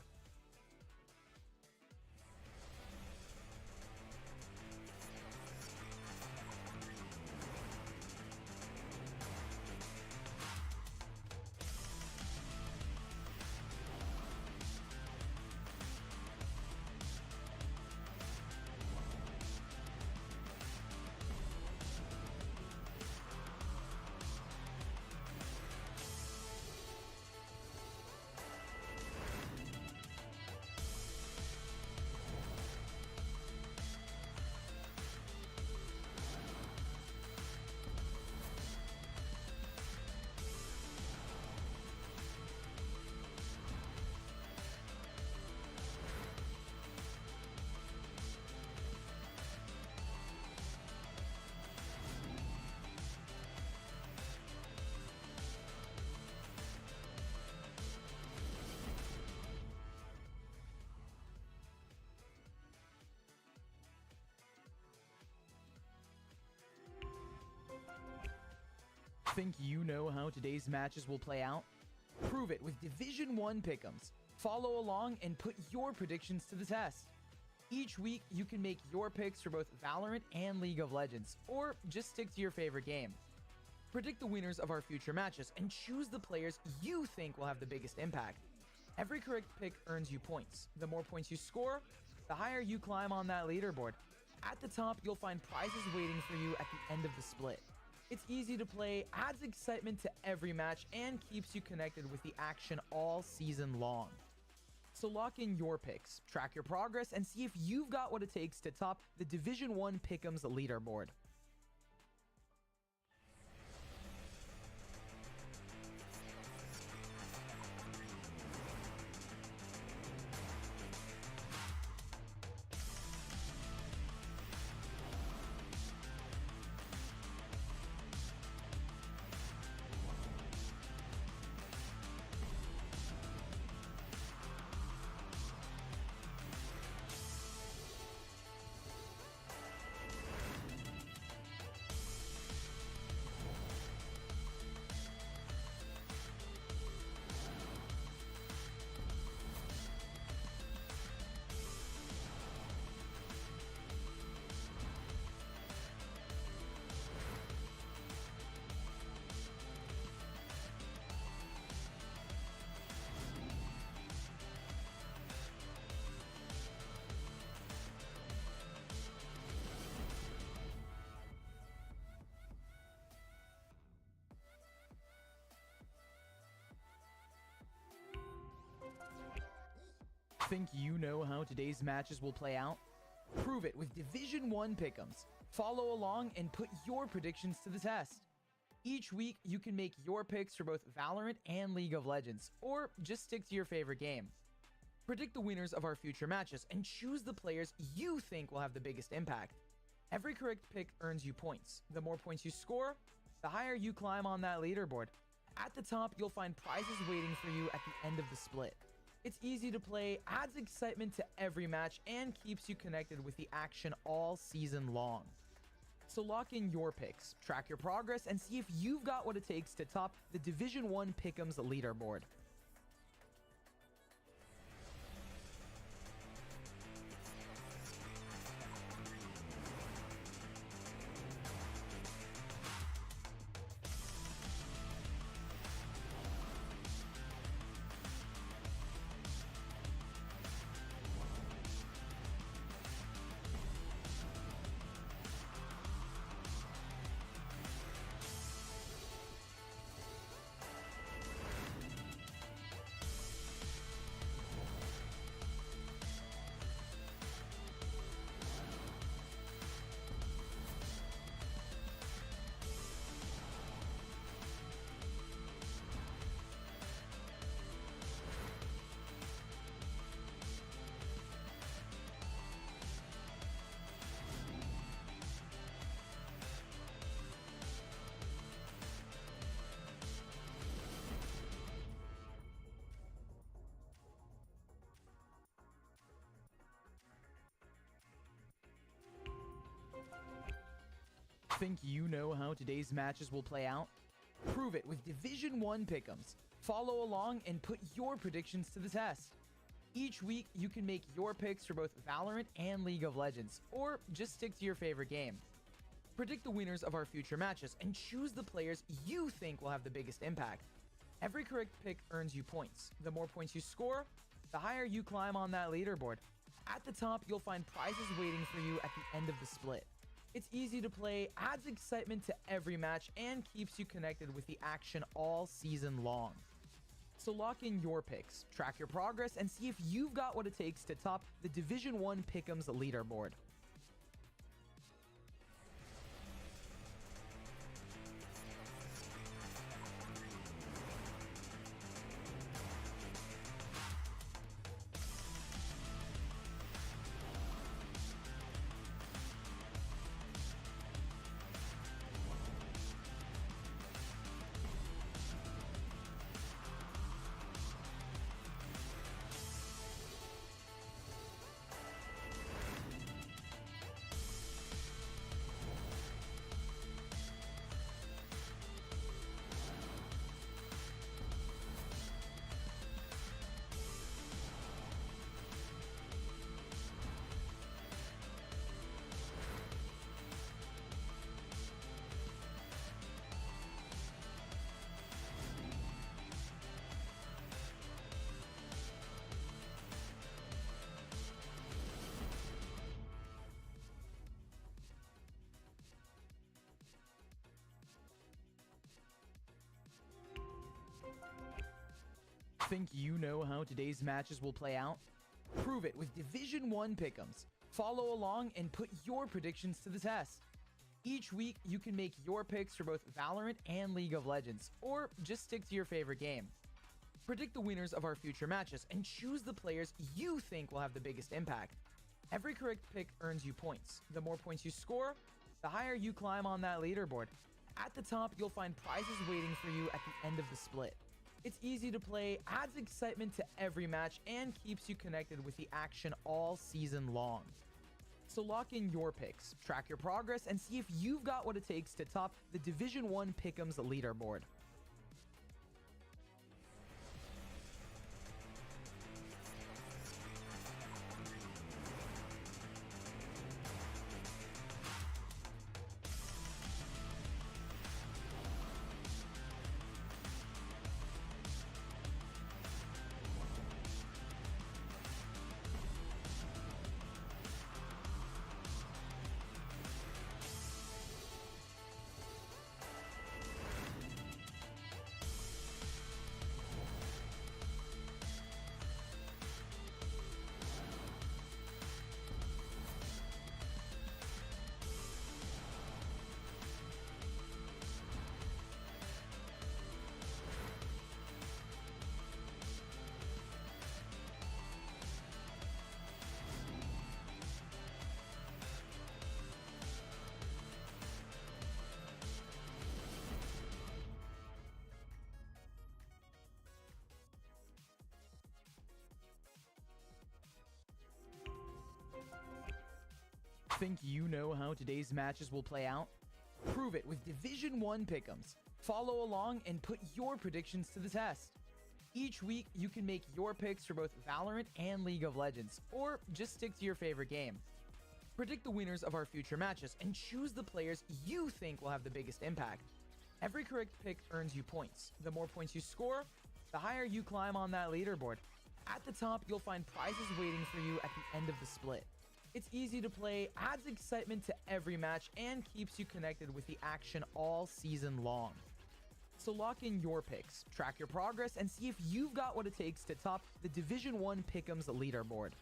Think you know how today's matches will play out? Prove it with Division 1 pick'ems. Follow along and put your predictions to the test. Each week, you can make your picks for both Valorant and League of Legends, or just stick to your favorite game. Predict the winners of our future matches and choose the players you think will have the biggest impact. Every correct pick earns you points. The more points you score, the higher you climb on that leaderboard. At the top, you'll find prizes waiting for you at the end of the split. It's easy to play, adds excitement to every match, and keeps you connected with the action all season long. So lock in your picks, track your progress, and see if you've got what it takes to top the Division 1 Pick'ems leaderboard. Think you know how today's matches will play out? Prove it with Division 1 pick'ems. Follow along and put your predictions to the test. Each week, you can make your picks for both Valorant and League of Legends, or just stick to your favorite game. Predict the winners of our future matches and choose the players you think will have the biggest impact. Every correct pick earns you points. The more points you score, the higher you climb on that leaderboard. At the top, you'll find prizes waiting for you at the end of the split. It's easy to play, adds excitement to every match, and keeps you connected with the action all season long. So lock in your picks, track your progress, and see if you've got what it takes to top the Division 1 Pick'ems leaderboard. Think you know how today's matches will play out? Prove it with Division 1 pick'ems. Follow along and put your predictions to the test. Each week, you can make your picks for both Valorant and League of Legends, or just stick to your favorite game. Predict the winners of our future matches and choose the players you think will have the biggest impact. Every correct pick earns you points. The more points you score, the higher you climb on that leaderboard. At the top, you'll find prizes waiting for you at the end of the split. It's easy to play, adds excitement to every match, and keeps you connected with the action all season long. So lock in your picks, track your progress, and see if you've got what it takes to top the Division 1 Pick'ems leaderboard. Think you know how today's matches will play out? Prove it with Division 1 pick'ems. Follow along and put your predictions to the test. Each week, you can make your picks for both Valorant and League of Legends, or just stick to your favorite game. Predict the winners of our future matches and choose the players you think will have the biggest impact. Every correct pick earns you points. The more points you score, the higher you climb on that leaderboard. At the top, you'll find prizes waiting for you at the end of the split. It's easy to play, adds excitement to every match, and keeps you connected with the action all season long. So lock in your picks, track your progress, and see if you've got what it takes to top the Division 1 Pick'ems leaderboard. Think you know how today's matches will play out? Prove it with Division 1 pick'ems. Follow along and put your predictions to the test. Each week, you can make your picks for both Valorant and League of Legends, or just stick to your favorite game. Predict the winners of our future matches and choose the players you think will have the biggest impact. Every correct pick earns you points. The more points you score, the higher you climb on that leaderboard. At the top, you'll find prizes waiting for you at the end of the split. It's easy to play, adds excitement to every match, and keeps you connected with the action all season long. So lock in your picks, track your progress, and see if you've got what it takes to top the Division 1 Pick'ems leaderboard.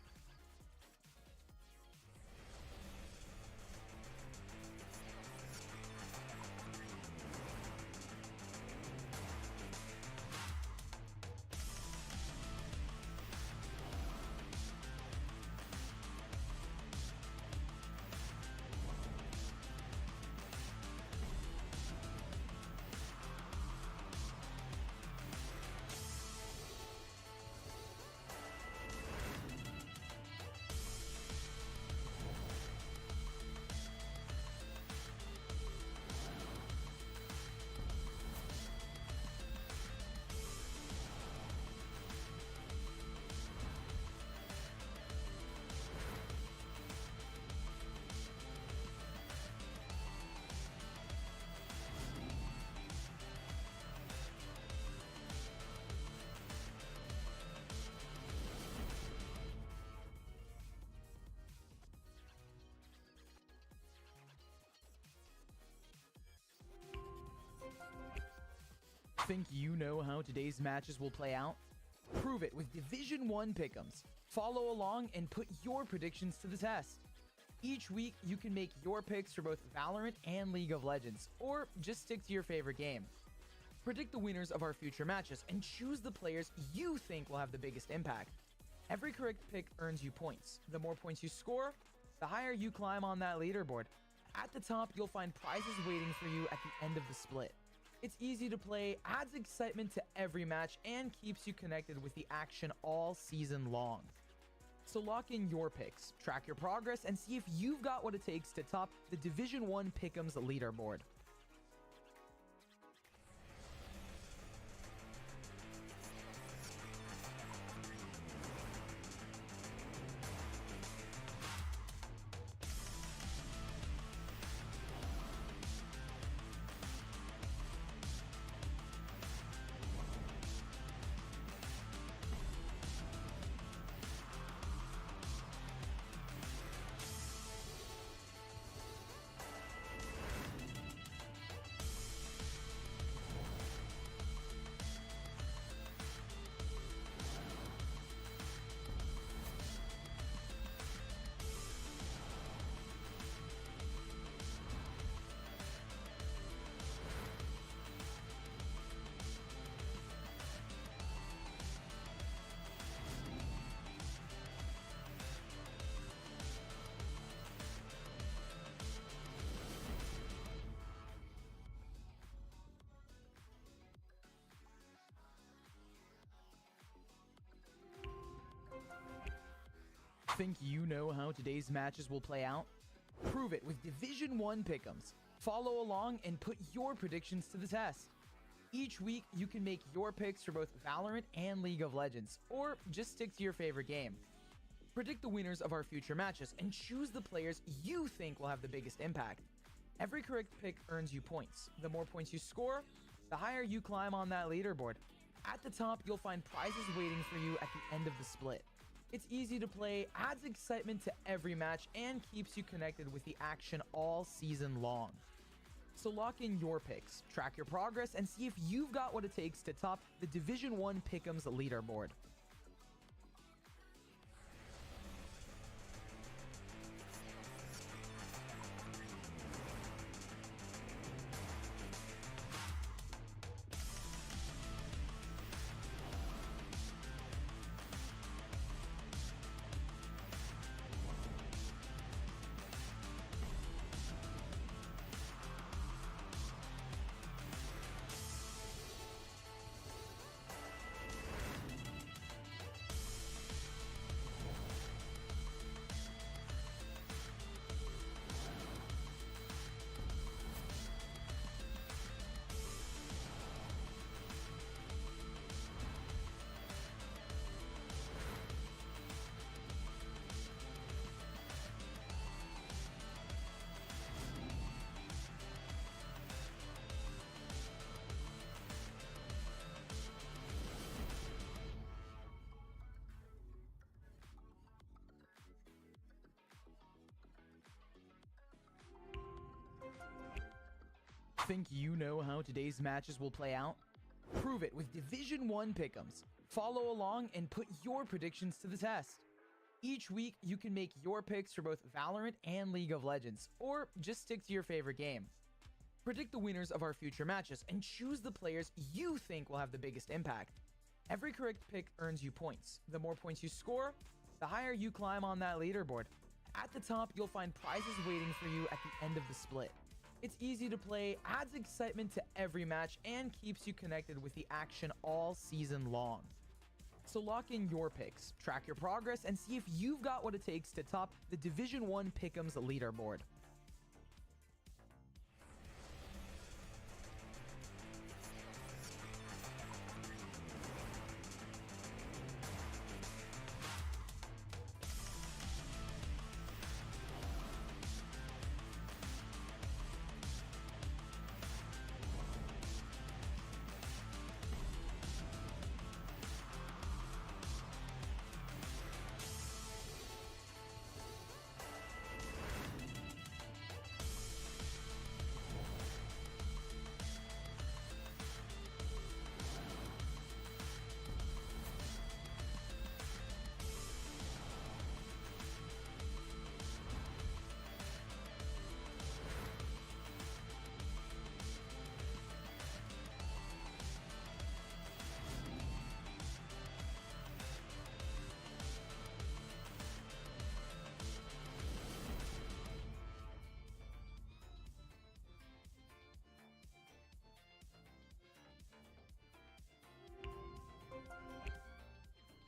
Think you know how today's matches will play out? Prove it with Division 1 pick'ems. Follow along and put your predictions to the test. Each week, you can make your picks for both Valorant and League of Legends, or just stick to your favorite game. Predict the winners of our future matches and choose the players you think will have the biggest impact. Every correct pick earns you points. The more points you score, the higher you climb on that leaderboard. At the top, you'll find prizes waiting for you at the end of the split. It's easy to play, adds excitement to every match, and keeps you connected with the action all season long. So lock in your picks, track your progress, and see if you've got what it takes to top the Division 1 Pick'ems leaderboard. Think you know how today's matches will play out? Prove it with Division 1 pick'ems. Follow along and put your predictions to the test. Each week, you can make your picks for both Valorant and League of Legends, or just stick to your favorite game. Predict the winners of our future matches and choose the players you think will have the biggest impact. Every correct pick earns you points. The more points you score, the higher you climb on that leaderboard. At the top, you'll find prizes waiting for you at the end of the split. It's easy to play, adds excitement to every match, and keeps you connected with the action all season long. So lock in your picks, track your progress, and see if you've got what it takes to top the Division 1 Pick'ems leaderboard. Think you know how today's matches will play out? Prove it with Division 1 pick'ems. Follow along and put your predictions to the test. Each week, you can make your picks for both Valorant and League of Legends, or just stick to your favorite game. Predict the winners of our future matches and choose the players you think will have the biggest impact. Every correct pick earns you points. The more points you score, the higher you climb on that leaderboard. At the top, you'll find prizes waiting for you at the end of the split. It's easy to play, adds excitement to every match, and keeps you connected with the action all season long. So lock in your picks, track your progress, and see if you've got what it takes to top the Division 1 Pick'ems leaderboard.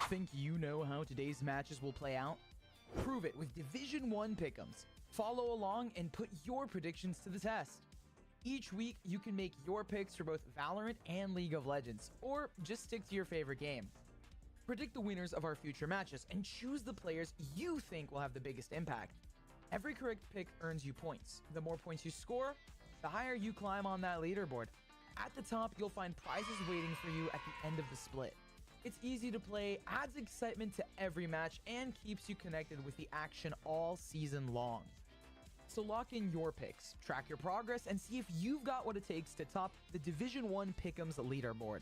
Think you know how today's matches will play out? Prove it with Division 1 pick'ems. Follow along and put your predictions to the test. Each week, you can make your picks for both Valorant and League of Legends, or just stick to your favorite game. Predict the winners of our future matches and choose the players you think will have the biggest impact. Every correct pick earns you points. The more points you score, the higher you climb on that leaderboard. At the top, you'll find prizes waiting for you at the end of the split. It's easy to play, adds excitement to every match, and keeps you connected with the action all season long. So lock in your picks, track your progress, and see if you've got what it takes to top the Division 1 Pick'ems leaderboard.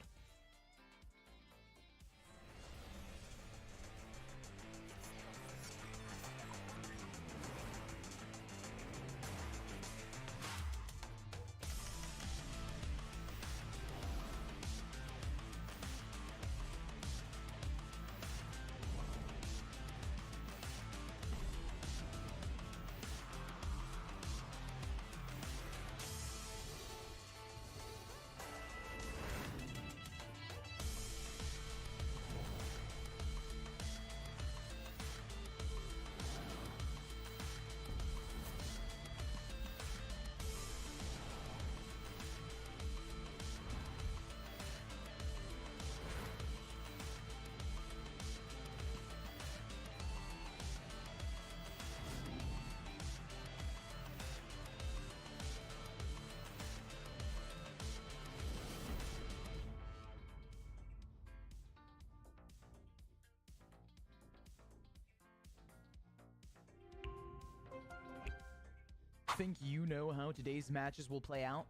Think you know how today's matches will play out?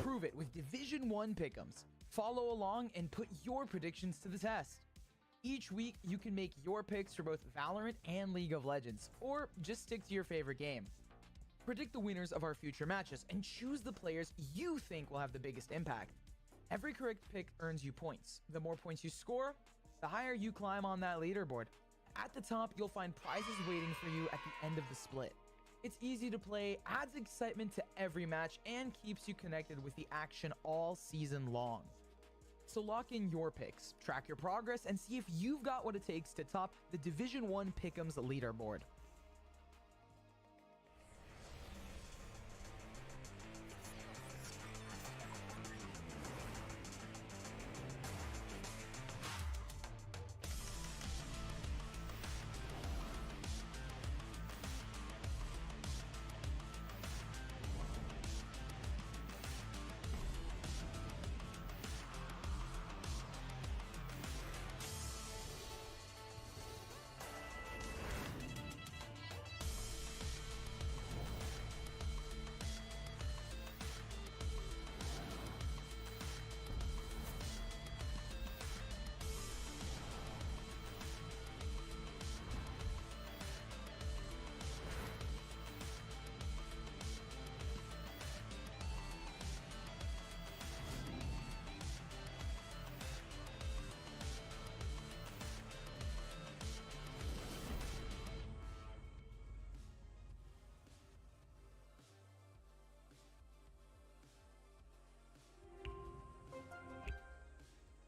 Prove it with Division 1 pick'ems. Follow along and put your predictions to the test. Each week, you can make your picks for both Valorant and League of Legends, or just stick to your favorite game. Predict the winners of our future matches and choose the players you think will have the biggest impact. Every correct pick earns you points. The more points you score, the higher you climb on that leaderboard. At the top, you'll find prizes waiting for you at the end of the split. It's easy to play, adds excitement to every match, and keeps you connected with the action all season long. So lock in your picks, track your progress, and see if you've got what it takes to top the Division 1 Pick'ems leaderboard.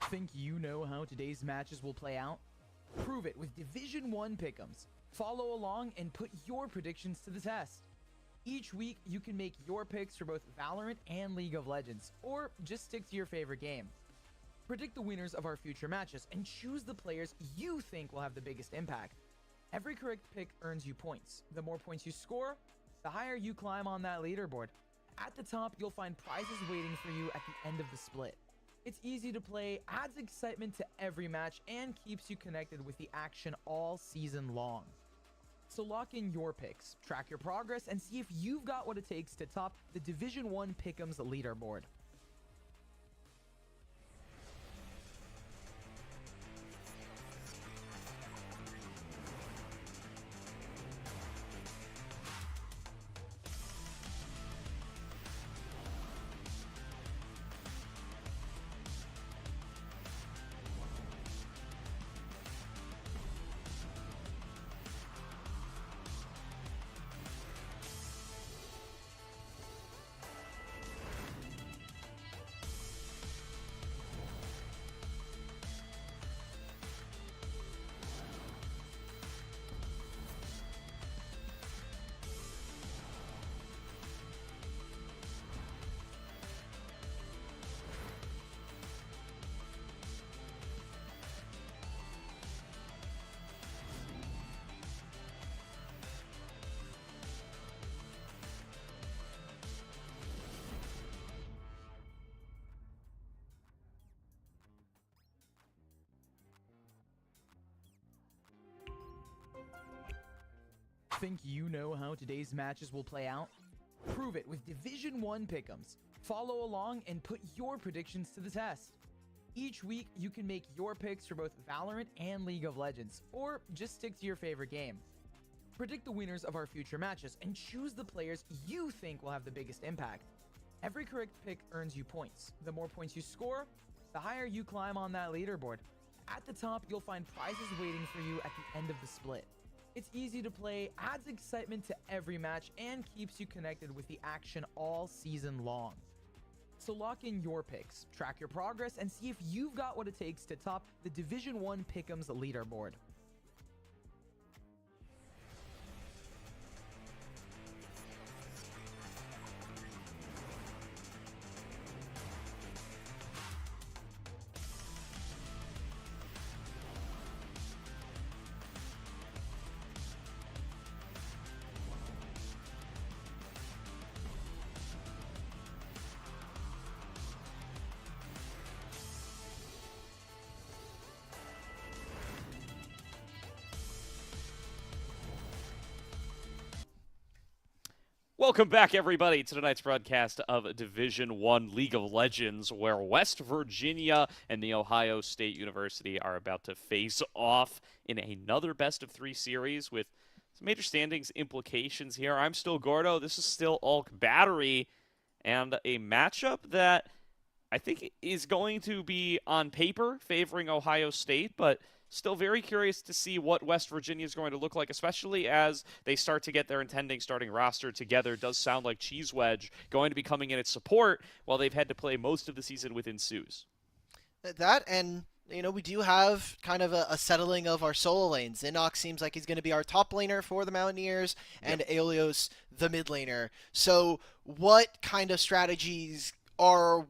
Think you know how today's matches will play out? Prove it with Division 1 pick'ems. Follow along and put your predictions to the test. Each week, you can make your picks for both Valorant and League of Legends, or just stick to your favorite game. Predict the winners of our future matches and choose the players you think will have the biggest impact. Every correct pick earns you points. The more points you score, the higher you climb on that leaderboard. At the top, you'll find prizes waiting for you at the end of the split. It's easy to play, adds excitement to every match, and keeps you connected with the action all season long. So lock in your picks, track your progress, and see if you've got what it takes to top the Division 1 Pick'ems leaderboard. Think you know how today's matches will play out? Prove it with Division 1 pick'ems. Follow along and put your predictions to the test. Each week, you can make your picks for both Valorant and League of Legends, or just stick to your favorite game. Predict the winners of our future matches and choose the players you think will have the biggest impact. Every correct pick earns you points. The more points you score, the higher you climb on that leaderboard. At the top, you'll find prizes waiting for you at the end of the split. It's easy to play, adds excitement to every match, and keeps you connected with the action all season long. So lock in your picks, track your progress, and see if you've got what it takes to top the Division 1 Pick'ems leaderboard. Welcome back, everybody, to tonight's broadcast of Division One League of Legends, where West Virginia and the Ohio State University are about to face off in another best-of-3 series with some major standings implications here. I'm still Gordo. This is still Ulk Battery, and a matchup that I think is going to be, on paper, favoring Ohio State, but still very curious to see what West Virginia is going to look like, especially as they start to get their intending starting roster together. It does sound like Cheese Wedge going to be coming in at support while they've had to play most of the season with Ensues. That, and we do have kind of a settling of our solo lanes. Inox seems like he's going to be our top laner for the Mountaineers, and Aelios the mid laner. So what kind of strategies are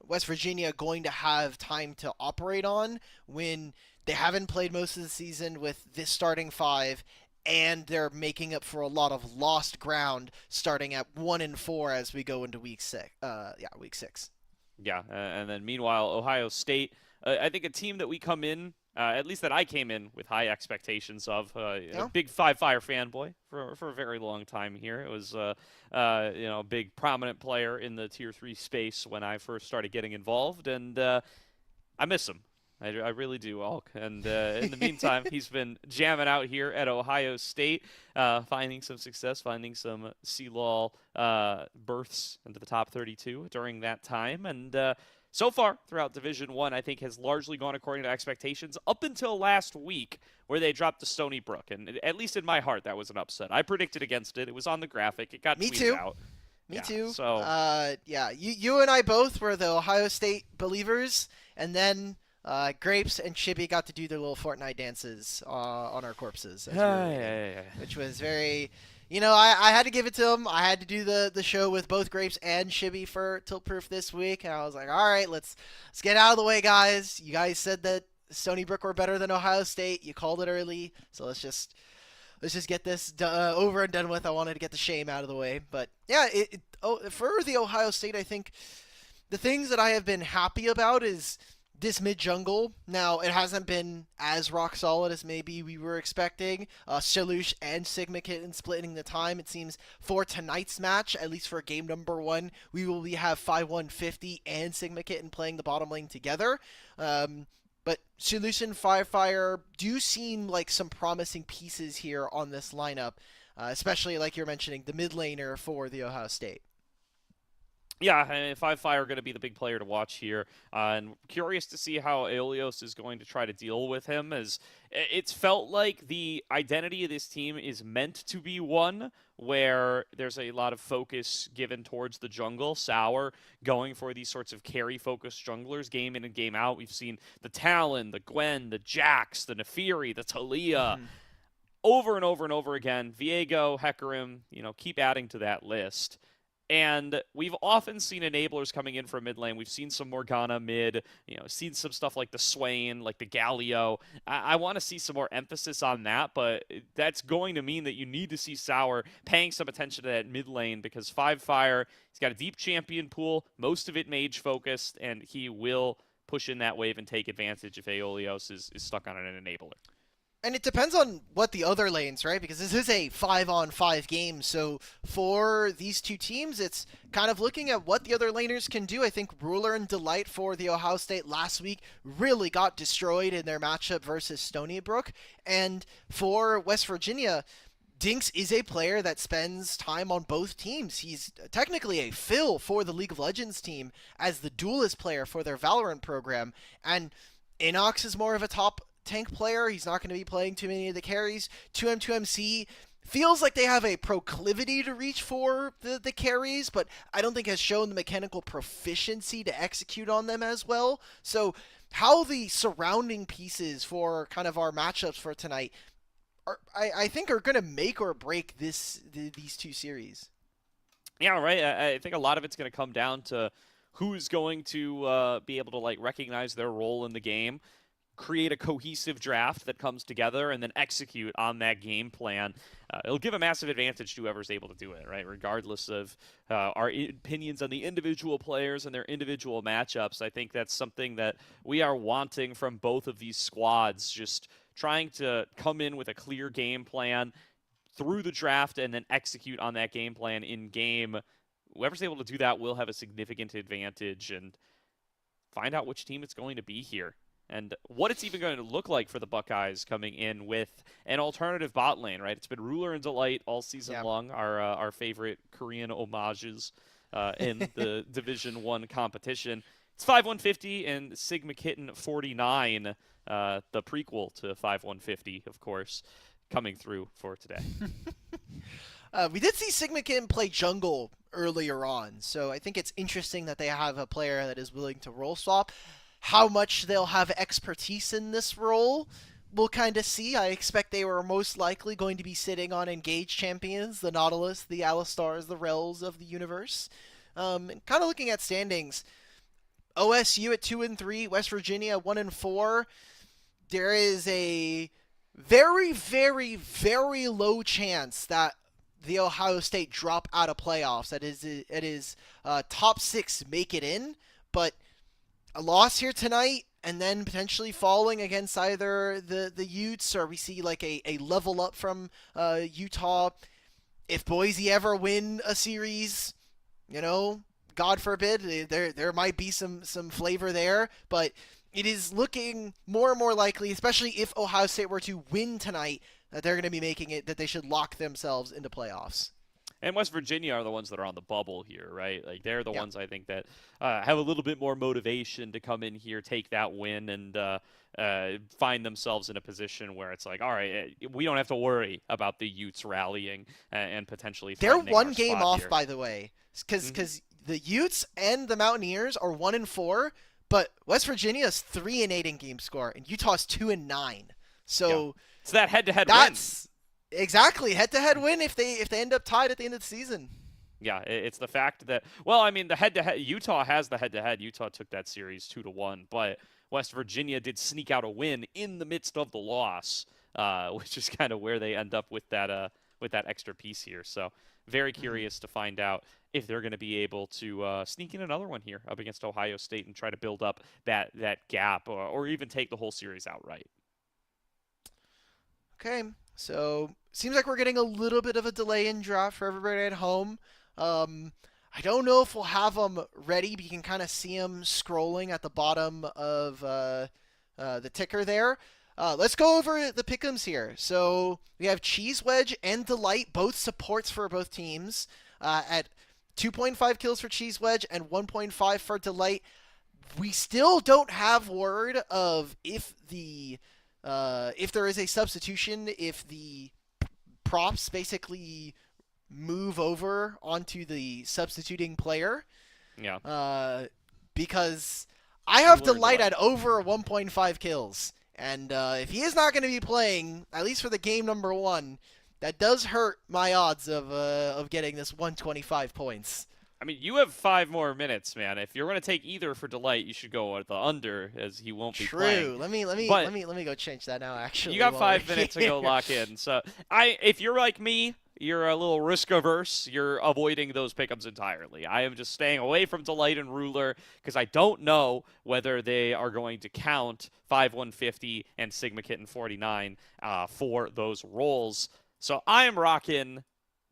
West Virginia going to have time to operate on when they haven't played most of the season with this starting 5, and they're making up for a lot of lost ground starting at 1-4 as we go into week 6. Week 6. Yeah, and then meanwhile, Ohio State, I think a team that we come in, at least that I came in with high expectations of. A big Five Fire fanboy for a very long time here. It was a big prominent player in the Tier 3 space when I first started getting involved, and I miss him. I really do, Ulk. And in the meantime, he's been jamming out here at Ohio State, finding some success, finding some CLOL berths into the top 32 during that time. And so far, throughout Division 1, I think has largely gone according to expectations up until last week where they dropped to Stony Brook. And at least in my heart, that was an upset. I predicted against it. It was on the graphic. It got tweeted out. Me too. So, you and I both were the Ohio State believers, and then Grapes and Chibi got to do their little Fortnite dances on our corpses. Which was very... I had to give it to them. I had to do the show with both Grapes and Chibi for Tilt Proof this week, and I was like, all right, let's get out of the way, guys. You guys said that Stony Brook were better than Ohio State. You called it early, so let's just get this over and done with. I wanted to get the shame out of the way, but yeah, for the Ohio State, I think the things that I have been happy about is this mid-jungle. Now, it hasn't been as rock solid as maybe we were expecting. Shalush and Sigma Kitten splitting the time. It seems for tonight's match, at least for game number 1, we will have 5150 and Sigma Kitten playing the bottom lane together. But Shalush and Firefire do seem like some promising pieces here on this lineup, especially like you're mentioning, the mid laner for the Ohio State. Yeah, and Five Fire are going to be the big player to watch here, and curious to see how Aelios is going to try to deal with him, as it's felt like the identity of this team is meant to be one where there's a lot of focus given towards the jungle. Sour going for these sorts of carry-focused junglers game in and game out. We've seen the Talon, the Gwen, the Jax, the Nefiri, the Talia, over and over and over again. Viego, Hecarim, keep adding to that list. And we've often seen enablers coming in from mid lane. We've seen some Morgana mid, seen some stuff like the Swain, like the Galio. I want to see some more emphasis on that, but that's going to mean that you need to see Sour paying some attention to that mid lane, because Five Fire, he's got a deep champion pool, most of it mage focused, and he will push in that wave and take advantage if Aelios is stuck on an enabler. And it depends on what the other lanes, right? Because this is a 5-on-5 game. So for these two teams, it's kind of looking at what the other laners can do. I think Ruler and Delight for the Ohio State last week really got destroyed in their matchup versus Stony Brook. And for West Virginia, Dinks is a player that spends time on both teams. He's technically a fill for the League of Legends team as the duelist player for their Valorant program. And Inox is more of a top tank player. He's not going to be playing too many of the carries. 2M2MC feels like they have a proclivity to reach for the carries, but I don't think has shown the mechanical proficiency to execute on them as well. So how the surrounding pieces for kind of our matchups for tonight I think are going to make or break these two series. Yeah, right. I think a lot of it's going to come down to who's going to be able to recognize their role in the game, create a cohesive draft that comes together, and then execute on that game plan. It'll give a massive advantage to whoever's able to do it, right? Regardless of our opinions on the individual players and their individual matchups, I think that's something that we are wanting from both of these squads, just trying to come in with a clear game plan, through the draft and then execute on that game plan in game. Whoever's able to do that will have a significant advantage, and find out which team it's going to be here and what it's even going to look like for the Buckeyes coming in with an alternative bot lane, right? It's been Ruler and Delight all season long, our favorite Korean homages in the Division 1 competition. It's 5150 and Sigma Kitten 49, the prequel to 5150, of course, coming through for today. We did see Sigma Kitten play jungle earlier on, so I think it's interesting that they have a player that is willing to role swap. How much they'll have expertise in this role, we'll kind of see. I expect they were most likely going to be sitting on engaged champions, the Nautilus, the Alistars, the Rels of the universe. Kind of looking at standings, OSU at 2 and 3, West Virginia 1 and 4. There is a very, very, very low chance that the Ohio State drop out of playoffs. It is top 6 make it in, but a loss here tonight and then potentially falling against either the Utes, or we see like a level up from Utah. If Boise ever win a series, God forbid, there might be some flavor there, but it is looking more and more likely, especially if Ohio State were to win tonight, that they're going to be making it, that they should lock themselves into playoffs. And West Virginia are the ones that are on the bubble here, right? Like, they're the ones, I think, that have a little bit more motivation to come in here, take that win, and find themselves in a position where it's like, all right, we don't have to worry about the Utes rallying and potentially they're threatening one our game spot off, here. by the way, because the Utes and the Mountaineers are 1 and 4, but West Virginia's 3 and 8 in game score, and Utah's 2 and 9. So it's that head-to-head win. That's exactly head-to-head win if they end up tied at the end of the season. Yeah, it's the fact that, well, I mean, the head-to-head, Utah has the head-to-head. Utah took that series 2-1, but West Virginia did sneak out a win in the midst of the loss, which is kind of where they end up with that extra piece here. So very curious to find out if they're going to be able to sneak in another one here up against Ohio State and try to build up that gap, or even take the whole series outright. Okay, so seems like we're getting a little bit of a delay in draft for everybody at home. I don't know if we'll have them ready, but you can kind of see them scrolling at the bottom of the ticker there. Let's go over the pick'ems here. So we have Cheese Wedge and Delight, both supports for both teams, at 2.5 kills for Cheese Wedge and 1.5 for Delight. We still don't have word of if there is a substitution, if the props basically move over onto the substituting player. Yeah. Because I have Delight at over 1.5 kills. And if he is not going to be playing, at least for the game number 1, that does hurt my odds of getting this 125 points. I mean, you have 5 more minutes, man. If you're going to take either for Delight, you should go at the under, as he won't be playing. True. Let me go change that now. Actually, you got 5 minutes to go lock in. So if you're like me, you're a little risk averse. You're avoiding those pick'ems entirely. I am just staying away from Delight and Ruler because I don't know whether they are going to count 5150 and Sigma Kitten 49 for those roles. So I am rocking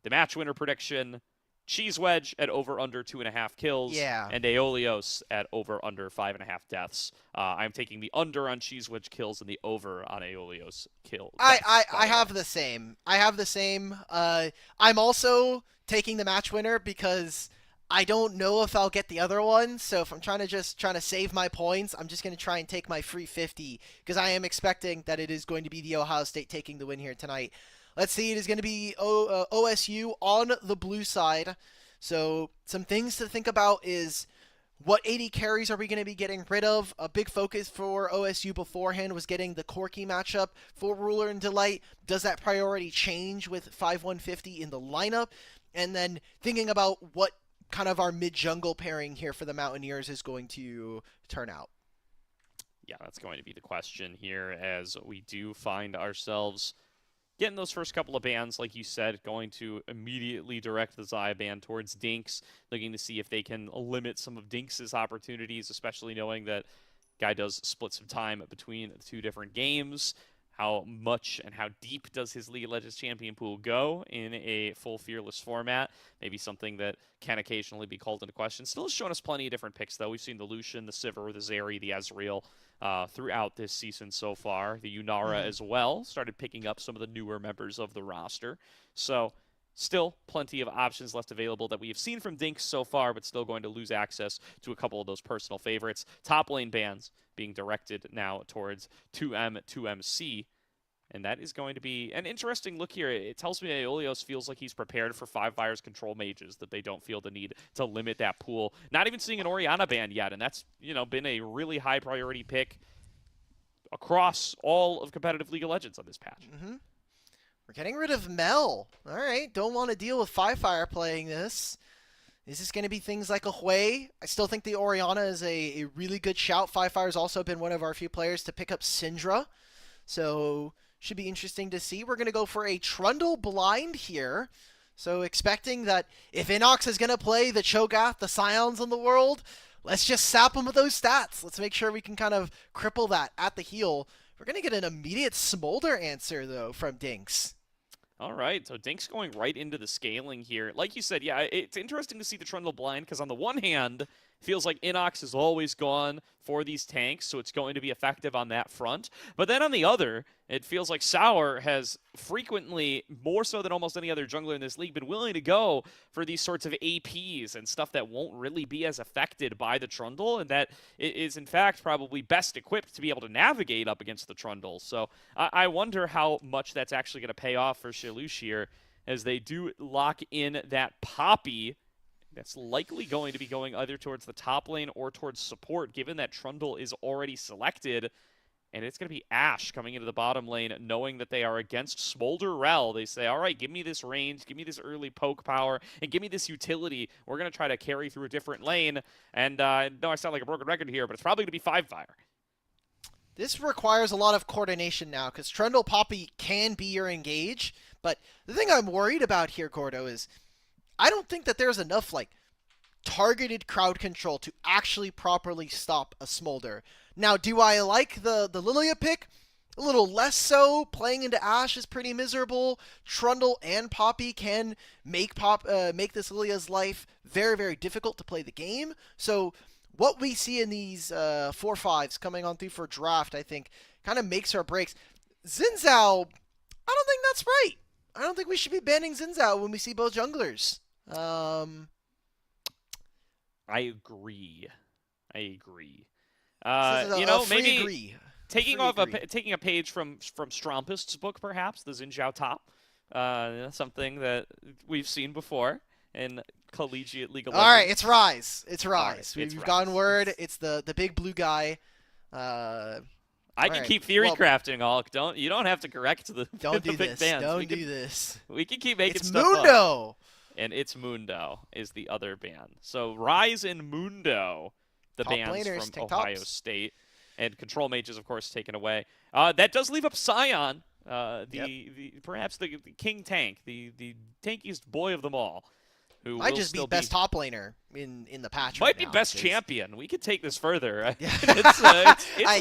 the match winner prediction. Cheese Wedge at over under 2.5 kills, and Aeolios at over under 5.5 deaths. I'm taking the under on Cheese Wedge kills and the over on Aeolios kills. I have the same. I'm also taking the match winner because I don't know if I'll get the other one. So if I'm trying to save my points, I'm just going to try and take my free 50 because I am expecting that it is going to be the Ohio State taking the win here tonight. Let's see, it is going to be OSU on the blue side. So some things to think about is what 80 carries are we going to be getting rid of? A big focus for OSU beforehand was getting the Corky matchup for Ruler and Delight. Does that priority change with 5150 in the lineup? And then thinking about what kind of our mid-jungle pairing here for the Mountaineers is going to turn out. Yeah, that's going to be the question here as we do find ourselves getting those first couple of bans, like you said, going to immediately direct the Xayah ban towards Dinks, looking to see if they can limit some of Dinks' opportunities, especially knowing that guy does split some time between the 2 different games. how much and how deep does his League of Legends champion pool go in a full Fearless format? Maybe something that can occasionally be called into question. Still has shown us plenty of different picks, though. We've seen the Lucian, the Sivir, the Zeri, the Ezreal throughout this season so far. The Yunara as well started picking up some of the newer members of the roster. So still plenty of options left available that we have seen from Dinks so far, but still going to lose access to a couple of those personal favorites. Top lane bans being directed now towards 2M, 2MC. And that is going to be an interesting look here. It tells me Aeolios feels like he's prepared for 5Fire's control mages, that they don't feel the need to limit that pool. Not even seeing an Orianna ban yet, and that's, you know, been a really high priority pick across all of competitive League of Legends on this patch. We're getting rid of Mel. All right, don't want to deal with 5Fire playing this. Is this going to be things like a Hui? I still think the Orianna is a really good shout. 5Fire's also been one of our few players to pick up Syndra. So should be interesting to see. We're going to go for a Trundle blind here. So expecting that if Inox is going to play the Cho'Gath, the Scions in the world, let's just sap him with those stats. Let's make sure we can kind of cripple that at the heel. We're going to get an immediate Smolder answer, though, from Dinks. All right, so Dink's going right into the scaling here. Like you said, yeah, it's interesting to see the Trundle blind, because on the one hand, feels like Inox has always gone for these tanks, so it's going to be effective on that front. But then on the other, it feels like Sour has frequently, more so than almost any other jungler in this league, been willing to go for these sorts of APs and stuff that won't really be as affected by the Trundle, and that is in fact probably best equipped to be able to navigate up against the Trundle. So I wonder how much that's actually going to pay off for Shelush here, as they do lock in that Poppy. That's likely going to be going either towards the top lane or towards support, given that Trundle is already selected. And it's going to be Ashe coming into the bottom lane, knowing that they are against Smolder Rel. They say, all right, give me this range, give me this early poke power, and give me this utility. We're going to try to carry through a different lane. And no, I sound like a broken record here, but it's probably going to be 5Fire. This requires a lot of coordination now, because Trundle Poppy can be your engage. But the thing I'm worried about here, Gordo, is I don't think that there's enough, like, targeted crowd control to actually properly stop a Smolder. Now, do I like the Lilia pick? A little less so. Playing into Ashe is pretty miserable. Trundle and Poppy can make this Lilia's life very, very difficult to play the game. So what we see in these 4-5s coming on through for draft, I think, kind of makes or breaks. Xin Zhao, I don't think that's right. I don't think we should be banning Xin Zhao when we see both junglers. I agree. You know, maybe agree. taking a page from Strumpist's book, perhaps the Xin Zhao top, something that we've seen before in collegiate League of Legends. All right, it's Rise. It's Rise. Right, We've gotten word. It's the big blue guy. I can keep theory crafting, Hulk. You don't have to correct the Don't the do big this. bands. Don't do this. We can keep making It's stuff Mundo. up. And it's Mundo is the other band. So Rise and Mundo, the Top bands laners, from Ohio tops. State, and Control Mages, of course, taken away. That does leave up Scion, perhaps the King Tank, the tankiest boy of them all. Who Might will just be still best top laner in the patch. Might right be now, best 'cause- champion. We could take this further. Yeah. It's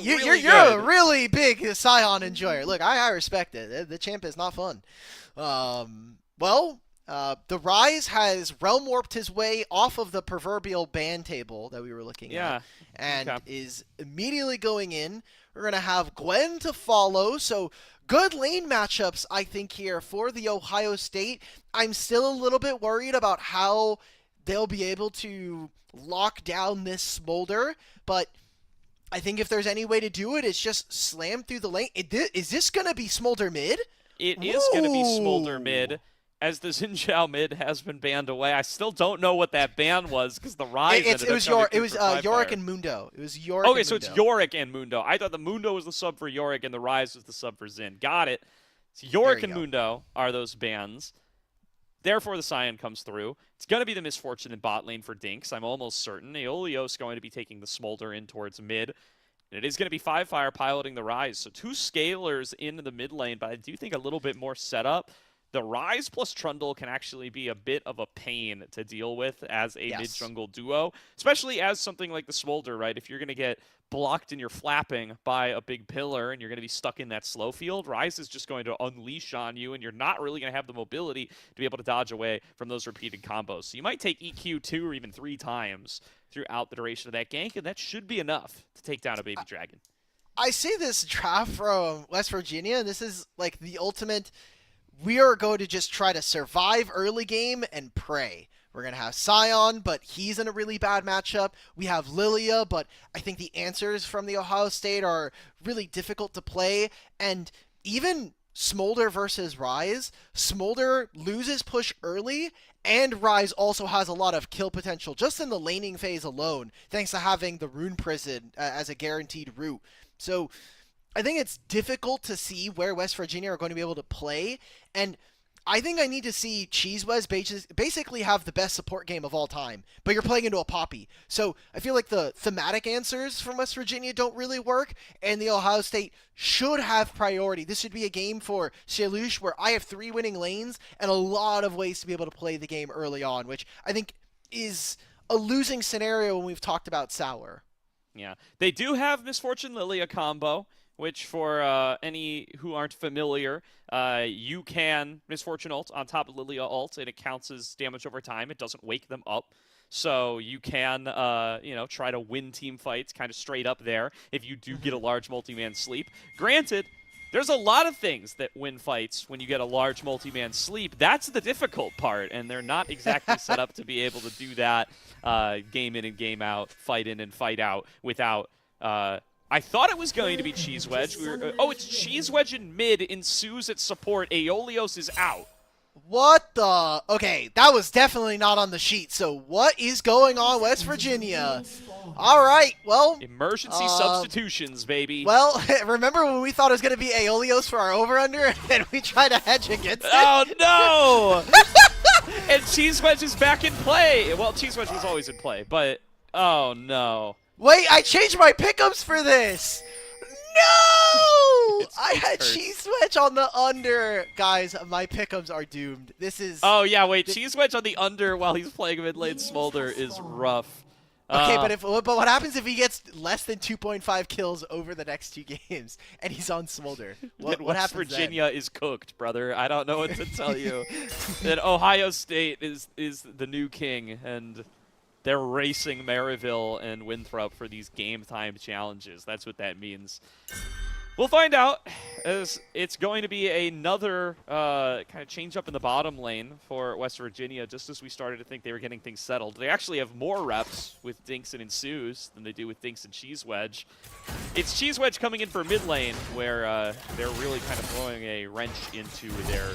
you're really you're good. a really big Scion enjoyer. Look, I respect it. The champ is not fun. The Rise has realm warped his way off of the proverbial ban table that we were looking at, and is immediately going in. We're going to have Gwen to follow, so good lane matchups, I think, here for the Ohio State. I'm still a little bit worried about how they'll be able to lock down this Smolder, but I think if there's any way to do it, it's just slam through the lane. Is this going to be Smolder mid? It is going to be Smolder mid, as the Xin Zhao mid has been banned away. I still don't know what that ban was, because the Rise It was Yorick and Mundo. It was Yorick. Okay, and so Mundo. it's Yorick and Mundo. I thought the Mundo was the sub for Yorick and the Rise was the sub for Xin. Got it. So Yorick and Mundo are those bans. Therefore, the Scion comes through. It's going to be the misfortune in bot lane for Dinks, I'm almost certain. Aeolios going to be taking the Smolder in towards mid. And it is going to be 5Fire piloting the Rise. So two scalers into the mid lane, but I do think a little bit more setup the Rise plus Trundle can actually be a bit of a pain to deal with as a mid-jungle duo, especially as something like the Smolder, right? If you're going to get blocked and you're flapping by a big pillar and you're going to be stuck in that slow field, Rise is just going to unleash on you, and you're not really going to have the mobility to be able to dodge away from those repeated combos. So you might take EQ 2 or even 3 times throughout the duration of that gank, and that should be enough to take down a baby dragon. I see this draft from West Virginia, and this is like the ultimate. We are going to just try to survive early game and pray. We're going to have Sion, but he's in a really bad matchup. We have Lilia, but I think the answers from the Ohio State are really difficult to play. And even Smolder versus Rise, Smolder loses push early, and Rise also has a lot of kill potential just in the laning phase alone, thanks to having the Rune Prison as a guaranteed route. So I think it's difficult to see where West Virginia are going to be able to play, and I think I need to see Cheesewez basically have the best support game of all time, but you're playing into a Poppy. So I feel like the thematic answers from West Virginia don't really work, and the Ohio State should have priority. This should be a game for Shelush where I have 3 winning lanes and a lot of ways to be able to play the game early on, which I think is a losing scenario when we've talked about Sour. Yeah, they do have Misfortune Lilia combo, which for any who aren't familiar, you can Misfortune ult on top of Lilia ult, and it counts as damage over time. It doesn't wake them up. So you can, try to win team fights kind of straight up there if you do get a large multi-man sleep. Granted, there's a lot of things that win fights when you get a large multi-man sleep. That's the difficult part, and they're not exactly set up to be able to do that game in and game out, fight in and fight out without... I thought it was going to be Cheesewedge. It's Cheesewedge in mid, ensues at support. Aeolios is out. What the? Okay, that was definitely not on the sheet. So what is going on, West Virginia? All right, well. Emergency substitutions, baby. Well, remember when we thought it was going to be Aeolios for our over-under, and we tried to hedge against it? Oh, no! And Cheesewedge is back in play. Well, Cheesewedge was always in play, but oh, no. Wait, I changed my pickups for this! No! I had Cheesewedge on the under. Guys, my pickups are doomed. This is... Oh, yeah, wait. Cheesewedge on the under while he's playing mid-lane Smolder is rough. Okay, but what happens if he gets less than 2.5 kills over the next 2 games and he's on Smolder? What happens then? Virginia is cooked, brother. I don't know what to tell you. That Ohio State is the new king, and... they're racing Maryville and Winthrop for these game-time challenges. That's what that means. We'll find out, as it's going to be another kind of change up in the bottom lane for West Virginia, just as we started to think they were getting things settled. They actually have more reps with Dinks and Ensues than they do with Dinks and Cheesewedge. It's Cheesewedge coming in for mid lane, where they're really kind of throwing a wrench into their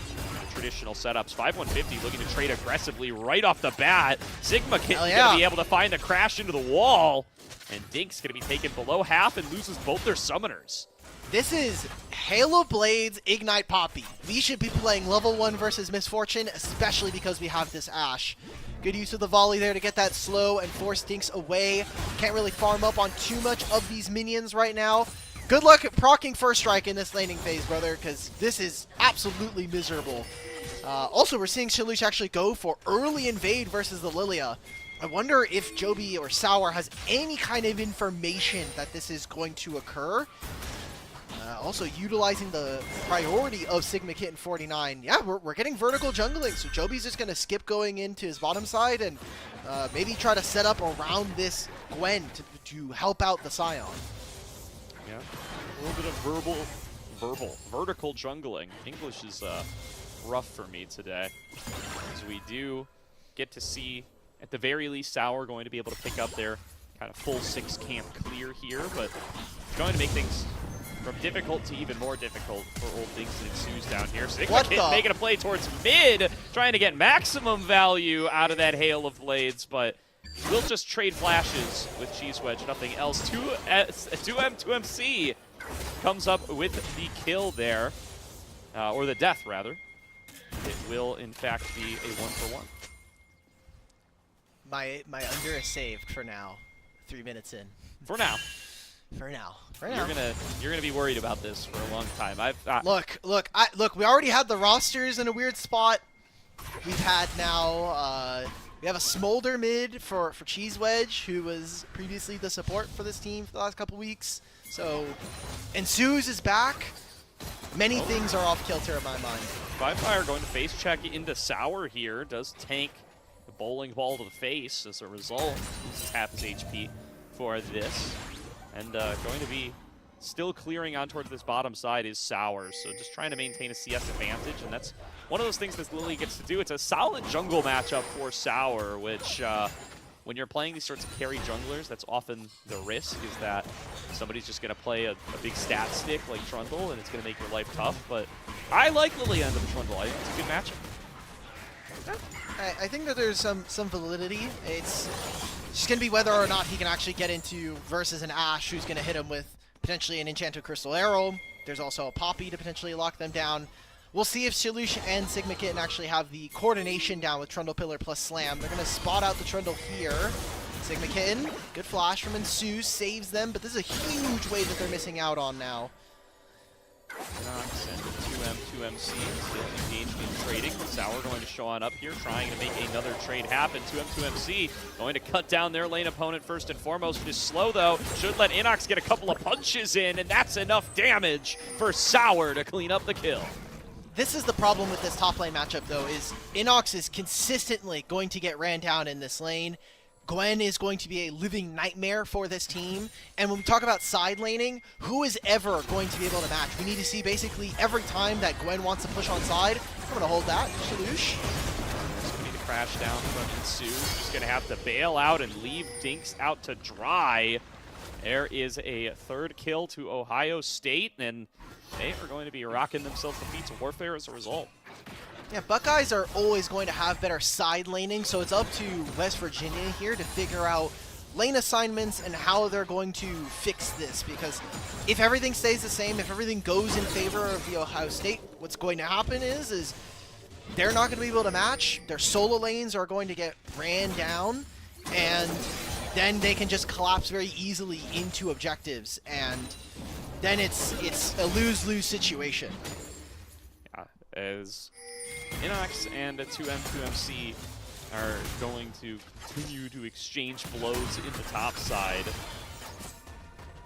traditional setups. 5150 looking to trade aggressively right off the bat. Sigma Kid going to be able to find a crash into the wall, and Dinks going to be taken below half and loses both their summoners. This is Halo Blades Ignite Poppy. We should be playing level 1 versus Misfortune, especially because we have this Ashe. Good use of the volley there to get that slow and force Dinks away. Can't really farm up on too much of these minions right now. Good luck at proccing first strike in this laning phase, brother, because this is absolutely miserable. Also, we're seeing Shelush actually go for early invade versus the Lilia. I wonder if Joby or Sour has any kind of information that this is going to occur. Also utilizing the priority of Sigma Kitten 49. Yeah, we're getting vertical jungling, so Joby's just going to skip going into his bottom side and maybe try to set up around this Gwen to help out the Scion. Yeah, a little bit of vertical jungling. English is rough for me today, as we do get to see, at the very least, Sour going to be able to pick up their kind of full 6 camp clear here, but it's going to make things from difficult to even more difficult for old Dinks and Ensues down here. Sigma Kid making a play towards mid, trying to get maximum value out of that hail of blades, but we'll just trade flashes with Cheesewedge, nothing else. 2M2MC comes up with the kill there, or the death, rather. It will, in fact, be a 1-for-1. My under is saved for now. 3 minutes in. For now. For now. You're gonna be worried about this for a long time. Look. We already had the rosters in a weird spot. We've had now. We have a Smolder mid for Cheese Wedge, who was previously the support for this team for the last couple weeks. So, and Suze is back. Many things are off kilter in my mind. Fire going to face check into Sour here. Does tank the bowling ball to the face as a result. Loses half his HP for this. And going to be still clearing on towards this bottom side is Sour. So just trying to maintain a CS advantage. And that's one of those things that Lily gets to do. It's a solid jungle matchup for Sour, which when you're playing these sorts of carry junglers, that's often the risk, is that somebody's just going to play a big stat stick like Trundle, and it's going to make your life tough. But I like Lily under the Trundle. I think it's a good matchup. I think that there's some validity. It's just going to be whether or not he can actually get into versus an Ashe who's going to hit him with potentially an Enchanted Crystal Arrow. There's also a Poppy to potentially lock them down. We'll see if Shalush and Sigma Kitten actually have the coordination down with Trundle Pillar plus Slam. They're going to spot out the Trundle here. Sigma Kitten, good flash from Ensues, saves them, but this is a huge wave that they're missing out on now. Inox and 2MC still engaged in trading. Sour going to show on up here, trying to make another trade happen. 2MC going to cut down their lane opponent first and foremost. It is slow though. Should let Inox get a couple of punches in, and that's enough damage for Sour to clean up the kill. This is the problem with this top lane matchup, though, is Inox is consistently going to get ran down in this lane. Gwen is going to be a living nightmare for this team. And when we talk about side laning, who is ever going to be able to match? We need to see basically every time that Gwen wants to push on side. I'm going to hold that. Shalush. There's going to be the crash down from Ensu. Just going to have to bail out and leave Dinks out to dry. There is a third kill to Ohio State, and they are going to be rocking themselves the feats of warfare as a result. Yeah, Buckeyes are always going to have better side laning, so it's up to West Virginia here to figure out lane assignments and how they're going to fix this, because if everything stays the same, if everything goes in favor of the Ohio State, what's going to happen is they're not going to be able to match. Their solo lanes are going to get ran down, and then they can just collapse very easily into objectives, and then it's a lose-lose situation. Yeah, as Inox and 2MC are going to continue to exchange blows in the top side.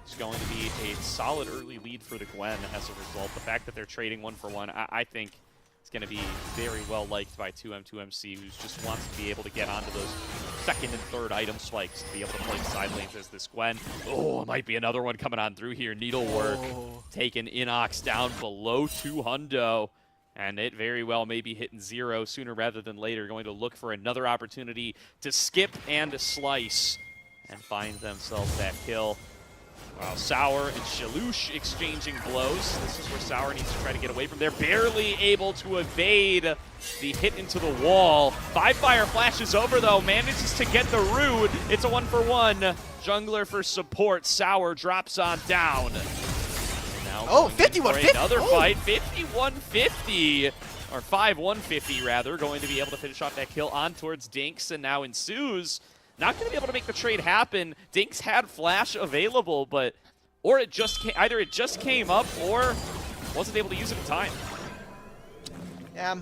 It's going to be a solid early lead for the Gwen as a result. The fact that they're trading 1-for-1, I think it's going to be very well liked by 2MC, who just wants to be able to get onto those second and third item spikes to be able to play side lanes as this Gwen. Oh, might be another one coming on through here. Needlework taking Inox down below 200. And it very well may be hitting 0 sooner rather than later. Going to look for another opportunity to skip and to slice and find themselves that kill. Wow, Sour and Shalush exchanging blows. This is where Sour needs to try to get away from there. Barely able to evade the hit into the wall. Fire flashes over though, manages to get the root. It's a 1-for-1. Jungler for support. Sour drops on down. Oh, 51-50. Another fight, 51-50, or 5-150 rather, going to be able to finish off that kill on towards Dinks, and now Ensues. Not going to be able to make the trade happen. Dinks had flash available, but either it just came up or wasn't able to use it in time. Yeah,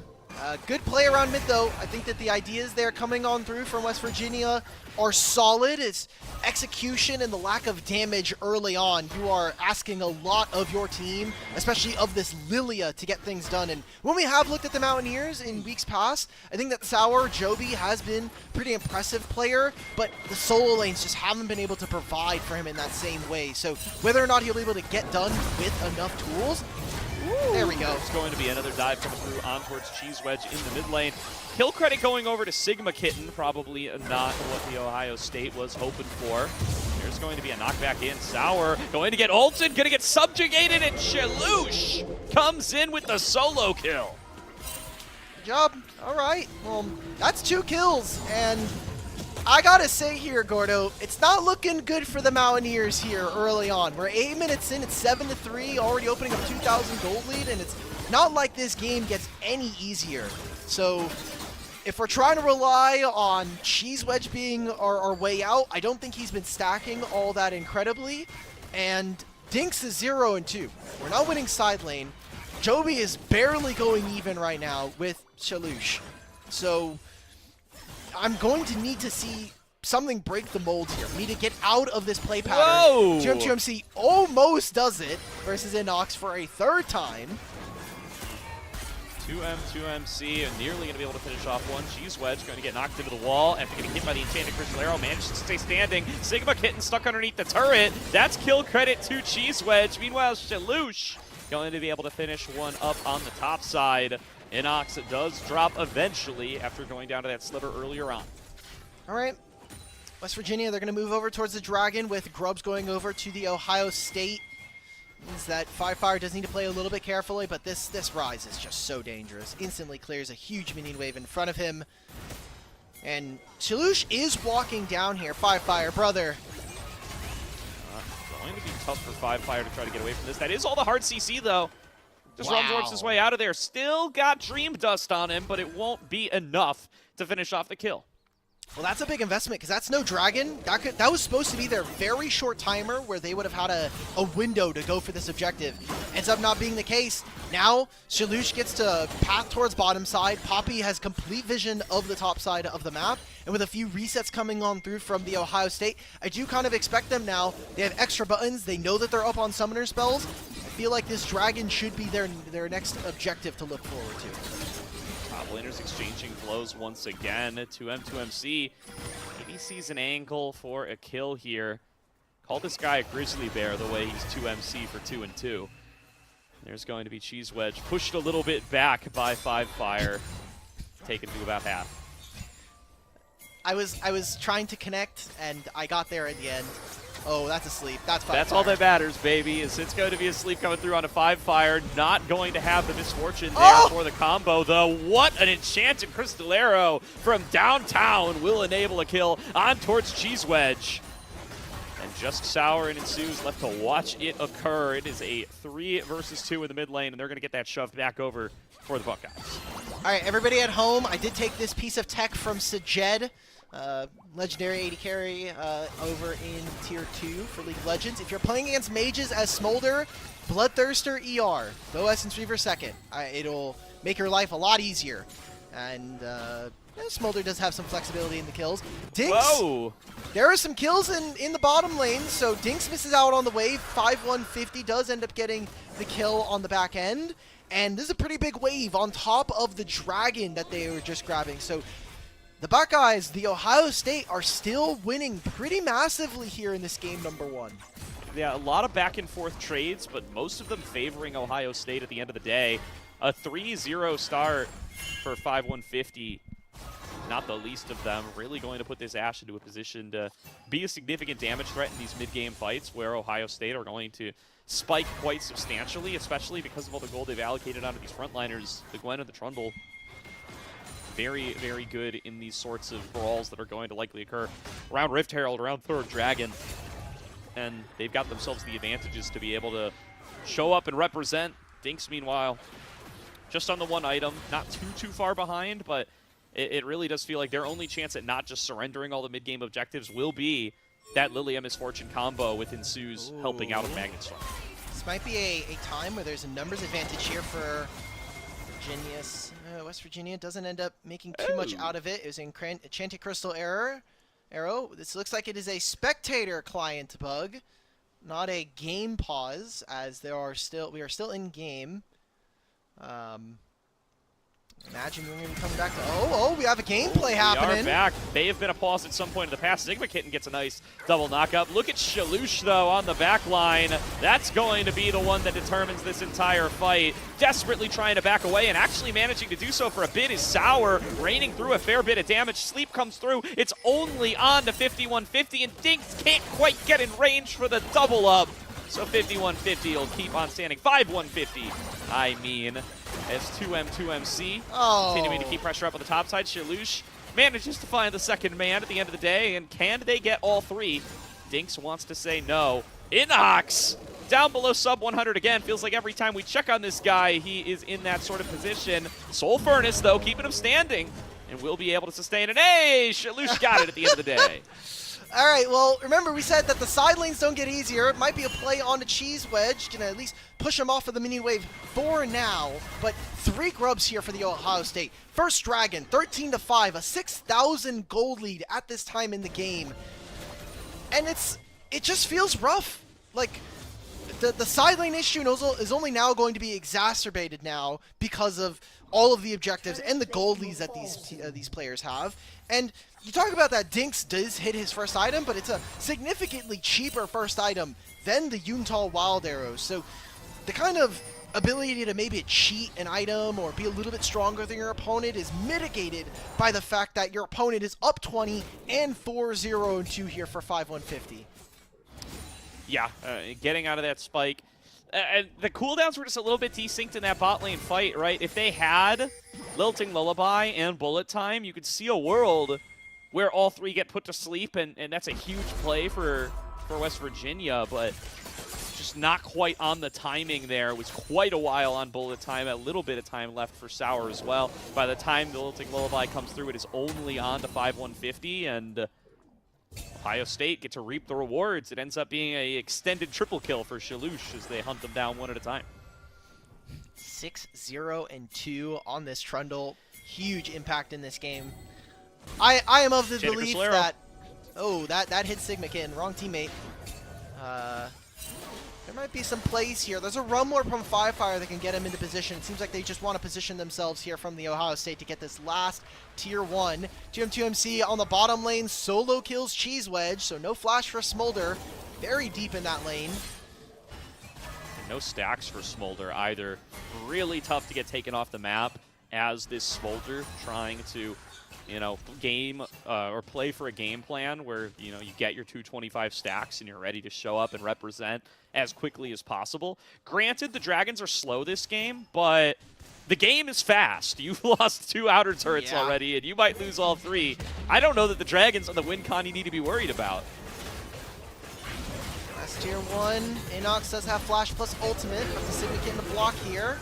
good play around mid though. I think that the ideas there coming on through from West Virginia are solid. It's execution and the lack of damage early on. You are asking a lot of your team, especially of this Lilia, to get things done. And when we have looked at the Mountaineers in weeks past, I think that Sour Joby has been pretty impressive player, but the solo lanes just haven't been able to provide for him in that same way. So whether or not he'll be able to get done with enough tools, there we go. It's going to be another dive coming through on towards Cheese Wedge in the mid lane. Kill credit going over to Sigma Kitten, probably not what the Ohio State was hoping for. There's going to be a knockback in. Sour going to get ulted, going to get subjugated, and Shalush comes in with the solo kill. Good job. All right. Well, that's 2 kills, and I gotta say here, Gordo, it's not looking good for the Mountaineers here early on. We're 8 minutes in, it's 7-3, already opening up 2,000 gold lead, and it's not like this game gets any easier. So if we're trying to rely on Cheese Wedge being our way out, I don't think he's been stacking all that incredibly. And Dinks is 0-2. We're not winning side lane. Joby is barely going even right now with Shalush. So I'm going to need to see something break the mold here. We need to get out of this play pattern. Whoa! 2M2MC almost does it versus Inox for a third time. 2M2MC and nearly going to be able to finish off one. Cheese Wedge going to get knocked into the wall after getting hit by the enchanted Crystal Arrow. Manages to stay standing. Sigma Kitten stuck underneath the turret. That's kill credit to Cheese Wedge. Meanwhile, Shalush going to be able to finish one up on the top side. Inox does drop eventually after going down to that sliver earlier on. All right. West Virginia, they're going to move over towards the Dragon with Grubs going over to the Ohio State. Means that Fire does need to play a little bit carefully, but this Rise is just so dangerous. Instantly clears a huge minion wave in front of him. And Shalush is walking down here. Fire, brother. Going to be tough for Fire to try to get away from this. That is all the hard CC, though. Just Wow. Rumsworks his way out of there. Still got Dream Dust on him, but it won't be enough to finish off the kill. Well, that's a big investment because that's no Dragon. That was supposed to be their very short timer where they would have had a window to go for this objective. Ends up not being the case. Now, Shalush gets to path towards bottom side. Poppy has complete vision of the top side of the map. And with a few resets coming on through from the Ohio State, I do kind of expect them now. They have extra buttons. They know that they're up on summoner spells. I feel like this Dragon should be their next objective to look forward to. Top laners exchanging blows once again. 2M2MC. Maybe sees an angle for a kill here. Call this guy a grizzly bear the way he's 2MC for 2-2. There's going to be Cheese Wedge pushed a little bit back by Fire. Taken to about half. I was trying to connect and I got there at the end. Oh, that's a sleep. That's Fire. That's all that matters, baby. Is it's going to be a sleep coming through on a Fire. Not going to have the misfortune there for the combo, though. What an enchanted Crystal Arrow from downtown will enable a kill on towards Cheese Wedge. And just Sour and Ensues left to watch it occur. It is a 3 versus 2 in the mid lane, and they're going to get that shoved back over for the Buckeyes. All right, everybody at home, I did take this piece of tech from Sajed. Legendary 80 carry over in Tier 2 for League of Legends. If you're playing against mages as Smolder, Bloodthirster ER, go Essence Reaver second. It'll make your life a lot easier. And Smolder does have some flexibility in the kills. Dinks, Whoa! there are some kills in the bottom lane, so Dinks misses out on the wave. 5-1-50 does end up getting the kill on the back end. And this is a pretty big wave on top of the Dragon that they were just grabbing. So the Buckeyes, the Ohio State, are still winning pretty massively here in this game number 1. Yeah, a lot of back and forth trades, but most of them favoring Ohio State at the end of the day. A 3-0 start for 5-1-50, not the least of them. Really going to put this Ashe into a position to be a significant damage threat in these mid-game fights where Ohio State are going to spike quite substantially, especially because of all the gold they've allocated onto these frontliners, the Gwen and the Trundle. Very, very good in these sorts of brawls that are going to likely occur around Rift Herald, around Third Dragon. And they've got themselves the advantages to be able to show up and represent. Dinks, meanwhile, just on the one item, not too far behind, but it really does feel like their only chance at not just surrendering all the mid-game objectives will be that Lilia Misfortune combo with Ensues helping out with Magnet Storm. This might be a time where there's a numbers advantage here for Virginia. West Virginia doesn't end up making too much out of it. It was an Enchanted Crystal Arrow. This looks like it is a spectator client bug, not a game pause, as we are still in game. Imagine we're going to be coming back to... we have a gameplay happening. We are back. They have been a pause at some point in the past. Sigma Kitten gets a nice double knockup. Look at Shalush, though, on the back line. That's going to be the one that determines this entire fight. Desperately trying to back away and actually managing to do so for a bit is Sour, raining through a fair bit of damage. Sleep comes through. It's only on to 5150, and Dinks can't quite get in range for the double up. So 5150 will keep on standing. 5150, I mean. As 2M2MC continuing to keep pressure up on the top side. Shalush manages to find the second man at the end of the day, and can they get all three? Dinks wants to say no. Inox down below sub 100 again. Feels like every time we check on this guy, he is in that sort of position. Soul Furnace, though, keeping him standing, and will be able to sustain it. Hey, Shalush got it at the end of the day. All right, well, remember we said that the side lanes don't get easier. It might be a play on the cheese wedge. Gonna at least push him off of the mini wave for now. But 3 grubs here for the Ohio State. First Dragon, 13-5, a 6,000 gold lead at this time in the game. And it just feels rough. Like, the side lane issue is only now going to be exacerbated now because of all of the objectives and the gold leads that these players have. And you talk about that Dinks does hit his first item, but it's a significantly cheaper first item than the Yuntal Wild Arrows. So the kind of ability to maybe cheat an item or be a little bit stronger than your opponent is mitigated by the fact that your opponent is up 20 and 4-0-2 here for 5-150. Yeah, getting out of that spike. And the cooldowns were just a little bit desynced in that bot lane fight, right? If they had Lilting Lullaby and Bullet Time, you could see a world where all 3 get put to sleep, and that's a huge play for West Virginia, but just not quite on the timing there. It was quite a while on Bullet Time, a little bit of time left for Sour as well. By the time the Lilting Lullaby comes through, it is only on to 5-150, and Ohio State get to reap the rewards. It ends up being an extended triple kill for Shalush as they hunt them down one at a time. 6-0-2 on this Trundle. Huge impact in this game. I am of the belief that... Oh, that hit Sigma Kitten. Wrong teammate. There might be some plays here. There's a Rumbler from Fire that can get him into position. It seems like they just want to position themselves here from the Ohio State to get this last Tier 1. GM2MC on the bottom lane solo kills Cheese Wedge, so no flash for Smolder. Very deep in that lane. No stacks for Smolder either. Really tough to get taken off the map as this Smolder trying to, you know, game or play for a game plan where, you know, you get your 225 stacks and you're ready to show up and represent as quickly as possible. Granted, the Dragons are slow this game, but the game is fast. You've lost 2 outer turrets already, and you might lose all 3. I don't know that the Dragons are the win con you need to be worried about. Last Tier 1. Inox does have Flash plus Ultimate, but the Sigma getting the block here.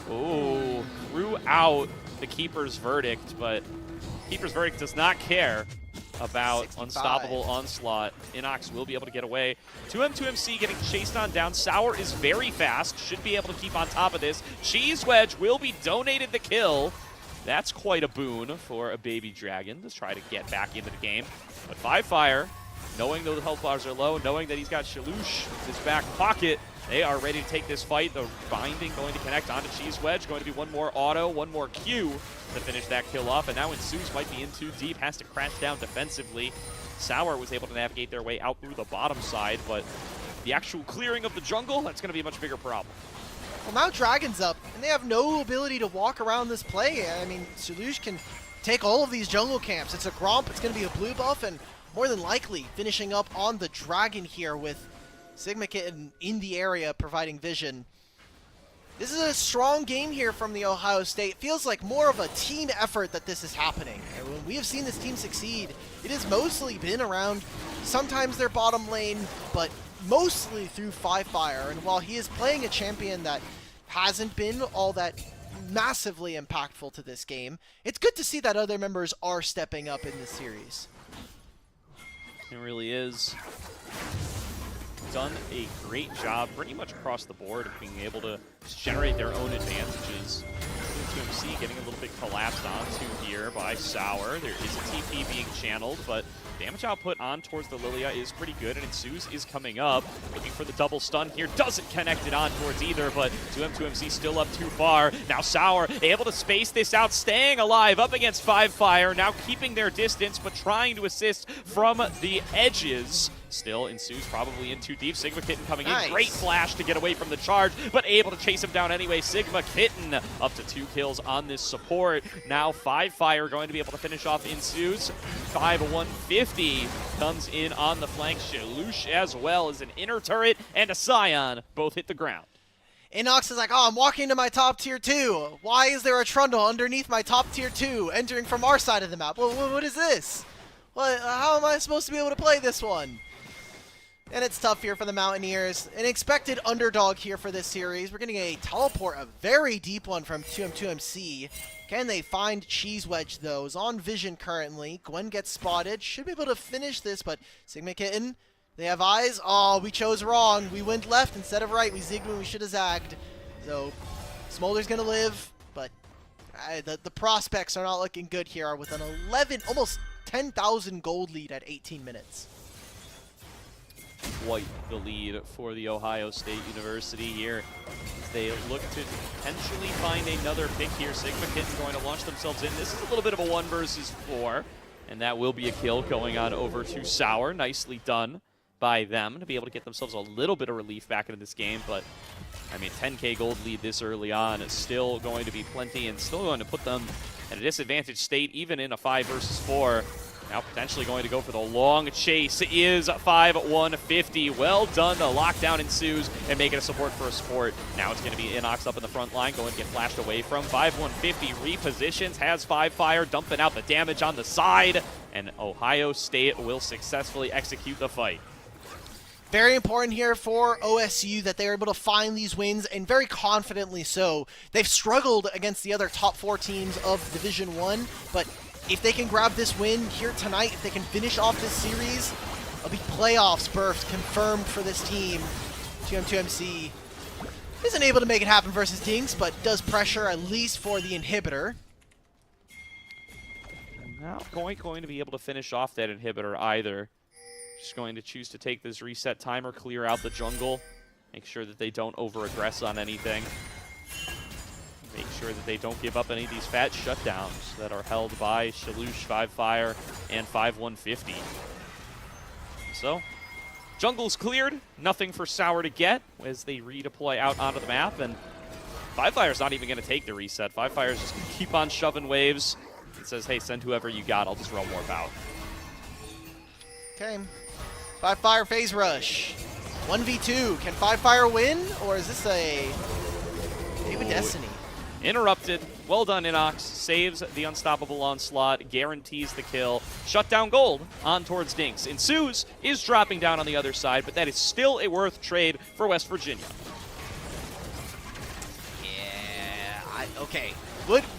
Oh, threw out the Keeper's Verdict, but Keeper's Verdict does not care about 65. Unstoppable Onslaught. Inox will be able to get away. 2M2MC getting chased on down. Sour is very fast, should be able to keep on top of this. Cheese Wedge will be donated the kill. That's quite a boon for a baby dragon to try to get back into the game. But Fire, knowing those health bars are low, knowing that he's got Shalush in his back pocket, they are ready to take this fight. The binding going to connect onto Cheese Wedge. Going to be one more auto, one more Q to finish that kill off. And now Ensues might be in too deep, has to crash down defensively. Sour was able to navigate their way out through the bottom side, but the actual clearing of the jungle, that's going to be a much bigger problem. Well, now Dragon's up, and they have no ability to walk around this play. I mean, Shalush can take all of these jungle camps. It's a Gromp, it's going to be a blue buff, and more than likely finishing up on the Dragon here with Sigma Kitten in the area providing vision. This is a strong game here from the Ohio State. It feels like more of a team effort that this is happening. And when we have seen this team succeed, it has mostly been around sometimes their bottom lane, but mostly through Fire. And while he is playing a champion that hasn't been all that massively impactful to this game, it's good to see that other members are stepping up in this series. It really is. Done a great job pretty much across the board of being able to generate their own advantages. 2MC getting a little bit collapsed onto here by Sour. There is a TP being channeled, but damage output on towards the Lilia is pretty good, and Ensues is coming up. Looking for the double stun here. Doesn't connect it on towards either, but 2M2MC still up too far. Now Sour able to space this out, staying alive up against Fire. Now keeping their distance, but trying to assist from the edges. Still, Ensues probably in too deep. Sigma Kitten coming in. Great flash to get away from the charge, but able to chase him down anyway. Sigma Kitten up to 2 kills on this support. Now Fire going to be able to finish off Ensues. 5-150 comes in on the flank. Shalush as well as an inner turret and a Scion both hit the ground. Inox is like, oh, I'm walking to my top tier 2. Why is there a Trundle underneath my top tier 2 entering from our side of the map? Well, what is this? How am I supposed to be able to play this one? And it's tough here for the Mountaineers. An expected underdog here for this series. We're getting a teleport, a very deep one from 2M2MC. Can they find Cheese Wedge, though? Is on vision currently. Gwen gets spotted. Should be able to finish this, but Sigma Kitten, they have eyes. Oh, we chose wrong. We went left instead of right. We zigged when we should have zagged. So, Smolder's going to live, but the prospects are not looking good here with an 11, almost 10,000 gold lead at 18 minutes. Quite the lead for the Ohio State University here. They look to potentially find another pick here. Sigma Kitten going to launch themselves in. This is a little bit of a 1 versus 4, and that will be a kill going on over to Sour. Nicely done by them to be able to get themselves a little bit of relief back into this game, but I mean, 10k gold lead this early on is still going to be plenty and still going to put them at a disadvantaged state, even in a 5 versus 4. Now potentially going to go for the long chase is 5-150. Well done. The lockdown ensues and make it a support for a support. Now it's going to be Inox up in the front line, going to get flashed away from. 5-150 repositions, has 5 fire, dumping out the damage on the side, and Ohio State will successfully execute the fight. Very important here for OSU that they're able to find these wins, and very confidently so. They've struggled against the other top 4 teams of Division 1, but if they can grab this win here tonight, if they can finish off this series, it'll be playoffs berth confirmed for this team. 2M2MC isn't able to make it happen versus Dinks, but does pressure at least for the inhibitor. Not going to be able to finish off that inhibitor either. Just going to choose to take this reset timer, clear out the jungle, make sure that they don't over-aggress on anything. Make sure that they don't give up any of these fat shutdowns that are held by Shalush, 5 Fire, and 5-150. So, jungle's cleared. Nothing for Sour to get as they redeploy out onto the map. And 5 Fire's not even going to take the reset. 5 Fire's just going to keep on shoving waves. It says, hey, send whoever you got. I'll just run warp out. Okay. 5 Fire phase rush. 1v2. Can 5 Fire win? Or is this a maybe Destiny? Interrupted. Well done, Inox. Saves the unstoppable onslaught, guarantees the kill. Shut down gold on towards Dinks. Ensues is dropping down on the other side, but that is still a worth trade for West Virginia. Yeah, okay.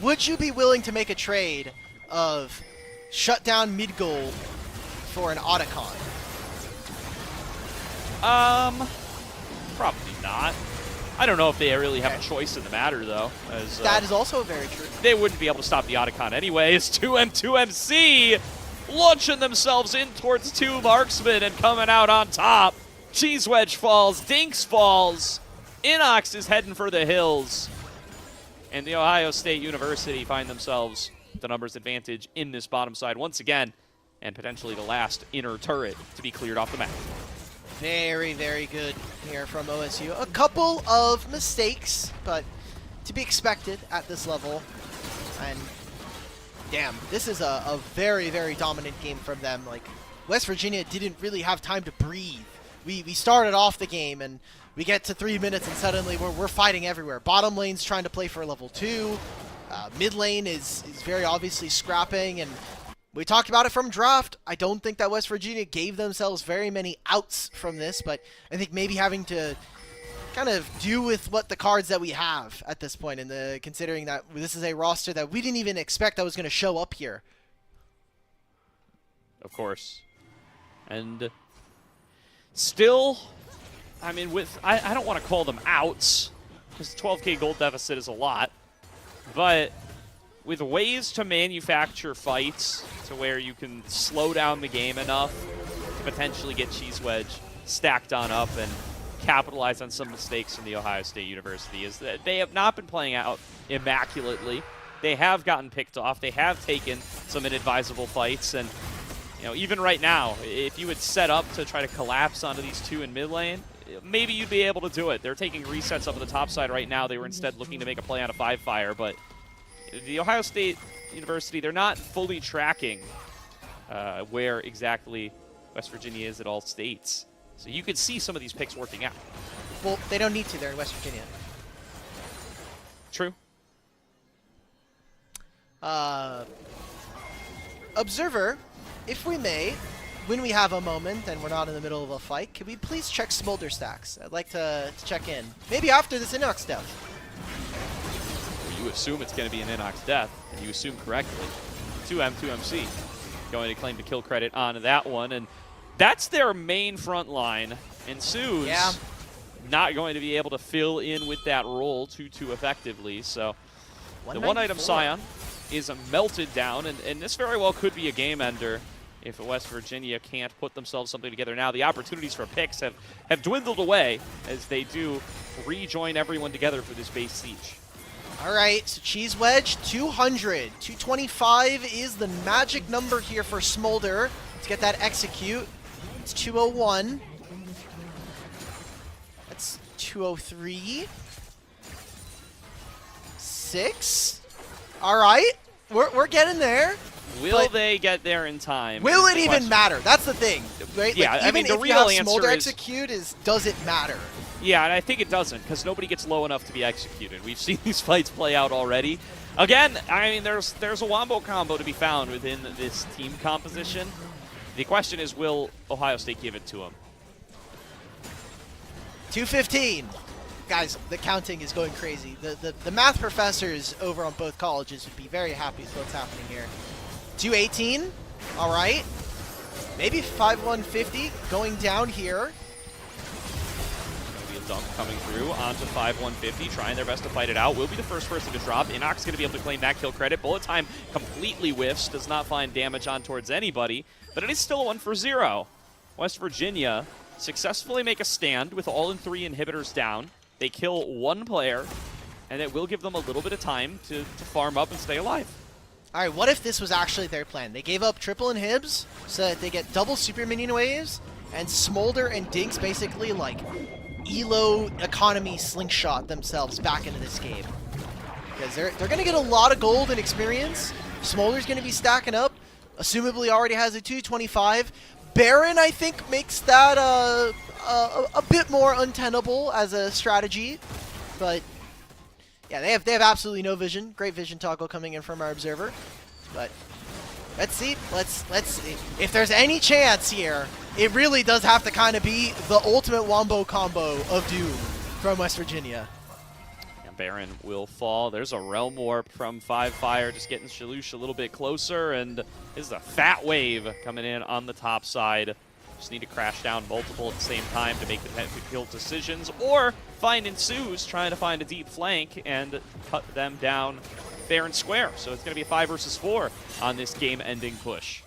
Would you be willing to make a trade of shut down mid gold for an Otacon? Probably not. I don't know if they really have a choice in the matter, though. As, that is also very true. They wouldn't be able to stop the Otacon anyways. 2M2MC launching themselves in towards 2 marksmen and coming out on top. Cheese Wedge falls. Dinks falls. Inox is heading for the hills. And the Ohio State University find themselves with the numbers advantage in this bottom side once again, and potentially the last inner turret to be cleared off the map. Very, very good here from OSU. A couple of mistakes, but to be expected at this level. And damn, this is a very, very dominant game from them. Like, West Virginia didn't really have time to breathe. We started off the game and we get to 3 minutes and suddenly we're fighting everywhere. Bottom lane's trying to play for level 2. Mid lane is very obviously scrapping, and we talked about it from draft. I don't think that West Virginia gave themselves very many outs from this, but I think maybe having to kind of do with what the cards that we have at this point, and considering that this is a roster that we didn't even expect that was going to show up here. Of course. And still, I mean, I don't want to call them outs, because 12k gold deficit is a lot, but with ways to manufacture fights to where you can slow down the game enough to potentially get Cheese Wedge stacked on up and capitalize on some mistakes from the Ohio State University, is that they have not been playing out immaculately. They have gotten picked off. They have taken some inadvisable fights, and you know, even right now, if you had set up to try to collapse onto these 2 in mid lane, maybe you'd be able to do it. They're taking resets up at the top side right now. They were instead looking to make a play on a 5 Fire, but the Ohio State University, they're not fully tracking where exactly West Virginia is at all states. So you could see some of these picks working out. Well, they don't need to. They're in West Virginia. True. Observer, if we may, when we have a moment and we're not in the middle of a fight, can we please check Smolder stacks? I'd like to check in. Maybe after this Inox death. You assume it's going to be an Inox death, and you assume correctly. 2M, 2MC. Going to claim the kill credit on that one, and that's their main front line. And Sue's not going to be able to fill in with that role too effectively, so the one-item Scion is melted down, and this very well could be a game ender if West Virginia can't put themselves something together now. The opportunities for picks have dwindled away as they do rejoin everyone together for this base siege. All right, so Cheese Wedge, 200. 225 is the magic number here for Smolder to get that execute. It's 201. That's 203. 6. All right, we're getting there. Will they get there in time? Will it even matter? That's the thing, right? Yeah, like, I mean, the if real you have answer Smolder is execute does it matter? Yeah, and I think it doesn't, because nobody gets low enough to be executed. We've seen these fights play out already. Again, I mean, there's a wombo combo to be found within this team composition. The question is, will Ohio State give it to them? 215. Guys, the counting is going crazy. The math professors over on both colleges would be very happy with what's happening here. 218. All right. Maybe 5150 going down here. Dunk coming through onto 5150, trying their best to fight it out. Will be the first person to drop. Inox going to be able to claim that kill credit. Bullet time completely whiffs, does not find damage on towards anybody, but it is still a 1-for-0. West Virginia successfully make a stand with all in 3 inhibitors down. They kill 1 player, and it will give them a little bit of time to farm up and stay alive. All right, what if this was actually their plan? They gave up triple inhibs so that they get double super minion waves, and Smolder and Dinks basically like Elo economy slingshot themselves back into this game. Because they're going to get a lot of gold and experience. Smolder's going to be stacking up. Assumably already has a 225. Baron, I think, makes that a bit more untenable as a strategy. But yeah, they have absolutely no vision. Great vision toggle coming in from our observer. But let's see. Let's see. If there's any chance here, it really does have to kind of be the ultimate wombo combo of doom from West Virginia. And Baron will fall. There's a Realm Warp from 5Fire, just getting Shalush a little bit closer, and this is a fat wave coming in on the top side. Just need to crash down multiple at the same time to make the kill decisions, or find Ensues trying to find a deep flank and cut them down fair and square. So it's going to be a 5 versus 4 on this game-ending push.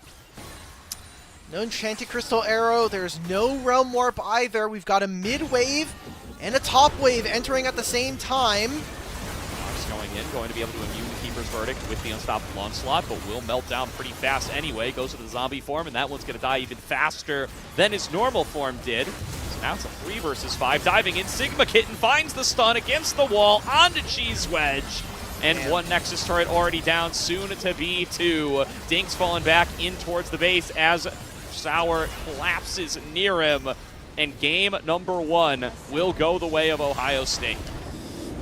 No Enchanted Crystal Arrow. There's no Realm Warp either. We've got a mid-wave and a top wave entering at the same time. Fox going in, going to be able to immune Keeper's Verdict with the Unstoppable Onslaught, but will melt down pretty fast anyway. Goes to the zombie form, and that one's going to die even faster than his normal form did. So now it's a 3 versus 5. Diving in, Sigma Kitten finds the stun against the wall onto Cheese Wedge. And one Nexus turret already down, soon to be 2. Dinks falling back in towards the base as Sour collapses near him. And game number 1 will go the way of Ohio State.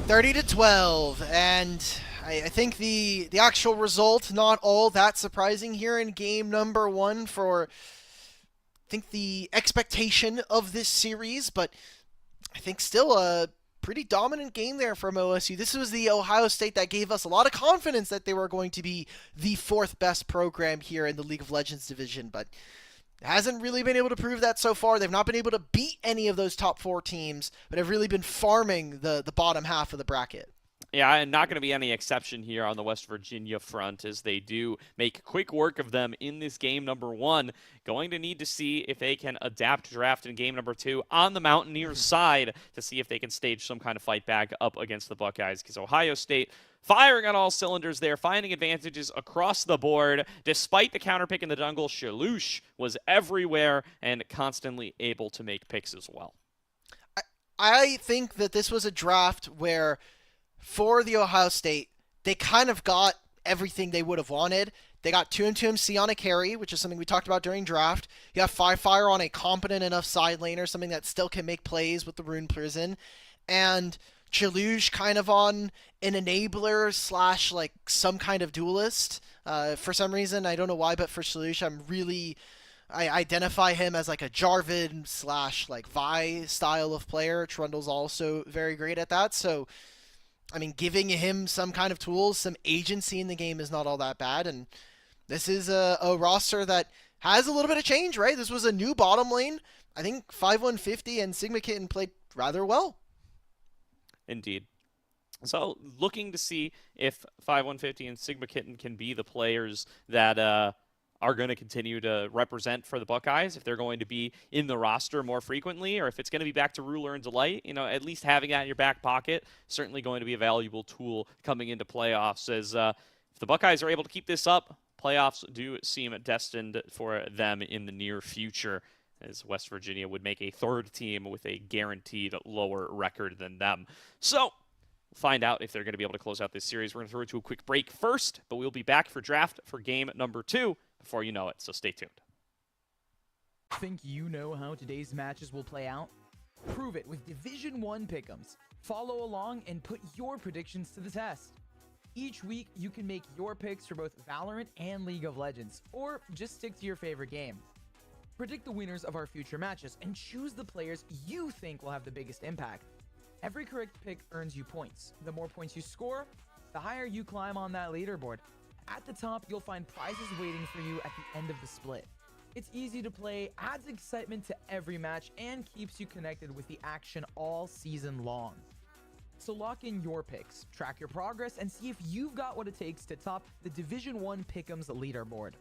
30-12, and I think the actual result, not all that surprising here in game number 1 for, I think, the expectation of this series, but I think still a pretty dominant game there from OSU. This was the Ohio State that gave us a lot of confidence that they were going to be the 4th best program here in the League of Legends division, but hasn't really been able to prove that so far. They've not been able to beat any of those top 4 teams, but have really been farming the bottom half of the bracket. Yeah, and not going to be any exception here on the West Virginia front as they do make quick work of them in this game number 1. Going to need to see if they can adapt draft in game number 2 on the Mountaineers side to see if they can stage some kind of fight back up against the Buckeyes, because Ohio State firing on all cylinders there, finding advantages across the board. Despite the counterpick in the jungle, Shalush was everywhere and constantly able to make picks as well. I think that this was a draft where, for the Ohio State, they kind of got everything they would have wanted. They got 2M2MC on a carry, which is something we talked about during draft. You got 5Fire on a competent enough side laner, something that still can make plays with the Rune Prison. And Chaluge kind of on an enabler / like some kind of duelist. For some reason, I don't know why, but for Chaluge, I'm I identify him as like a Jarvan / like Vi style of player. Trundle's also very great at that. So, I mean, giving him some kind of tools, some agency in the game is not all that bad. And this is a roster that has a little bit of change, right? This was a new bottom lane. I think 5150 and Sigma Kitten played rather well. Indeed. So, looking to see if 5150 and Sigma Kitten can be the players that are going to continue to represent for the Buckeyes, if they're going to be in the roster more frequently, or if it's going to be back to Ruler and Delight. You know, at least having that in your back pocket, certainly going to be a valuable tool coming into playoffs. As if the Buckeyes are able to keep this up, playoffs do seem destined for them in the near future, as West Virginia would make a third team with a guaranteed lower record than them. So, we'll find out if they're going to be able to close out this series. We're going to throw it to a quick break first, but we'll be back for draft for game number 2 before you know it, so stay tuned. Think you know how today's matches will play out? Prove it with Division 1 pick'ems. Follow along and put your predictions to the test. Each week, you can make your picks for both Valorant and League of Legends, or just stick to your favorite game. Predict the winners of our future matches and choose the players you think will have the biggest impact. Every correct pick earns you points. The more points you score, the higher you climb on that leaderboard. At the top, you'll find prizes waiting for you at the end of the split. It's easy to play, adds excitement to every match, and keeps you connected with the action all season long. So lock in your picks, track your progress, and see if you've got what it takes to top the Division 1 Pick'ems leaderboard.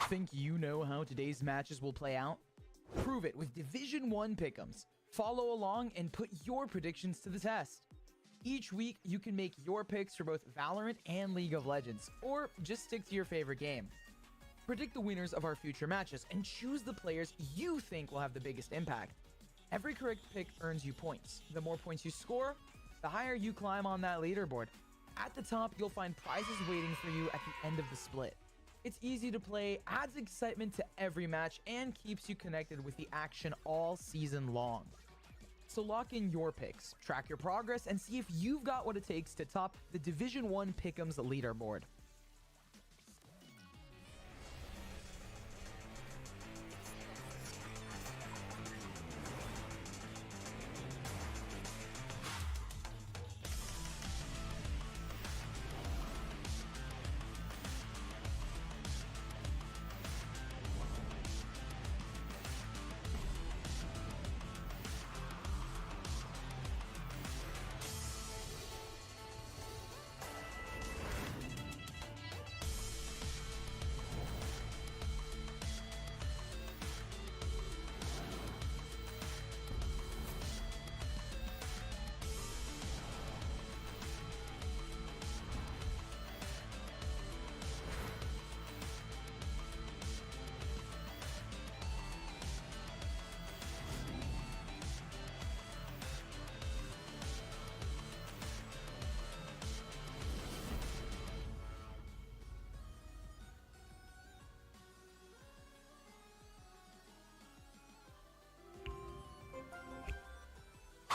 Think you know how today's matches will play out? Prove it with Division 1 pick'ems. Follow along and put your predictions to the test. Each week, you can make your picks for both Valorant and League of Legends, or just stick to your favorite game. Predict the winners of our future matches and choose the players you think will have the biggest impact. Every correct pick earns you points. The more points you score, the higher you climb on that leaderboard. At the top, you'll find prizes waiting for you at the end of the split. It's easy to play, adds excitement to every match, and keeps you connected with the action all season long. So lock in your picks, track your progress, and see if you've got what it takes to top the Division 1 Pick'ems leaderboard.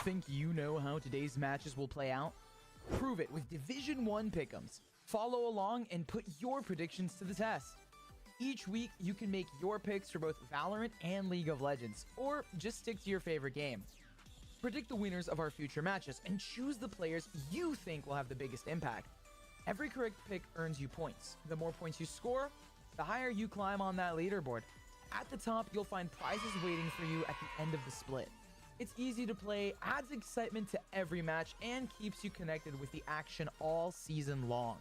Think you know how today's matches will play out? Prove it with Division 1 pick'ems. Follow along and put your predictions to the test. Each week, you can make your picks for both Valorant and League of Legends, or just stick to your favorite game. Predict the winners of our future matches and choose the players you think will have the biggest impact. Every correct pick earns you points. The more points you score, the higher you climb on that leaderboard. At the top, you'll find prizes waiting for you at the end of the split. It's easy to play, adds excitement to every match, and keeps you connected with the action all season long.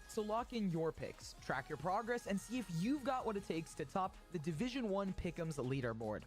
So lock in your picks, track your progress, and see if you've got what it takes to top the Division 1 Pick'ems leaderboard.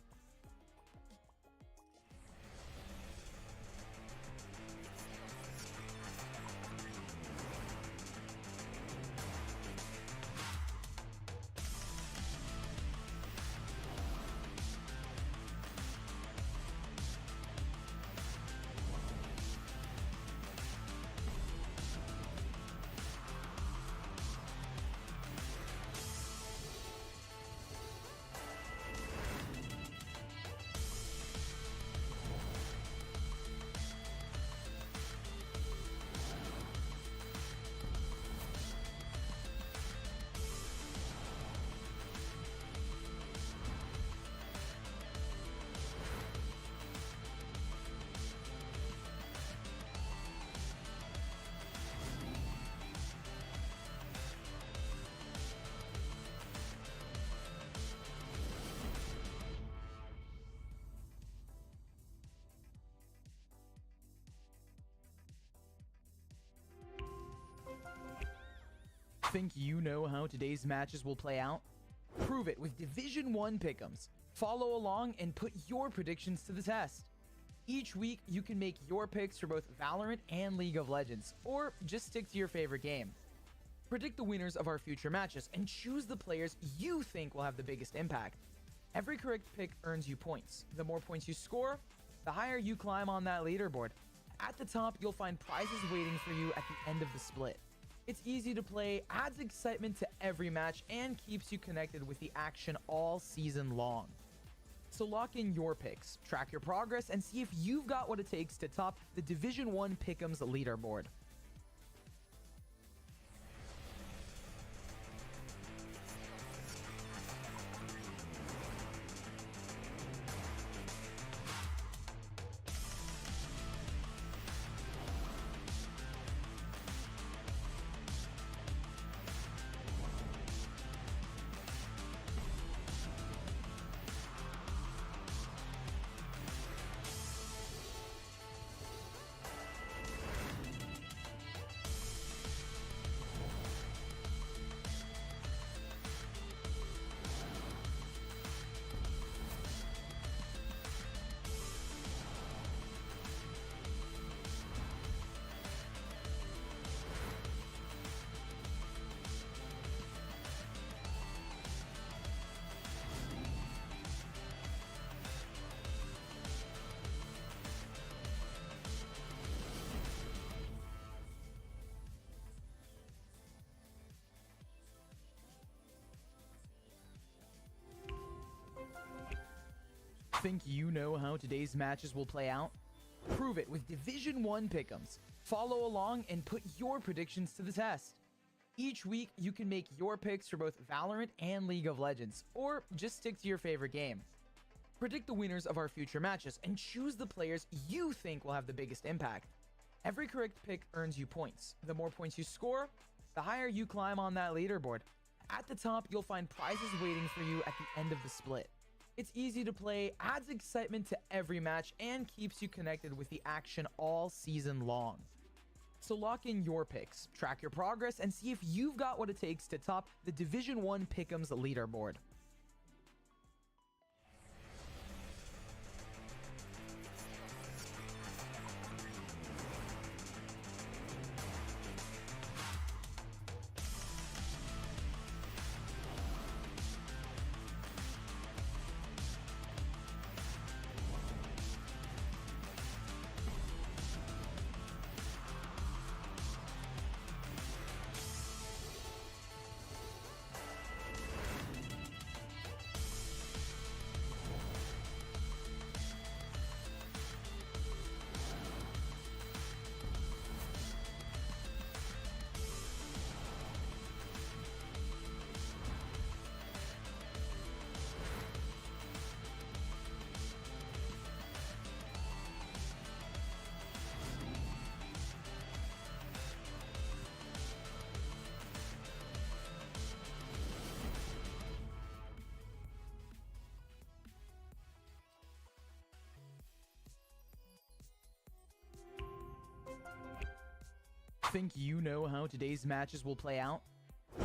Think you know how today's matches will play out? Prove it with Division 1 Pick'ems. Follow along and put your predictions to the test. Each week, you can make your picks for both Valorant and League of Legends, or just stick to your favorite game. Predict the winners of our future matches and choose the players you think will have the biggest impact. Every correct pick earns you points. The more points you score, the higher you climb on that leaderboard. At the top, you'll find prizes waiting for you at the end of the split. It's easy to play, adds excitement to every match, and keeps you connected with the action all season long. So lock in your picks, track your progress, and see if you've got what it takes to top the Division 1 Pick'ems leaderboard. Think you know how today's matches will play out? Prove it with Division 1 Pick'ems. Follow along and put your predictions to the test. Each week, you can make your picks for both Valorant and League of Legends, or just stick to your favorite game. Predict the winners of our future matches and choose the players you think will have the biggest impact. Every correct pick earns you points. The more points you score, the higher you climb on that leaderboard. At the top, you'll find prizes waiting for you at the end of the split. It's easy to play, adds excitement to every match, and keeps you connected with the action all season long. So lock in your picks, track your progress, and see if you've got what it takes to top the Division 1 Pick'ems leaderboard. Think you know how today's matches will play out?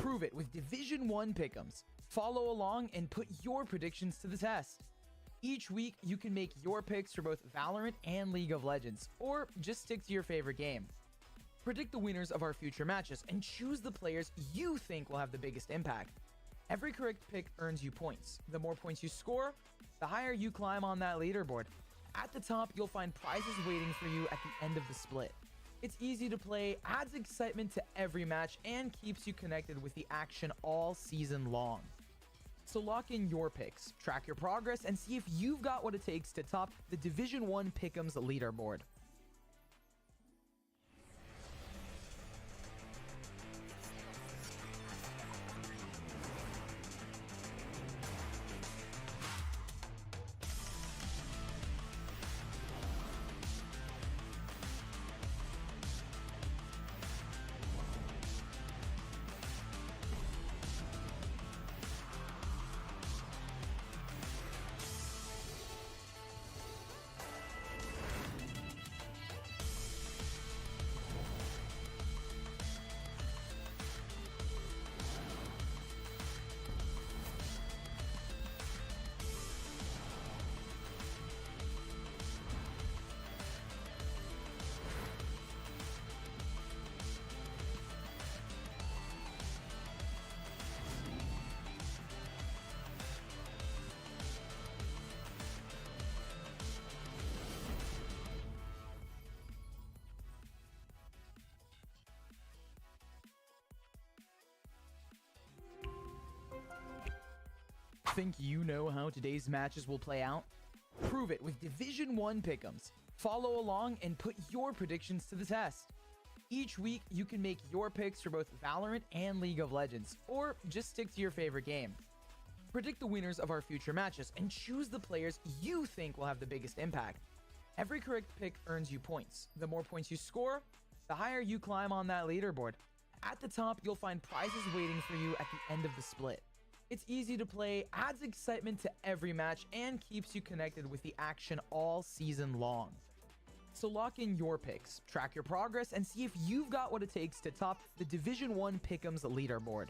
Prove it with Division 1 pick'ems. Follow along and put your predictions to the test. Each week, you can make your picks for both Valorant and League of Legends, or just stick to your favorite game. Predict the winners of our future matches and choose the players you think will have the biggest impact. Every correct pick earns you points. The more points you score, the higher you climb on that leaderboard. At the top, you'll find prizes waiting for you at the end of the split. It's easy to play, adds excitement to every match, and keeps you connected with the action all season long. So lock in your picks, track your progress, and see if you've got what it takes to top the Division 1 Pick'ems leaderboard. Think you know how today's matches will play out? Prove it with Division 1 pick'ems. Follow along and put your predictions to the test. Each week, you can make your picks for both Valorant and League of Legends, or just stick to your favorite game. Predict the winners of our future matches and choose the players you think will have the biggest impact. Every correct pick earns you points. The more points you score, the higher you climb on that leaderboard. At the top, you'll find prizes waiting for you at the end of the split. It's easy to play, adds excitement to every match, and keeps you connected with the action all season long. So lock in your picks, track your progress, and see if you've got what it takes to top the Division 1 Pick'ems leaderboard.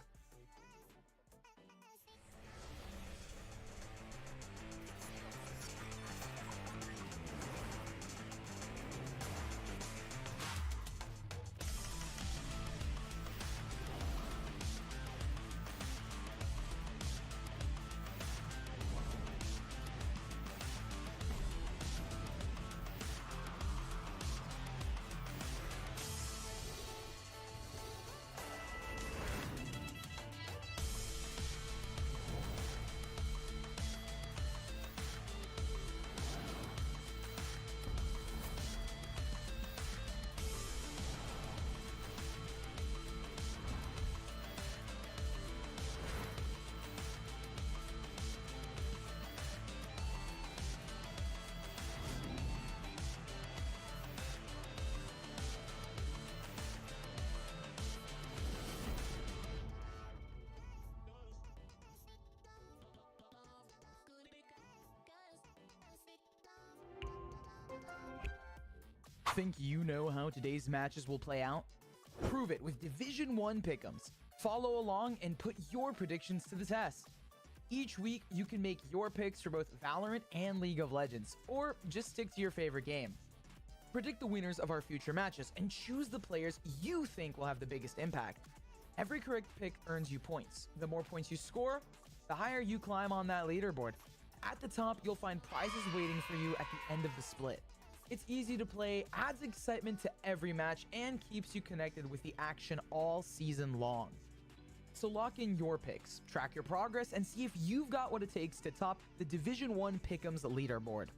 Think you know how today's matches will play out? Prove it with Division 1 pick'ems. Follow along and put your predictions to the test. Each week, you can make your picks for both Valorant and League of Legends, or just stick to your favorite game. Predict the winners of our future matches and choose the players you think will have the biggest impact. Every correct pick earns you points. The more points you score, the higher you climb on that leaderboard. At the top, you'll find prizes waiting for you at the end of the split. It's easy to play, adds excitement to every match, and keeps you connected with the action all season long. So lock in your picks, track your progress, and see if you've got what it takes to top the Division 1 Pick'ems leaderboard.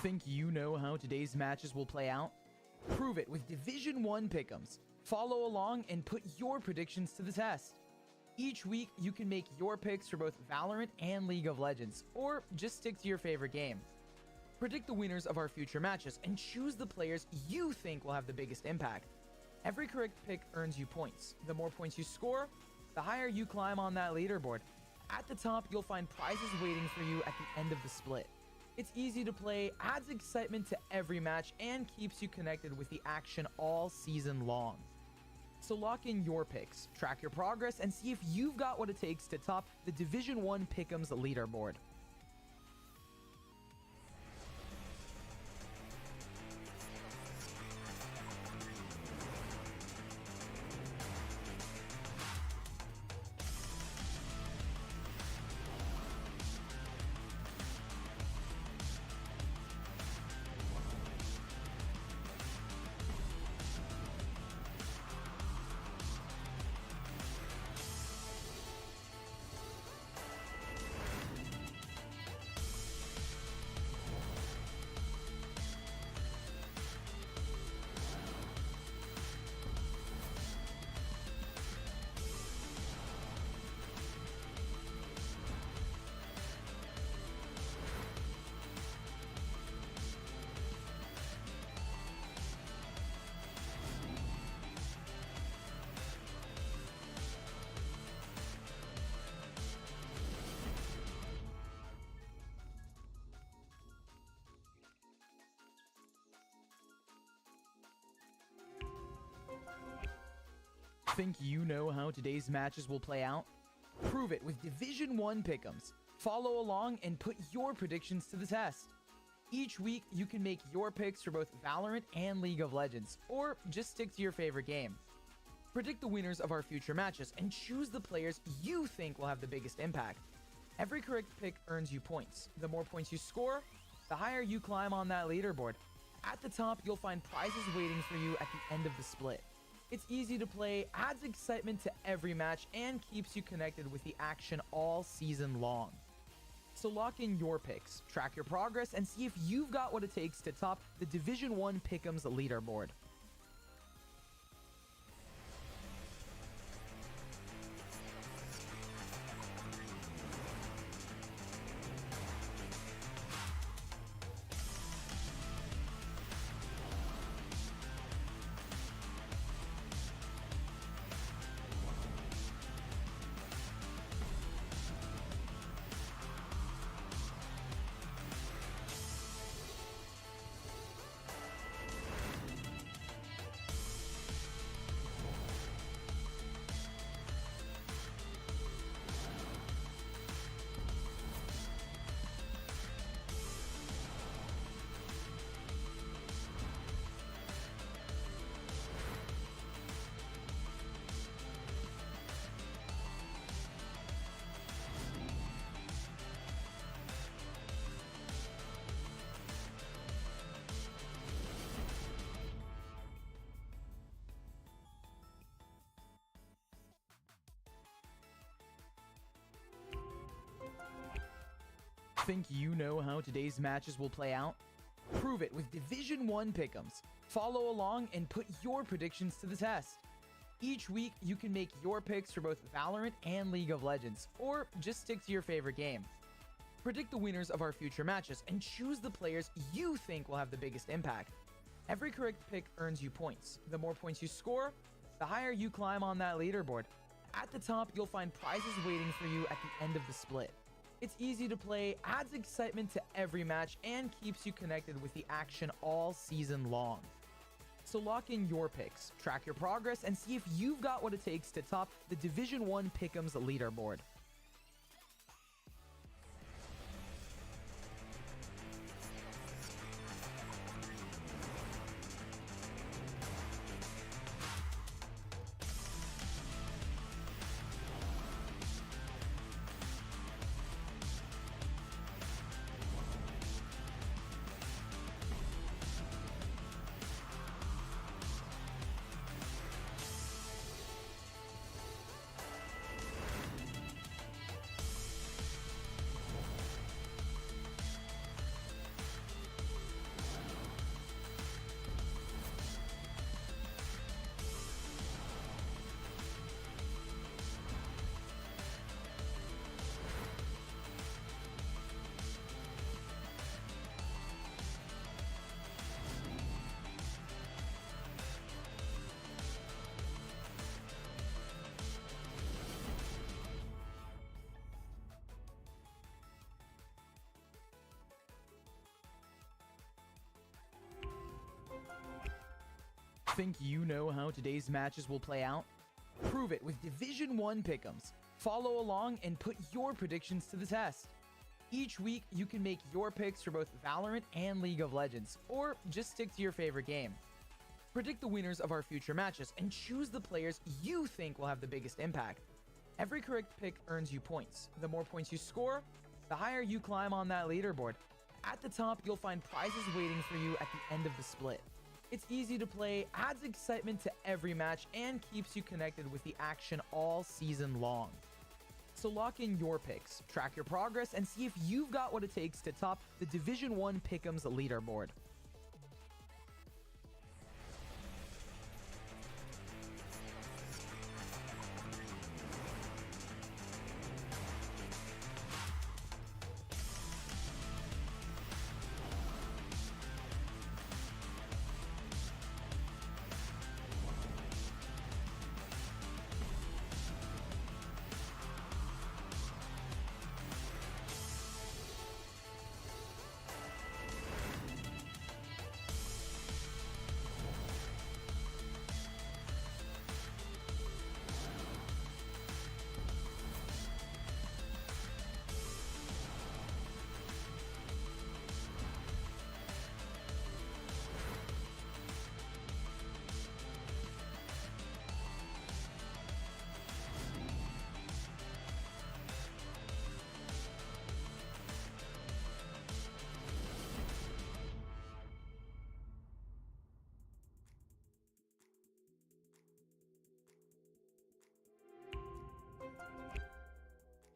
Think you know how today's matches will play out? Prove it with Division 1 pick'ems. Follow along and put your predictions to the test. Each week, you can make your picks for both Valorant and League of Legends, or just stick to your favorite game. Predict the winners of our future matches and choose the players you think will have the biggest impact. Every correct pick earns you points. The more points you score, the higher you climb on that leaderboard. At the top, you'll find prizes waiting for you at the end of the split. It's easy to play, adds excitement to every match, and keeps you connected with the action all season long. So lock in your picks, track your progress, and see if you've got what it takes to top the Division 1 Pick'ems leaderboard. Think you know how today's matches will play out? Prove it with Division 1 pick'ems. Follow along and put your predictions to the test. Each week, you can make your picks for both Valorant and League of Legends, or just stick to your favorite game. Predict the winners of our future matches and choose the players you think will have the biggest impact. Every correct pick earns you points. The more points you score, the higher you climb on that leaderboard. At the top, you'll find prizes waiting for you at the end of the split. It's easy to play, adds excitement to every match, and keeps you connected with the action all season long. So lock in your picks, track your progress, and see if you've got what it takes to top the Division 1 Pick'ems leaderboard. Think you know how today's matches will play out? Prove it with Division 1 pick'ems. Follow along and put your predictions to the test. Each week, you can make your picks for both Valorant and League of Legends, or just stick to your favorite game. Predict the winners of our future matches and choose the players you think will have the biggest impact. Every correct pick earns you points. The more points you score, the higher you climb on that leaderboard. At the top, you'll find prizes waiting for you at the end of the split. It's easy to play, adds excitement to every match, and keeps you connected with the action all season long. So lock in your picks, track your progress, and see if you've got what it takes to top the Division 1 Pick'ems leaderboard. Think you know how today's matches will play out? Prove it with Division 1 pick'ems. Follow along and put your predictions to the test. Each week, you can make your picks for both Valorant and League of Legends, or just stick to your favorite game. Predict the winners of our future matches and choose the players you think will have the biggest impact. Every correct pick earns you points. The more points you score, the higher you climb on that leaderboard. At the top, you'll find prizes waiting for you at the end of the split. It's easy to play, adds excitement to every match, and keeps you connected with the action all season long. So lock in your picks, track your progress, and see if you've got what it takes to top the Division 1 Pick'ems leaderboard.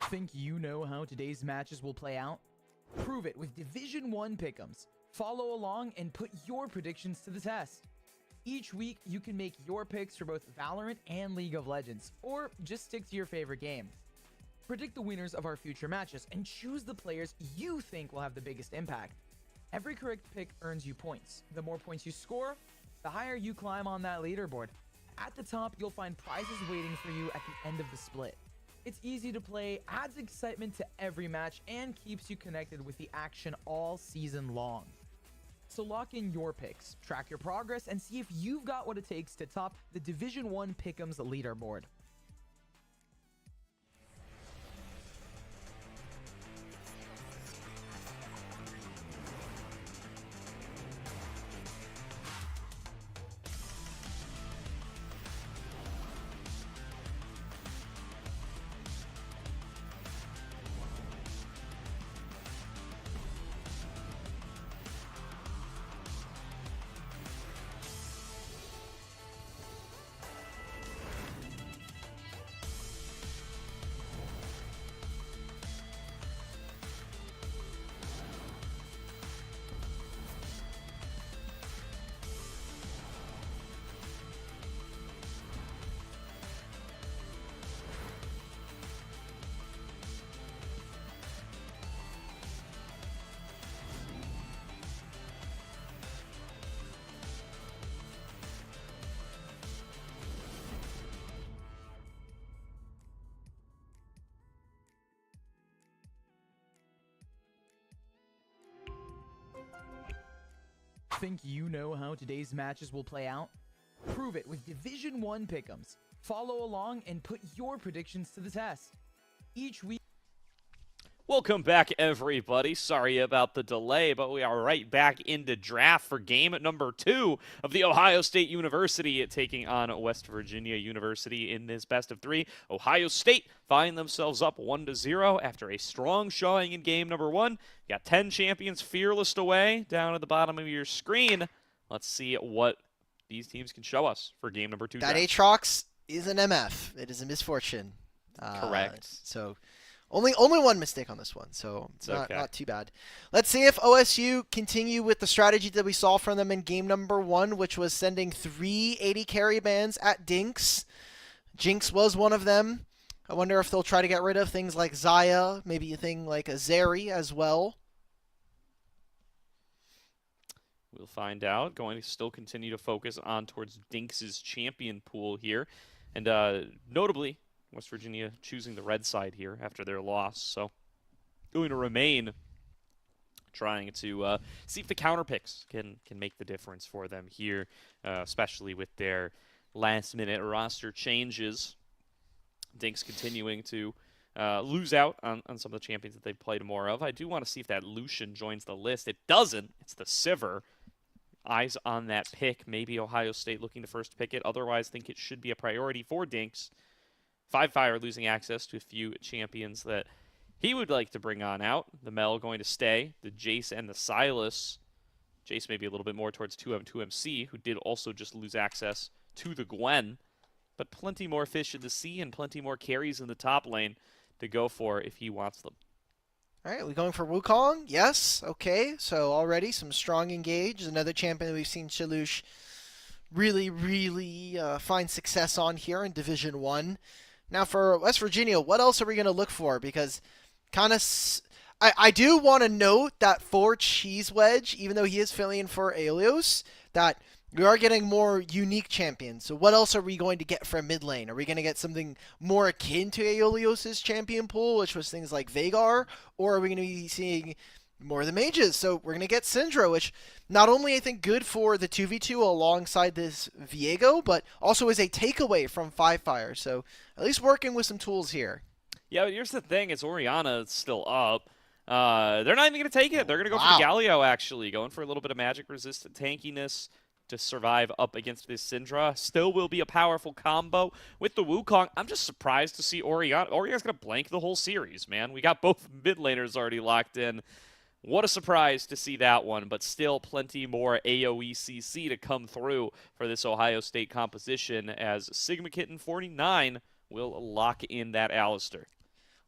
Think you know how today's matches will play out? Prove it with Division 1 pick'ems. Follow along and put your predictions to the test. Each week, you can make your picks for both Valorant and League of Legends, or just stick to your favorite game. Predict the winners of our future matches and choose the players you think will have the biggest impact. Every correct pick earns you points. The more points you score, the higher you climb on that leaderboard. At the top, you'll find prizes waiting for you at the end of the split. It's easy to play, adds excitement to every match, and keeps you connected with the action all season long. So lock in your picks, track your progress, and see if you've got what it takes to top the Division 1 Pick'ems leaderboard. Think you know how today's matches will play out? Prove it with Division 1 pick'ems. Follow along and put your predictions to the test. Each week. Welcome back, everybody. Sorry about the delay, but we are right back into draft for game number 2 of the Ohio State University taking on West Virginia University in this best of 3. Ohio State find themselves up 1-0 after a strong showing in game number 1. Got 10 champions fearless away down at the bottom of your screen. Let's see what these teams can show us for game number 2. That Aatrox is an MF. It is a misfortune. Correct. So only one mistake on this one, so it's not too bad. Let's see if OSU continue with the strategy that we saw from them in game number 1, which was sending 3 80 carry bands at Dinks. Jinx was one of them. I wonder if they'll try to get rid of things like Zaya, maybe a thing like a Zeri as well. We'll find out. Going to still continue to focus on towards Dinks' champion pool here. And notably, West Virginia choosing the red side here after their loss. So going to remain trying to see if the counter picks can make the difference for them here, especially with their last-minute roster changes. Dinks continuing to lose out on some of the champions that they've played more of. I do want to see if that Lucian joins the list. It doesn't. It's the Sivir. Eyes on that pick. Maybe Ohio State looking to first pick it. Otherwise, think it should be a priority for Dinks. 5-Fire losing access to a few champions that he would like to bring on out. The Mel going to stay. The Jace and the Silas. Jace maybe a little bit more towards 2M2MC, who did also just lose access to the Gwen. But plenty more fish in the sea and plenty more carries in the top lane to go for if he wants them. All right, we going for Wukong? Yes. Okay, so already some strong engage. Another champion that we've seen Shalush really find success on here in Division 1. Now for West Virginia, what else are we going to look for? Because kind of... I do want to note that for Cheese Wedge, even though he is filling in for Aelios, that we are getting more unique champions. So what else are we going to get from mid lane? Are we going to get something more akin to Aelios' champion pool, which was things like Veigar? Or are we going to be seeing more of the mages? So we're going to get Syndra, which not only I think good for the 2v2 alongside this Viego, but also is a takeaway from 5-Fire. So at least working with some tools here. Yeah, but here's the thing. It's Orianna still up. They're not even going to take it. They're going to go for the Galio, actually. Going for a little bit of magic-resistant tankiness to survive up against this Syndra. Still will be a powerful combo with the Wukong. I'm just surprised to see Orianna. Orianna's going to blank the whole series, man. We got both mid laners already locked in. What a surprise to see that one, but still plenty more AoE CC to come through for this Ohio State composition as Sigma Kitten 49 will lock in that Alistair.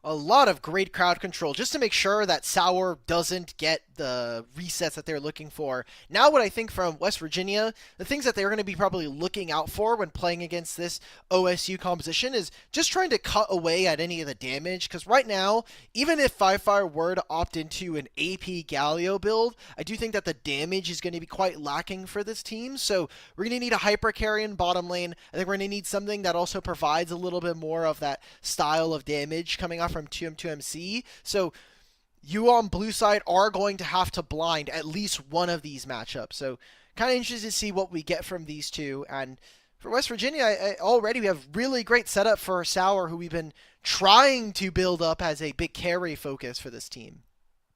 A lot of great crowd control just to make sure that Sour doesn't get the resets that they're looking for. Now what I think from West Virginia, the things that they're going to be probably looking out for when playing against this OSU composition is just trying to cut away at any of the damage. Because right now, even if 5-Fire were to opt into an AP Galio build, I do think that the damage is going to be quite lacking for this team. So we're going to need a hyper carry in bottom lane. I think we're going to need something that also provides a little bit more of that style of damage coming off from 2M2MC. So you on blue side are going to have to blind at least one of these matchups. So kind of interested to see what we get from these two. And for West Virginia, already we have really great setup for Sour, who we've been trying to build up as a big carry focus for this team.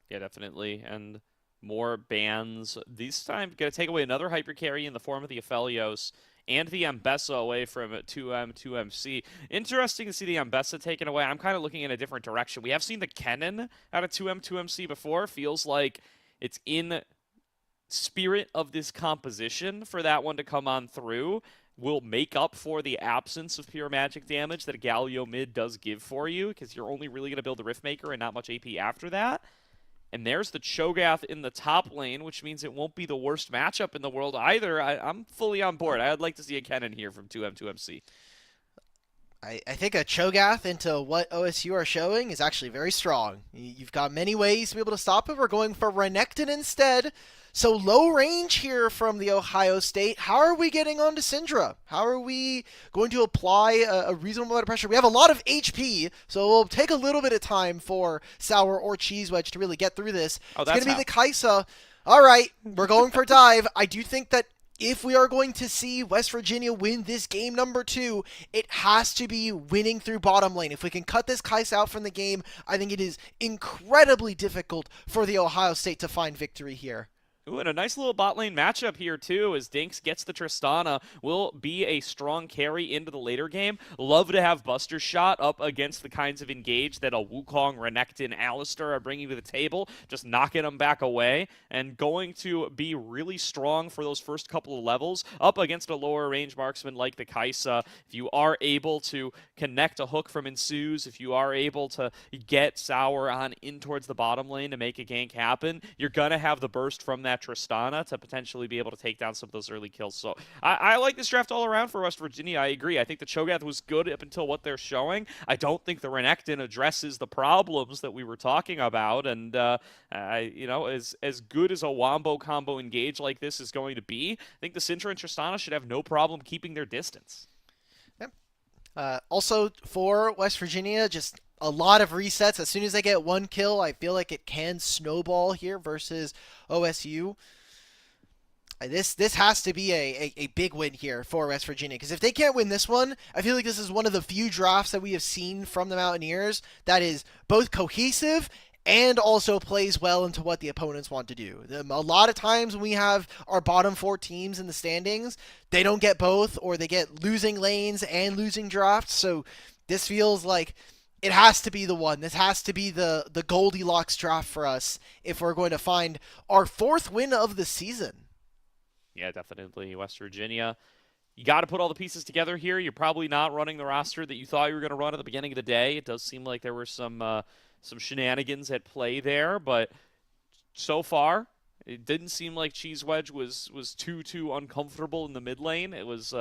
Yeah, definitely. And more bans. This time going to take away another hyper carry in the form of the Aphelios and the Ambessa away from 2M2MC. Interesting to see the Ambessa taken away. I'm kind of looking in a different direction. We have seen the Kennen out of 2M2MC before. Feels like it's in spirit of this composition for that one to come on through. Will make up for the absence of pure magic damage that a Galio mid does give for you, because you're only really going to build the Riftmaker and not much AP after that. And there's the Cho'Gath in the top lane, which means it won't be the worst matchup in the world either. I'm fully on board. I'd like to see a Kennen here from 2M2MC. I think a Cho'Gath into what OSU are showing is actually very strong. You've got many ways to be able to stop it. We're going for Renekton instead. So low range here from the Ohio State. How are we getting onto Syndra? How are we going to apply a reasonable amount of pressure? We have a lot of HP, so it will take a little bit of time for Sour or Cheese Wedge to really get through this. It's going to be the Kaisa. All right, we're going for dive. I do think that if we are going to see West Virginia win this game number 2, it has to be winning through bottom lane. If we can cut this Kaisa out from the game, I think it is incredibly difficult for the Ohio State to find victory here. Ooh, and a nice little bot lane matchup here, too, as Dinks gets the Tristana. Will be a strong carry into the later game. Love to have Buster Shot up against the kinds of engage that a Wukong, Renekton, Alistair are bringing to the table, just knocking them back away, and going to be really strong for those first couple of levels up against a lower range marksman like the Kaisa. If you are able to connect a hook from Ensues, if you are able to get Sour on in towards the bottom lane to make a gank happen, you're going to have the burst from that Tristana to potentially be able to take down some of those early kills. So I like this draft all around for West Virginia. I agree. I think the Cho'Gath was good up until what they're showing. I don't think the Renekton addresses the problems that we were talking about. And, as good as a Wombo combo engage like this is going to be, I think the Syndra and Tristana should have no problem keeping their distance. Also for West Virginia, just a lot of resets. As soon as they get one kill, I feel like it can snowball here versus OSU. This has to be a big win here for West Virginia, because if they can't win this one, I feel like this is one of the few drafts that we have seen from the Mountaineers that is both cohesive and also plays well into what the opponents want to do. A lot of times when we have our bottom 4 teams in the standings, they don't get both, or they get losing lanes and losing drafts. So this feels like it has to be the one. This has to be the Goldilocks draft for us if we're going to find our 4th win of the season. Yeah, definitely. West Virginia, you got to put all the pieces together here. You're probably not running the roster that you thought you were going to run at the beginning of the day. It does seem like there were some shenanigans at play there, but so far, it didn't seem like Cheese Wedge was too uncomfortable in the mid lane. It was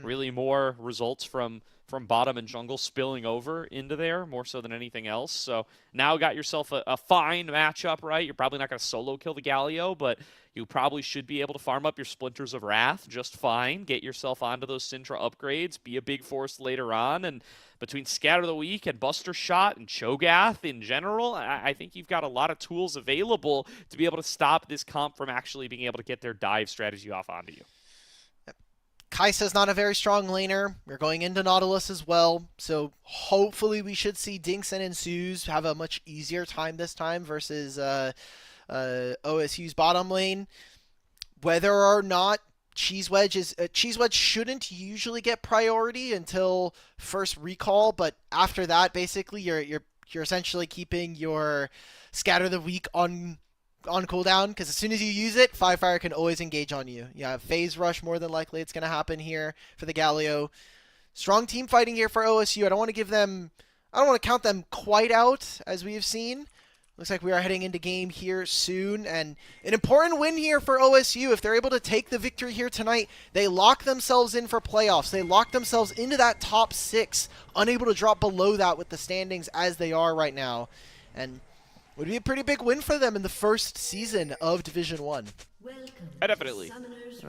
really more results from bottom and jungle spilling over into there, more so than anything else. So now got yourself a fine matchup, right? You're probably not going to solo kill the Galio, but you probably should be able to farm up your Splinters of Wrath just fine, get yourself onto those Syndra upgrades, be a big force later on, and between Scatter the Weak and Buster Shot and Cho'Gath in general, I think you've got a lot of tools available to be able to stop this comp from actually being able to get their dive strategy off onto you. Kai'Sa's not a very strong laner. We're going into Nautilus as well, so hopefully we should see Dinks and Ensues have a much easier time this time versus OSU's bottom lane. Whether or not Cheese Wedge shouldn't usually get priority until first recall, but after that, basically you're essentially keeping your Scatter the Weak on cooldown, because as soon as you use it, Fire can always engage on you. You have Phase Rush, more than likely it's going to happen here for the Galio. Strong team fighting here for OSU. I don't want to count them quite out, as we have seen. Looks like we are heading into game here soon, and an important win here for OSU. If they're able to take the victory here tonight, they lock themselves in for playoffs. They lock themselves into that top 6, unable to drop below that with the standings as they are right now. And would be a pretty big win for them in the first season of Division 1. Definitely.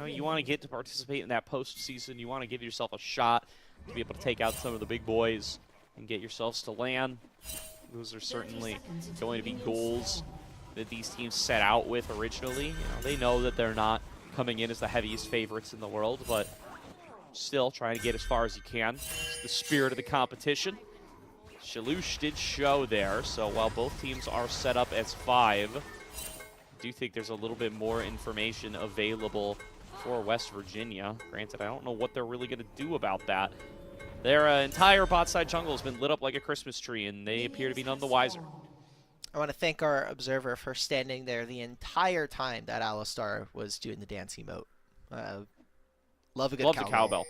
You want to get to participate in that postseason. You want to give yourself a shot to be able to take out some of the big boys and get yourselves to LAN. Those are certainly going to be goals that these teams set out with originally. They know that they're not coming in as the heaviest favorites in the world, but still trying to get as far as you can. It's the spirit of the competition. Shalush did show there, so while both teams are set up as 5, I do think there's a little bit more information available for West Virginia. Granted, I don't know what they're really going to do about that. Their entire bot side jungle has been lit up like a Christmas tree, and they appear to be none the wiser. I want to thank our observer for standing there the entire time that Alistar was doing the dance emote. Love a good Love the cowbell.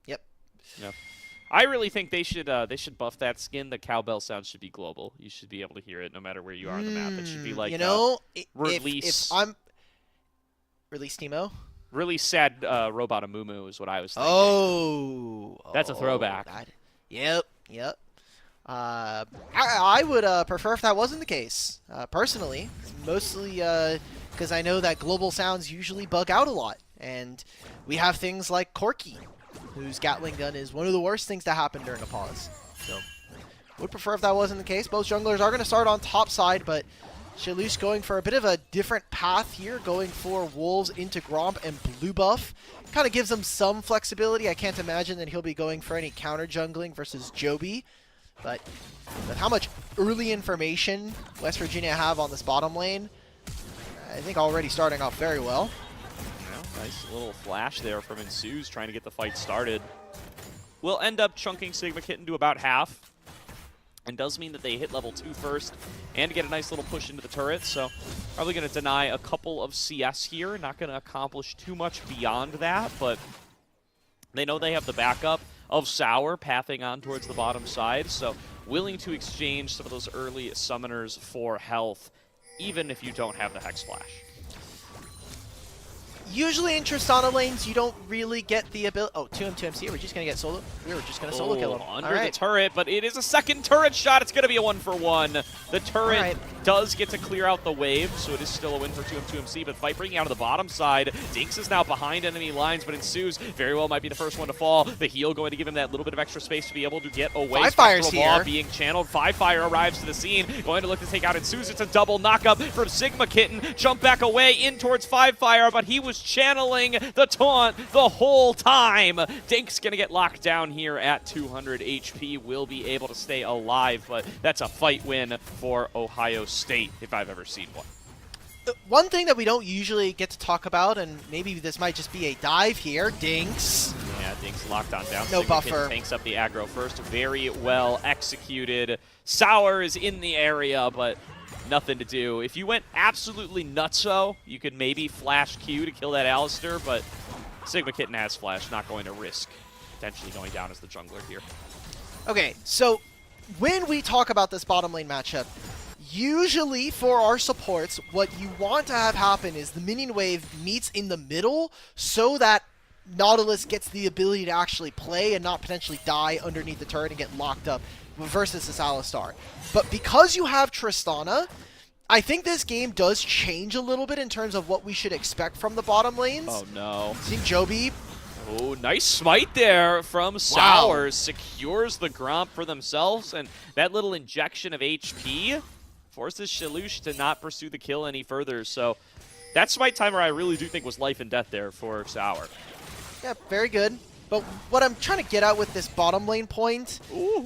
Yep. Yeah. I really think they should buff that skin. The cowbell sound should be global. You should be able to hear it no matter where you are on the map. It should be like release. If I'm release Nemo. Really sad robot Amumu is what I was thinking. Oh, that's a throwback. Yep. I would prefer if that wasn't the case, personally. Mostly because I know that global sounds usually bug out a lot, and we have things like Corky, whose Gatling gun is one of the worst things to happen during a pause. So, would prefer if that wasn't the case. Both junglers are going to start on top side, but Shalush going for a bit of a different path here, going for Wolves into Gromp and Blue Buff. Kind of gives him some flexibility. I can't imagine that he'll be going for any counter jungling versus Joby. But with how much early information West Virginia have on this bottom lane, I think already starting off very well. Nice little flash there from Ensues trying to get the fight started. We'll end up chunking Sigma Kitten to about half. And does mean that they hit level 2 first and get a nice little push into the turret. So probably going to deny a couple of CS here. Not going to accomplish too much beyond that, but they know they have the backup of Sour pathing on towards the bottom side. So willing to exchange some of those early summoners for health, even if you don't have the Hex Flash. Usually in Tristana lanes, you don't really get the ability. Oh, 2M2MC, we're just going to get solo. We were just going to solo kill him. Under the turret, but it is a second turret shot. It's going to be a 1-for-1. The turret does get to clear out the wave, so it is still a win for 2M2MC, but fight breaking out of the bottom side. Dinks is now behind enemy lines, but ensues very well might be the first one to fall. The heal going to give him that little bit of extra space to be able to get away. Fire's here. Being channeled. Fire arrives to the scene, going to look to take out ensues. It's a double knockup from Sigma Kitten. Jump back away in towards Fire, but he was channeling the taunt the whole time. Dink's gonna get locked down here at 200 HP. Will be able to stay alive, but that's a fight win for Ohio State if I've ever seen one. One thing that we don't usually get to talk about, and maybe this might just be a dive here, Dinks. Yeah, Dinks locked on down. No Sigma buffer. Kitten tanks up the aggro first. Very well executed. Sour is in the area, but nothing to do. If you went absolutely nutso, you could maybe flash Q to kill that Alistair, but Sigma Kitten has flash, not going to risk potentially going down as the jungler here. Okay, so when we talk about this bottom lane matchup, usually for our supports, what you want to have happen is the minion wave meets in the middle so that Nautilus gets the ability to actually play and not potentially die underneath the turret and get locked up versus this Alistar. But because you have Tristana, I think this game does change a little bit in terms of what we should expect from the bottom lanes. Oh no. Seeing Joby. Oh, nice smite there from Sour. Secures the Gromp for themselves, and that little injection of HP forces Shalush to not pursue the kill any further. So that smite timer I really do think was life and death there for Sour. Yeah, very good. But what I'm trying to get at with this bottom lane point,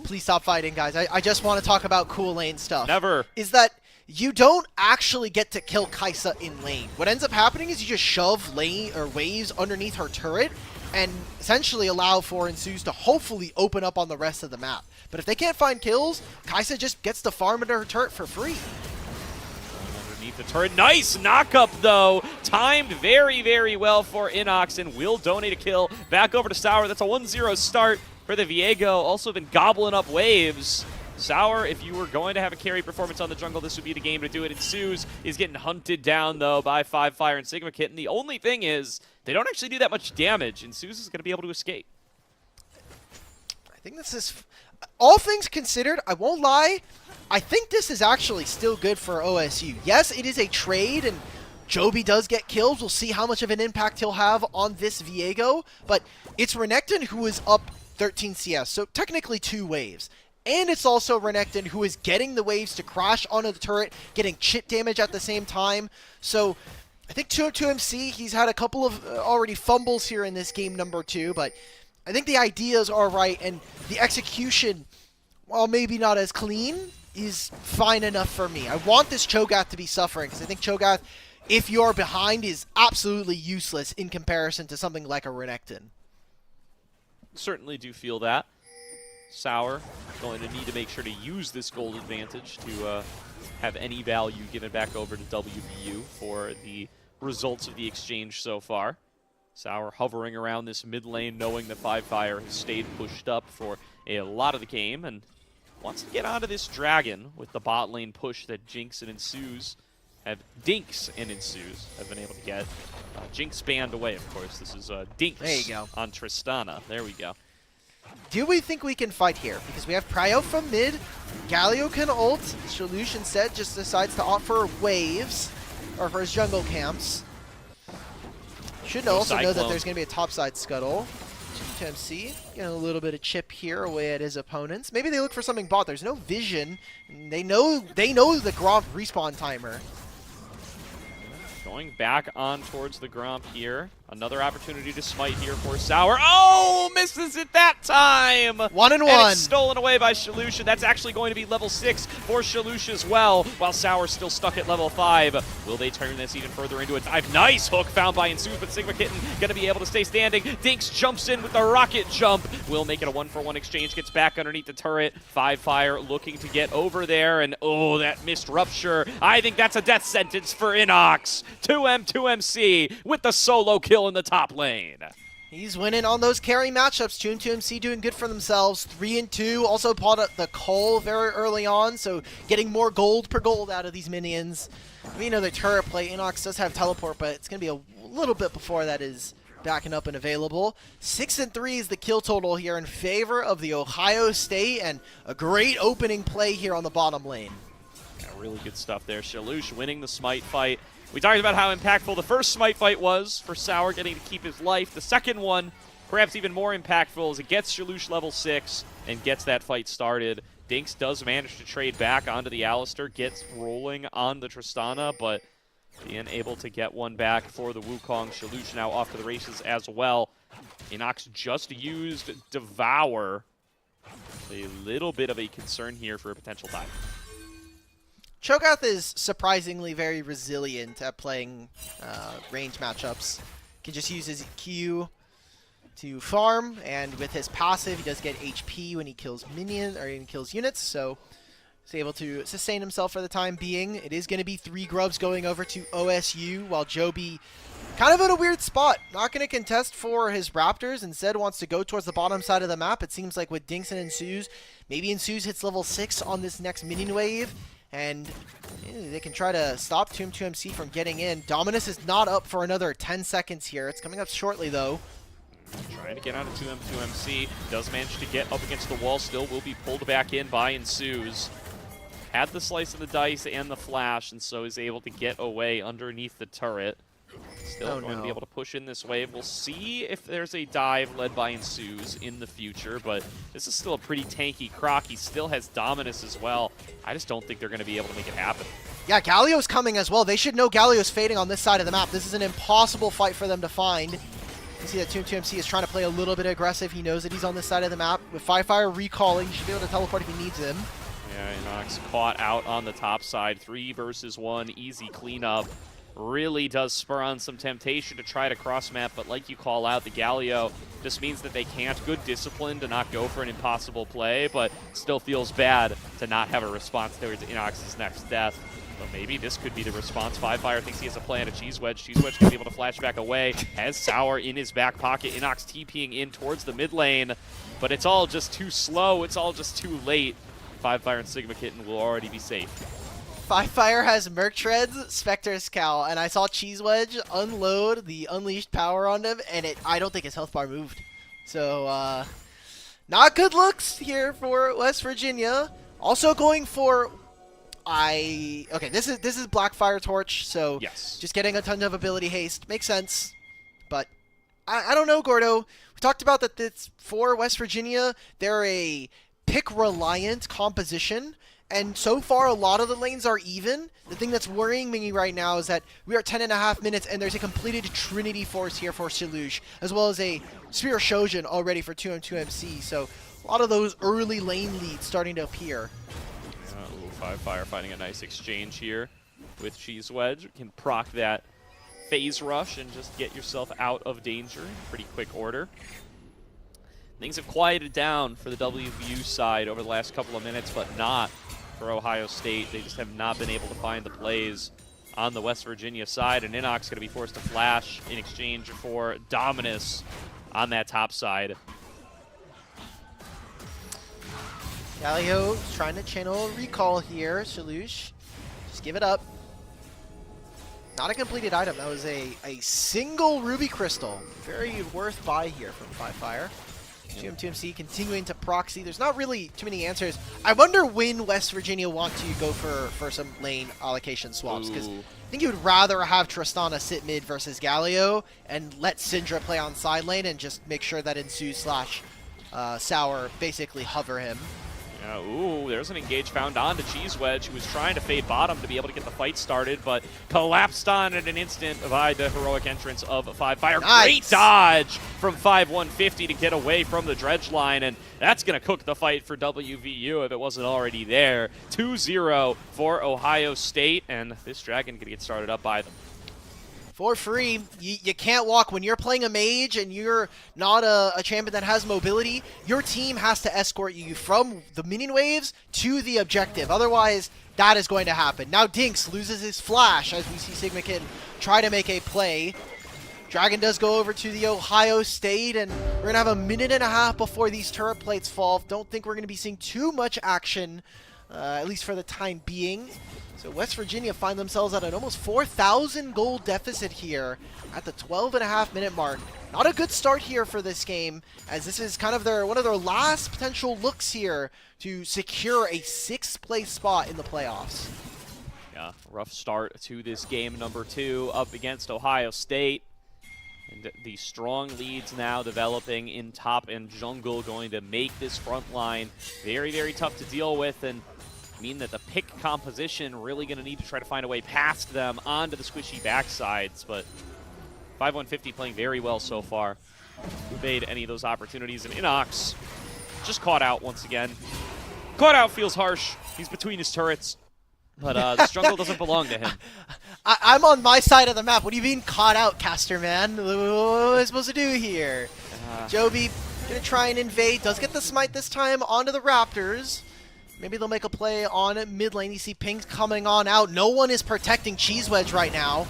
please stop fighting, guys. I just want to talk about cool lane stuff. Never. Is that you don't actually get to kill Kai'Sa in lane. What ends up happening is you just shove lane or waves underneath her turret and essentially allow for ensues to hopefully open up on the rest of the map. But if they can't find kills, Kai'Sa just gets to farm into her turret for free. Underneath the turret. Nice knockup, though. Timed very, very well for Inox, and will donate a kill back over to Sour. That's a 1-0 start for the Viego. Also been gobbling up waves. Sour, if you were going to have a carry performance on the jungle, this would be the game to do it. Ensues is getting hunted down, though, by Fire and Sigma Kitten. The only thing is, they don't actually do that much damage. Ensues is going to be able to escape. I think this is... All things considered, I won't lie, I think this is actually still good for OSU. Yes, it is a trade, and Joby does get kills. We'll see how much of an impact he'll have on this Viego, but it's Renekton who is up 13 CS, so technically 2 waves. And it's also Renekton who is getting the waves to crash onto the turret, getting chip damage at the same time. So I think 2MC, he's had a couple of already fumbles here in this game number 2, but I think the ideas are right, and the execution, while maybe not as clean, is fine enough for me. I want this Cho'Gath to be suffering, because I think Cho'Gath, if you're behind, is absolutely useless in comparison to something like a Renekton. Certainly do feel that. Sour going to need to make sure to use this gold advantage to have any value given back over to WBU for the results of the exchange so far. Sour hovering around this mid lane, knowing that Fire has stayed pushed up for a lot of the game and wants to get onto this dragon with the bot lane push that Dinks and Ensues have been able to get. Jinx banned away, of course. This is Dinks there you go. On Tristana. There we go. Do we think we can fight here? Because we have Pryo from mid, Galio can ult, Shalush instead just decides to opt for waves, or for his jungle camps. Should also know that there's going to be a topside scuttle. MC getting a little bit of chip here away at his opponents. Maybe they look for something bot. There's no vision. They know the Gromp respawn timer. Going back on towards the Gromp here. Another opportunity to smite here for Sour. Oh, misses it that time! 1 and 1. And it's stolen away by Shalush. That's actually going to be level 6 for Shalush as well, while Sour's still stuck at level 5. Will they turn this even further into a dive? Nice hook found by Ensues, but Sigma Kitten going to be able to stay standing. Dinks jumps in with the rocket jump. Will make it a 1-for-1 exchange. Gets back underneath the turret. Fire looking to get over there, and oh, that missed rupture. I think that's a death sentence for Inox. 2MC with the solo kill in the top lane. He's winning on those carry matchups. 2MC doing good for themselves. 3 and 2. Also bought up the Cole very early on, so getting more gold per gold out of these minions. We know the turret play. Inox does have teleport, but it's going to be a little bit before that is backing up and available. 6-3 is the kill total here in favor of the Ohio State, and a great opening play here on the bottom lane. Yeah, really good stuff there. Shalush winning the Smite fight. We talked about how impactful the first Smite fight was for Sour getting to keep his life. The second one, perhaps even more impactful, as it gets Shalush level 6 and gets that fight started. Dinks does manage to trade back onto the Alistar, gets rolling on the Tristana, but being able to get one back for the Wukong. Shalush now off to the races as well. Inox just used Devour. A little bit of a concern here for a potential dive. Cho'Gath is surprisingly very resilient at playing range matchups. Can just use his Q to farm, and with his passive, he does get HP when he kills minions or when he kills units, so he's able to sustain himself for the time being. It is going to be 3 grubs going over to OSU, while Joby kind of in a weird spot. Not going to contest for his Raptors, instead wants to go towards the bottom side of the map. It seems like with Dinks and Ensues, maybe Ensues hits level 6 on this next minion wave, and they can try to stop Tomb 2MC from getting in. Dominus is not up for another 10 seconds here. It's coming up shortly, though. Trying to get out of 2MC. Does manage to get up against the wall still. Will be pulled back in by Ensues. Had the slice of the dice and the flash, and so is able to get away underneath the turret. Still going to be able to push in this wave. We'll see if there's a dive led by Ensues in the future, but this is still a pretty tanky Croc. He still has Dominus as well. I just don't think they're going to be able to make it happen. Yeah, Galio's coming as well. They should know Galio's fading on this side of the map. This is an impossible fight for them to find. You see that Tomb 2MC is trying to play a little bit aggressive. He knows that he's on this side of the map. With Fire recalling, he should be able to teleport if he needs him. Yeah, Inox caught out on the top side. 3 versus 1, easy cleanup. Really does spur on some temptation to try to cross map, but like you call out, the Galio just means that they can't. Good discipline to not go for an impossible play, but still feels bad to not have a response towards Inox's next death. But maybe this could be the response. Fire thinks he has a play on a Cheese Wedge. Cheese Wedge can be able to flash back away. Has Sour in his back pocket. Inox TPing in towards the mid lane, but it's all just too slow. It's all just too late. Fire and Sigma Kitten will already be safe. Fire has Merc Treads, Spectre's Cowl, and I saw Cheese Wedge unload the unleashed power on him, and I don't think his health bar moved. So, not good looks here for West Virginia. Also going for okay, this is Blackfire Torch, so yes, just getting a ton of ability haste makes sense. But I don't know, Gordo. We talked about that it's for West Virginia. They're a pick-reliant composition, and so far a lot of the lanes are even. The thing that's worrying me right now is that we are 10.5 minutes, and there's a completed Trinity Force here for Shalush, as well as a Spear Shojin already for 2M2MC. So a lot of those early lane leads starting to appear. Fire finding a nice exchange here with Cheese Wedge. Can proc that phase rush and just get yourself out of danger in pretty quick order. Things have quieted down for the WVU side over the last couple of minutes, but not for Ohio State. They just have not been able to find the plays on the West Virginia side, and Inox going to be forced to flash in exchange for Dominus on that top side. Galio trying to channel recall here. Shalush, just give it up. Not a completed item. That was a single Ruby Crystal. Very worth buy here from Fire. GM2MC continuing to proxy. There's not really too many answers. I wonder when West Virginia want to go for some lane allocation swaps, because I think you would rather have Tristana sit mid versus Galio and let Syndra play on side lane and just make sure that Ensues / Sour basically hover him. Ooh, there's an engage found on to Cheese Wedge, who was trying to fade bottom to be able to get the fight started, but collapsed on in an instant by the heroic entrance of Fire. Nice. Great dodge from 5-150 to get away from the dredge line, and that's going to cook the fight for WVU if it wasn't already there. 2-0 for Ohio State, and this dragon going to get started up by them. For free. You can't walk. When you're playing a mage and you're not a champion that has mobility, your team has to escort you from the minion waves to the objective. Otherwise, that is going to happen. Now Dinks loses his flash as we see Sigma Kitten try to make a play. Dragon does go over to the Ohio State, and we're going to have a 1.5 minutes before these turret plates fall. Don't think we're going to be seeing too much action, at least for the time being. So West Virginia find themselves at an almost 4,000 gold deficit here at the 12.5-minute mark. Not a good start here for this game, as this is kind of one of their last potential looks here to secure a 6th place spot in the playoffs. Yeah, rough start to this game number 2 up against Ohio State. And the strong leads now developing in top and jungle, going to make this front line very, very tough to deal with, and mean that the pick composition really going to need to try to find a way past them onto the squishy backsides. But 5150 playing very well so far. Who made any of those opportunities? And Inox just caught out once again. Caught out feels harsh. He's between his turrets. But this jungle doesn't belong to him. I'm on my side of the map. What do you mean caught out, Caster Man? What am I supposed to do here? Joby gonna try and invade. Does get the smite this time onto the Raptors. Maybe they'll make a play on mid lane. You see Pink coming on out. No one is protecting Cheese Wedge right now.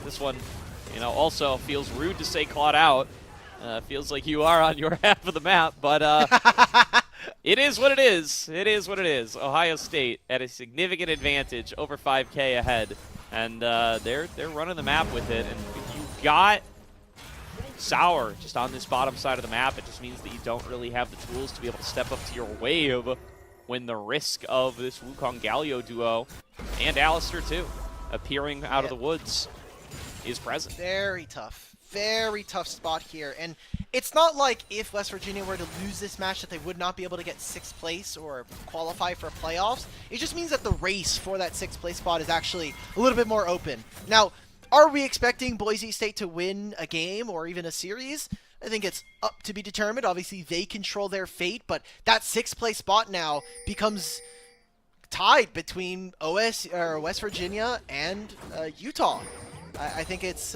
This one, also feels rude to say caught out. Feels like you are on your half of the map, but it is what it is. It is what it is. Ohio State at a significant advantage, over 5K ahead, and they're running the map with it. And if you've got Sour just on this bottom side of the map, it just means that you don't really have the tools to be able to step up to your wave when the risk of this Wukong Galio duo, and Alistair too, appearing out of the woods is present. Very tough spot here. And it's not like if West Virginia were to lose this match that they would not be able to get 6th place or qualify for playoffs. It just means that the race for that 6th place spot is actually a little bit more open. Now, are we expecting Boise State to win a game or even a series? I think it's up to be determined. Obviously, they control their fate, but that 6th place spot now becomes tied between West Virginia and Utah. I think it's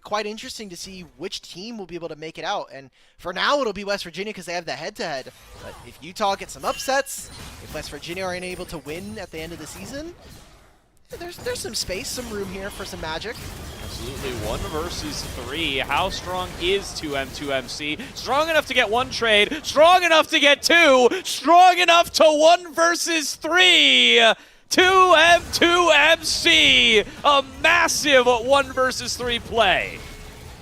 quite interesting to see which team will be able to make it out. And for now, it'll be West Virginia because they have the head-to-head. But if Utah gets some upsets, if West Virginia are unable to win at the end of the season, there's some space, some room here for some magic. Absolutely. 1 versus 3. How strong is 2M2MC? Strong enough to get 1 trade. Strong enough to get 2. Strong enough to 1 versus 3. 2M2MC. A massive 1 versus 3 play.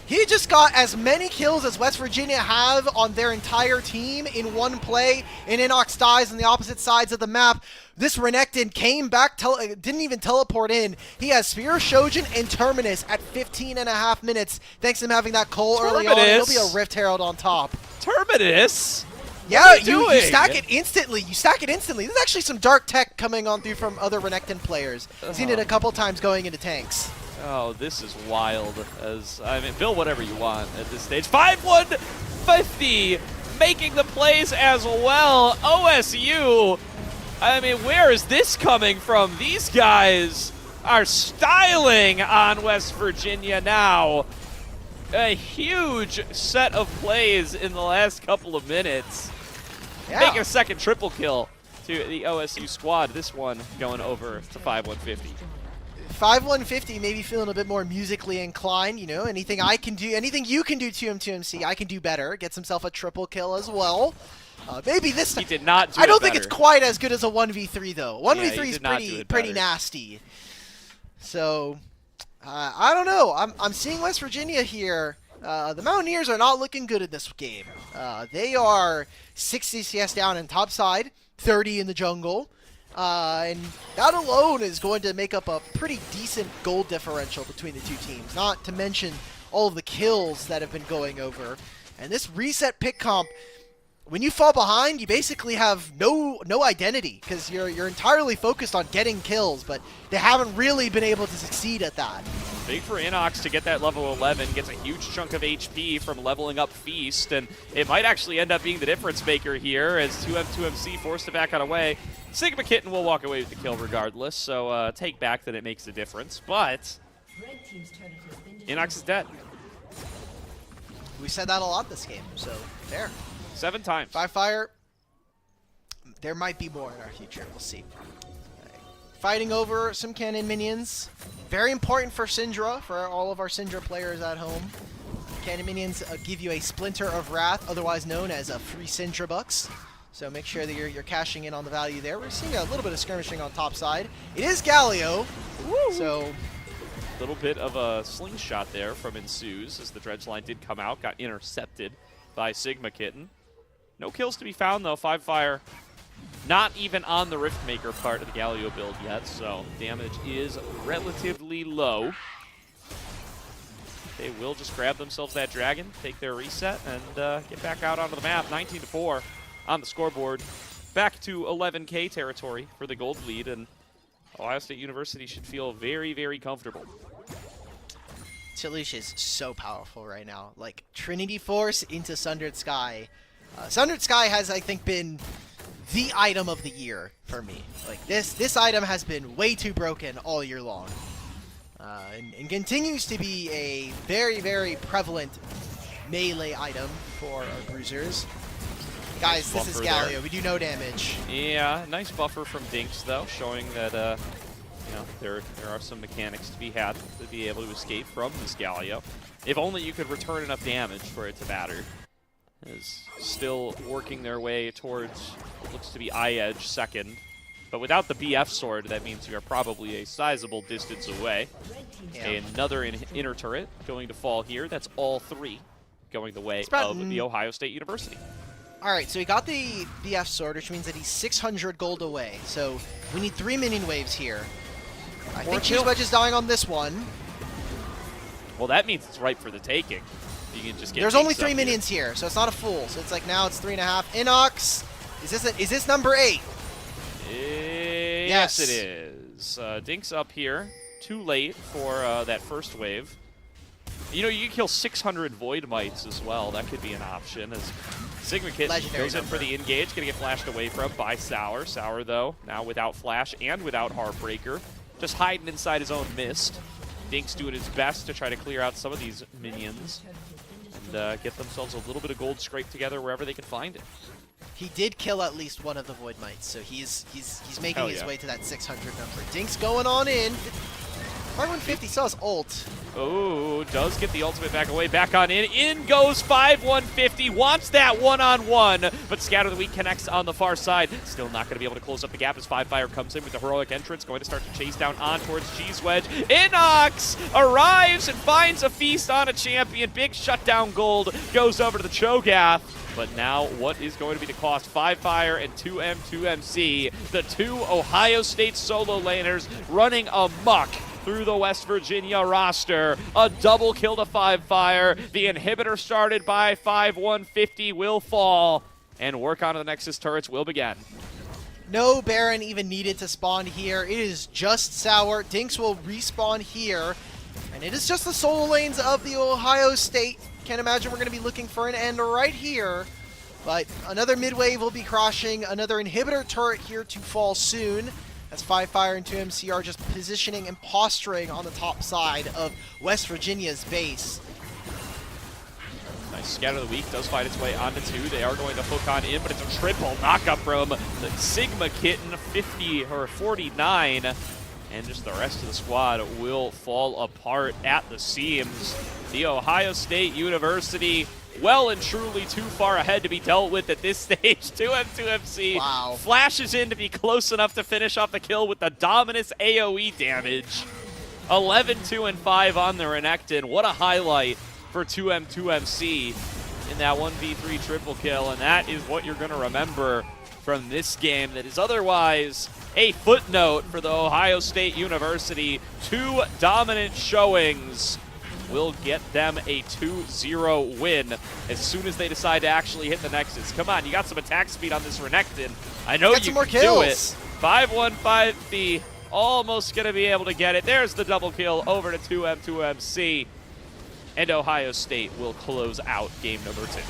He just got as many kills as West Virginia have on their entire team in 1 play, and Inox dies on the opposite sides of the map. This Renekton came back, didn't even teleport in. He has Spear, Shojin, and Terminus at 15.5 minutes, thanks to him having that Cole early on. It'll be a Rift Herald on top. Terminus? Yeah, you stack it instantly. There's actually some dark tech coming on through from other Renekton players. Seen it a couple times going into tanks. Oh, this is wild. Build whatever you want at this stage. 5150 making the plays as well. OSU, where is this coming from? These guys are styling on West Virginia now. A huge set of plays in the last couple of minutes. Yeah. Making a second triple kill to the OSU squad. This one going over to 5150. 5150 maybe feeling a bit more musically inclined, anything I can do, anything you can do, 2M2MC, I can do better. Gets himself a triple kill as well. Maybe this time. He did not do I don't it think better. it's quite as good as a 1v3 though. 1v3 is pretty better. nasty. So, I don't know. I'm seeing West Virginia here. The Mountaineers are not looking good in this game. They are 60 CS down in top side, 30 in the jungle. And that alone is going to make up a pretty decent goal differential between the two teams, not to mention all of the kills that have been going over. And this reset pick comp, when you fall behind, you basically have no identity, because you're entirely focused on getting kills, but they haven't really been able to succeed at that. Big for Inox to get that level 11, gets a huge chunk of HP from leveling up Feast, and it might actually end up being the difference maker here as 2M2MC forced to back out away. Sigma Kitten will walk away with the kill regardless, so take back that it makes a difference, but Inox is dead. We said that a lot this game, so fair. 7 times. 5 fire. There might be more in our future. We'll see. Fighting over some cannon minions. Very important for Syndra, for all of our Syndra players at home. Cannon minions give you a Splinter of Wrath, otherwise known as a free Syndra bucks. So make sure that you're cashing in on the value there. We're seeing a little bit of skirmishing on top side. It is Galio. Woo! So little bit of a slingshot there from Ensues as the dredge line did come out, got intercepted by Sigma Kitten. No kills to be found though. 5Fire not even on the Riftmaker part of the Galio build yet, so damage is relatively low. They will just grab themselves that dragon, take their reset, and get back out onto the map. 19-4 on the scoreboard. Back to 11K territory for the gold lead, and Ohio State University should feel very, very comfortable. Tilush is so powerful right now. Like, Trinity Force into Sundered Sky. Sundered Sky has, I think, been the item of the year for me. Like, this item has been way too broken all year long. And continues to be a very, very prevalent melee item for our bruisers. Guys, this is Galio. There. We do no damage. Yeah, nice buffer from Dinks, though, showing that you know, there are some mechanics to be had to be able to escape from this Galio. If only you could return enough damage for it to matter. Is still working their way towards what looks to be I-Edge second. But without the BF sword, that means you are probably a sizable distance away. Yeah. Another inner turret going to fall here. That's all three going the way of the Ohio State University. All right, so he got the BF sword, which means that he's 600 gold away. So we need 3 minion waves here. I think Cheese Wedge is dying on this one. Well, that means it's ripe for the taking. You can just get. There's only 3 minions here, so it's not a full. So it's like now it's 3.5. Inox, is this number 8? Yes, it is. Dinks up here. Too late for that first wave. You know, you can kill 600 Void Mites as well. That could be an option. As Sigma Kitten goes in for the engage, gonna get flashed away from by Sour. Sour, though, now without Flash and without Heartbreaker. Just hiding inside his own mist. Dinks doing his best to try to clear out some of these minions and get themselves a little bit of gold scraped together wherever they can find it. He did kill at least one of the Void Mites, so he's making his way to that 600 number. Dinks going on in. 5-150 saw his ult. Oh, does get the ultimate back away, back on in. In goes 5-150, wants that one-on-one, but Scatter the Weak connects on the far side. Still not going to be able to close up the gap as 5Fire comes in with the heroic entrance, going to start to chase down on towards Cheese Wedge. Inox arrives and finds a feast on a champion. Big shutdown gold goes over to the Cho'Gath. But now, what is going to be the cost? 5Fire and 2M2MC, the 2 Ohio State solo laners running amok through the West Virginia roster. A double kill to 5Fire. The inhibitor started by 5-150 will fall, and work on the Nexus turrets will begin. No Baron even needed to spawn here. It is just Sour. Dinks will respawn here, and it is just the solo lanes of the Ohio State. Can't imagine we're going to be looking for an end right here. But another mid-wave will be crashing. Another inhibitor turret here to fall soon. As 5Fire and 2MC are just positioning and posturing on the top side of West Virginia's base. Nice Scatter of the Weak does find its way onto 2. They are going to hook on in, but it's a triple knockup from the Sigma Kitten, 50 or 49. And just the rest of the squad will fall apart at the seams. The Ohio State University well and truly too far ahead to be dealt with at this stage. 2M2MC flashes in to be close enough to finish off the kill with the dominus AoE damage. 11-2-5 on the Renekton. What a highlight for 2M2MC in that 1v3 triple kill, and that is what you're going to remember from this game that is otherwise a footnote for the Ohio State University. 2 dominant showings will get them a 2-0 win as soon as they decide to actually hit the Nexus. Come on, you got some attack speed on this Renekton. I know you can do it. 5-1-5-B, almost going to be able to get it. There's the double kill over to 2M2MC. And Ohio State will close out game number 2.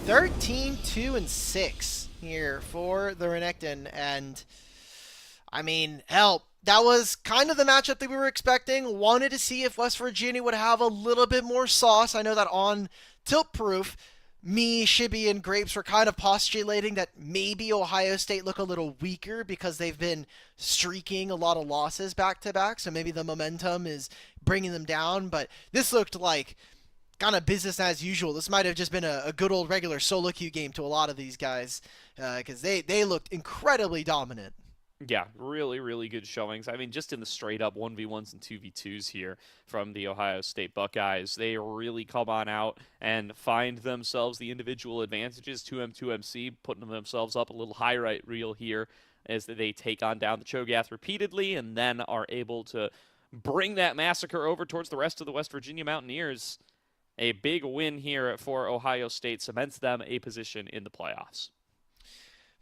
13-2-6 here for the Renekton, and I mean, hell, that was kind of the matchup that we were expecting. Wanted to see if West Virginia would have a little bit more sauce. I know that on Tilt Proof, me, Shibby, and Grapes were kind of postulating that maybe Ohio State look a little weaker because they've been streaking a lot of losses back-to-back, so maybe the momentum is bringing them down. But this looked like, kind of business as usual. This might have just been a good old regular solo queue game to a lot of these guys because they looked incredibly dominant. Yeah, really, really good showings. I mean, just in the straight-up 1v1s and 2v2s here from the Ohio State Buckeyes, they really come on out and find themselves the individual advantages, 2M2MC, putting themselves up a little high reel here as they take on down the Cho'Gath repeatedly and then are able to bring that massacre over towards the rest of the West Virginia Mountaineers. A big win here for Ohio State cements them a position in the playoffs.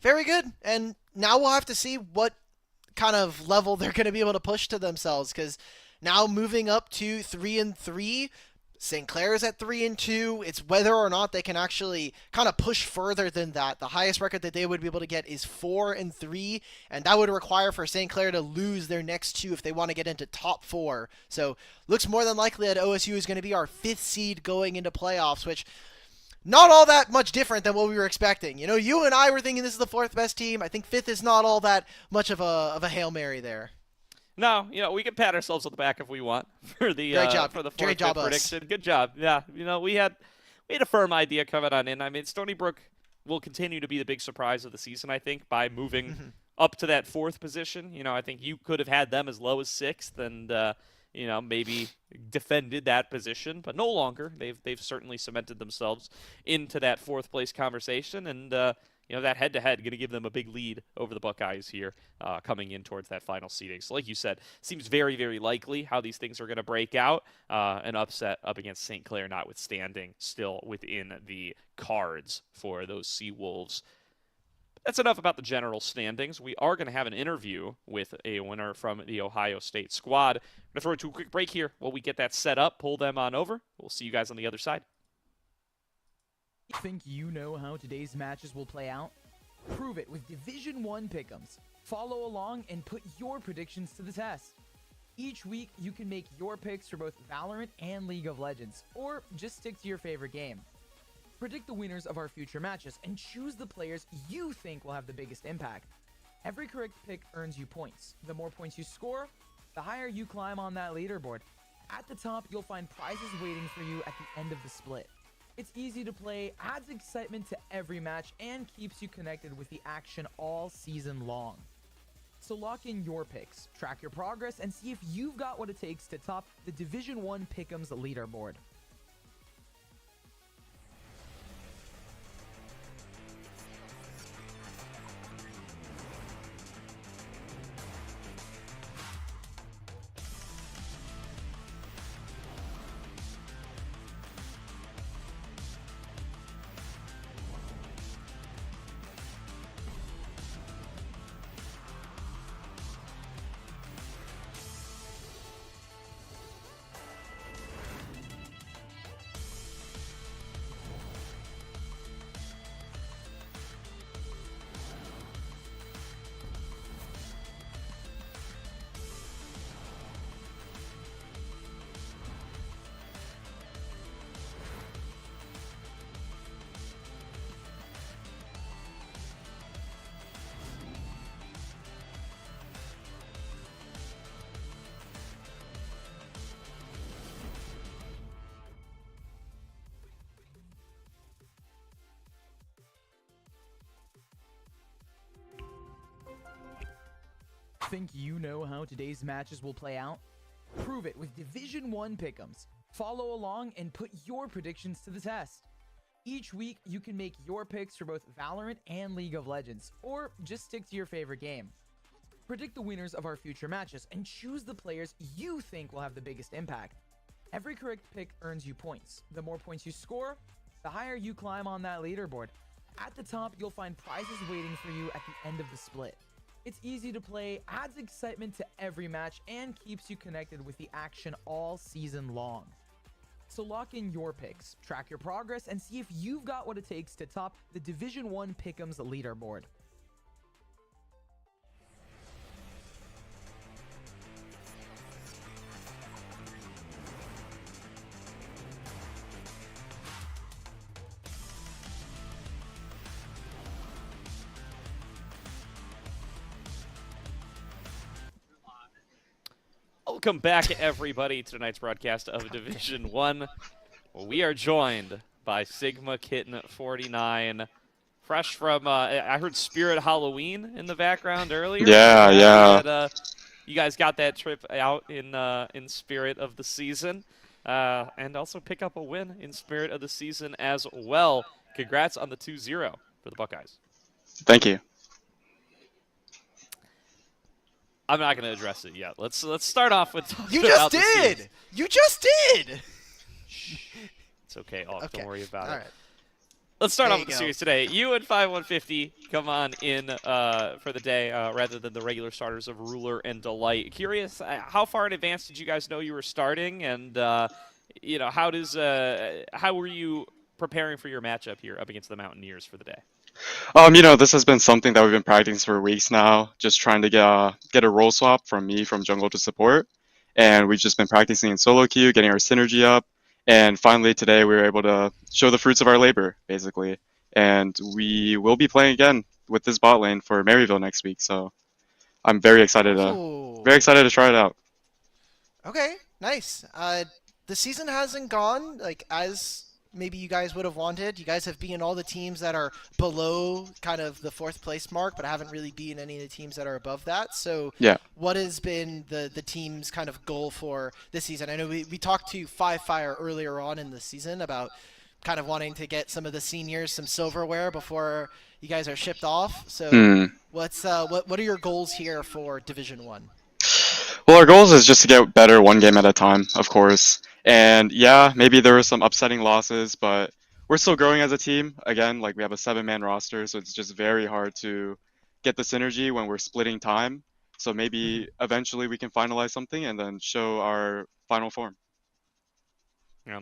Very good. And now we'll have to see what kind of level they're going to be able to push to themselves, because now moving up to 3-3, St. Clair's at 3-2. It's whether or not they can actually kind of push further than that. The highest record that they would be able to get is 4-3, and that would require for St. Clair to lose their next two if they want to get into top 4. So looks more than likely that OSU is going to be our 5th seed going into playoffs, which not all that much different than what we were expecting. You know, you and I were thinking this is the 4th best team. I think 5th is not all that much of a Hail Mary there. No, you know, we can pat ourselves on the back if we want for the Great job. for the Great 4th job, prediction. Good job. Yeah, you know, we had a firm idea coming on in. I mean, Stony Brook will continue to be the big surprise of the season, I think, by moving up to that 4th position. You know, I think you could have had them as low as 6th and you know, maybe defended that position, but no longer. They've certainly cemented themselves into that 4th place conversation, and you know, that head-to-head going to give them a big lead over the Buckeyes here coming in towards that final seeding. So like you said, seems very, very likely how these things are going to break out. An upset up against St. Clair notwithstanding, still within the cards for those Seawolves. That's enough about the general standings. We are going to have an interview with a winner from the Ohio State squad. I'm going to throw it to a quick break here while we get that set up, pull them on over. We'll see you guys on the other side. Think you know how today's matches will play out? Prove it with Division 1 pick'ems. Follow along and put your predictions to the test. Each week, you can make your picks for both Valorant and League of Legends, or just stick to your favorite game. Predict the winners of our future matches and choose the players you think will have the biggest impact. Every correct pick earns you points. The more points you score, the higher you climb on that leaderboard. At the top, you'll find prizes waiting for you at the end of the split. It's easy to play, adds excitement to every match, and keeps you connected with the action all season long. So lock in your picks, track your progress, and see if you've got what it takes to top the Division 1 Pick'ems leaderboard. Think you know how today's matches will play out? Prove it with Division 1 pick'ems. Follow along and put your predictions to the test. Each week, you can make your picks for both Valorant and League of Legends, or just stick to your favorite game. Predict the winners of our future matches and choose the players you think will have the biggest impact. Every correct pick earns you points. The more points you score, the higher you climb on that leaderboard. At the top, you'll find prizes waiting for you at the end of the split. It's easy to play, adds excitement to every match, and keeps you connected with the action all season long. So lock in your picks, track your progress, and see if you've got what it takes to top the Division 1 Pick'ems leaderboard. Welcome back, everybody, to tonight's broadcast of Division 1. Well, we are joined by Sigma Kitten 49, fresh from, I heard Spirit Halloween in the background earlier. Yeah, yeah. That, you guys got that trip out in spirit of the season, and also pick up a win in spirit of the season as well. Congrats on the 2-0 for the Buckeyes. Thank you. I'm not going to address it yet. Let's start off with You talking about just the did. season. You just did. It's okay, Hawk. Okay. Don't worry about All it. right. Let's start There off you with the go. series today. You and 5150 come on in for the day rather than the regular starters of Ruler and Delight. Curious, how far in advance did you guys know you were starting, and you know, how were you preparing for your matchup here up against the Mountaineers for the day? You know, this has been something that we've been practicing for weeks now, just trying to get a role swap from me from jungle to support. And we've just been practicing in solo queue, getting our synergy up. And finally today we were able to show the fruits of our labor, basically. And we will be playing again with this bot lane for Maryville next week. So I'm very excited Ooh. to try it out. Okay, nice. The season hasn't gone like as maybe you guys would have wanted. You guys have beaten all the teams that are below kind of the 4th place mark, but haven't really beaten any of the teams that are above that. So Yeah. what has been the team's kind of goal for this season? I know we talked to Five Fire earlier on in the season about kind of wanting to get some of the seniors some silverware before you guys are shipped off. So what's what are your goals here for Division 1? Well, our goals is just to get better one game at a time, of course. And yeah, maybe there were some upsetting losses, but we're still growing as a team. Again, like we have a 7-man roster, so it's just very hard to get the synergy when we're splitting time. So maybe eventually we can finalize something and then show our final form. Yeah.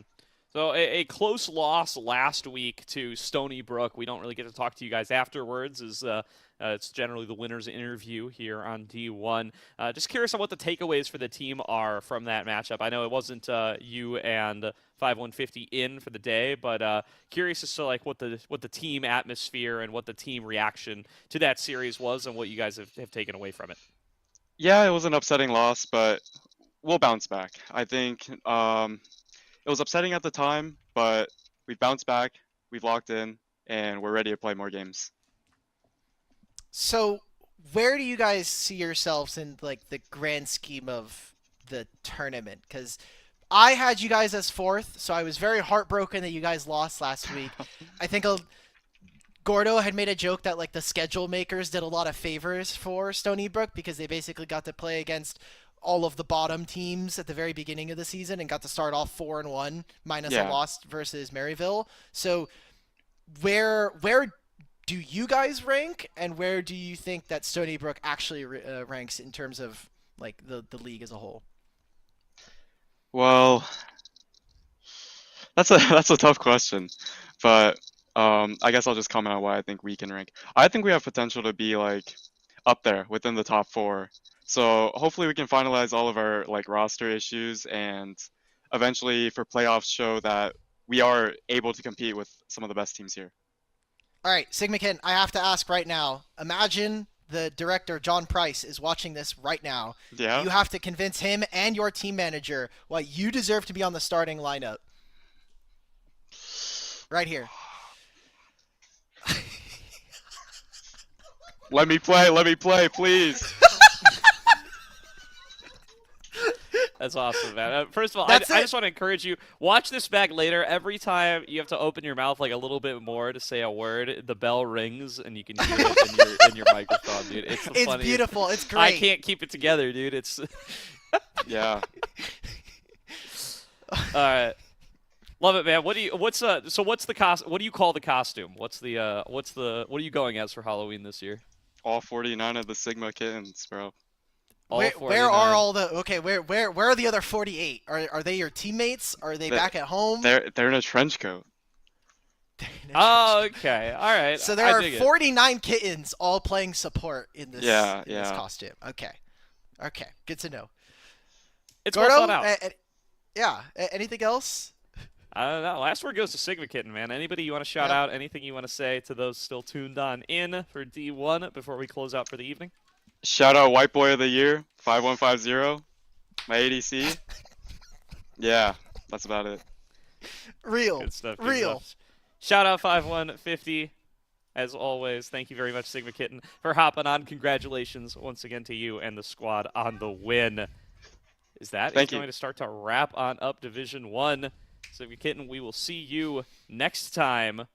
So a close loss last week to Stony Brook. We don't really get to talk to you guys afterwards, as it's generally the winner's interview here on D1. Just curious on what the takeaways for the team are from that matchup. I know it wasn't you and 5150 in for the day, but curious as to like what the team atmosphere and what the team reaction to that series was, and what you guys have taken away from it. Yeah, it was an upsetting loss, but we'll bounce back. I think it was upsetting at the time, but we've bounced back, we've locked in, and we're ready to play more games. So, where do you guys see yourselves in like the grand scheme of the tournament? Because I had you guys as 4th, so I was very heartbroken that you guys lost last week. I think Gordo had made a joke that like the schedule makers did a lot of favors for Stony Brook because they basically got to play against all of the bottom teams at the very beginning of the season and got to start off 4-1 minus a loss versus Maryville. So where do you guys rank, and where do you think that Stony Brook actually ranks in terms of like the league as a whole? Well, that's a tough question, but I guess I'll just comment on why I think we can rank. I think we have potential to be like up there within the top 4. So hopefully we can finalize all of our like roster issues and eventually for playoffs show that we are able to compete with some of the best teams here. All right, Sigmakin, I have to ask right now. Imagine the director, John Price, is watching this right now. Yeah. You have to convince him and your team manager why you deserve to be on the starting lineup. Right here. Let me play, please. That's awesome, man. First of all, I just want to encourage you, watch this back later. Every time you have to open your mouth like a little bit more to say a word, the bell rings and you can hear it in your microphone, dude. It's funniest. Beautiful. It's great. I can't keep it together, dude. It's Yeah. All right. Love it, man. What do you call the costume? What are you going as for Halloween this year? All 49 of the Sigma kittens, bro. Where are all the where are the other 48? Are they your teammates? Are they back at home? They're in a trench coat. Oh, okay. All right. So there are 49 kittens all playing support in this this costume. Okay. Good to know. It's Gordo, well thought out. Yeah. Anything else? I don't know. Last word goes to Sigma Kitten, man. Anybody you want to shout out? Anything you want to say to those still tuned on in for D1 before we close out for the evening? Shout out White Boy of the Year, 5150, my ADC. Yeah, that's about it. Real. Good stuff. Good Real. stuff. Shout out 5150. As always, thank you very much, Sigma Kitten, for hopping on. Congratulations once again to you and the squad on the win. Thank you. Going to start to wrap on up Division 1. Sigma Kitten, we will see you next time.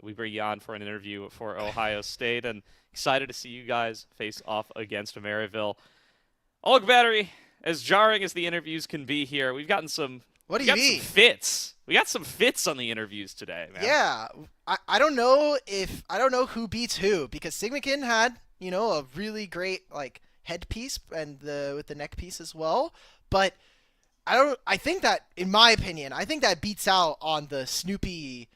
We bring you on for an interview for Ohio State, and excited to see you guys face off against Maryville. Look, Battery, as jarring as the interviews can be here, we've gotten some. What do you mean? Some fits. We got some fits on the interviews today, man. Yeah, I don't know who beats who, because Sigmakin had, you know, a really great like headpiece and with the neck piece as well, but I think that, in my opinion, I think that beats out on the Snoopy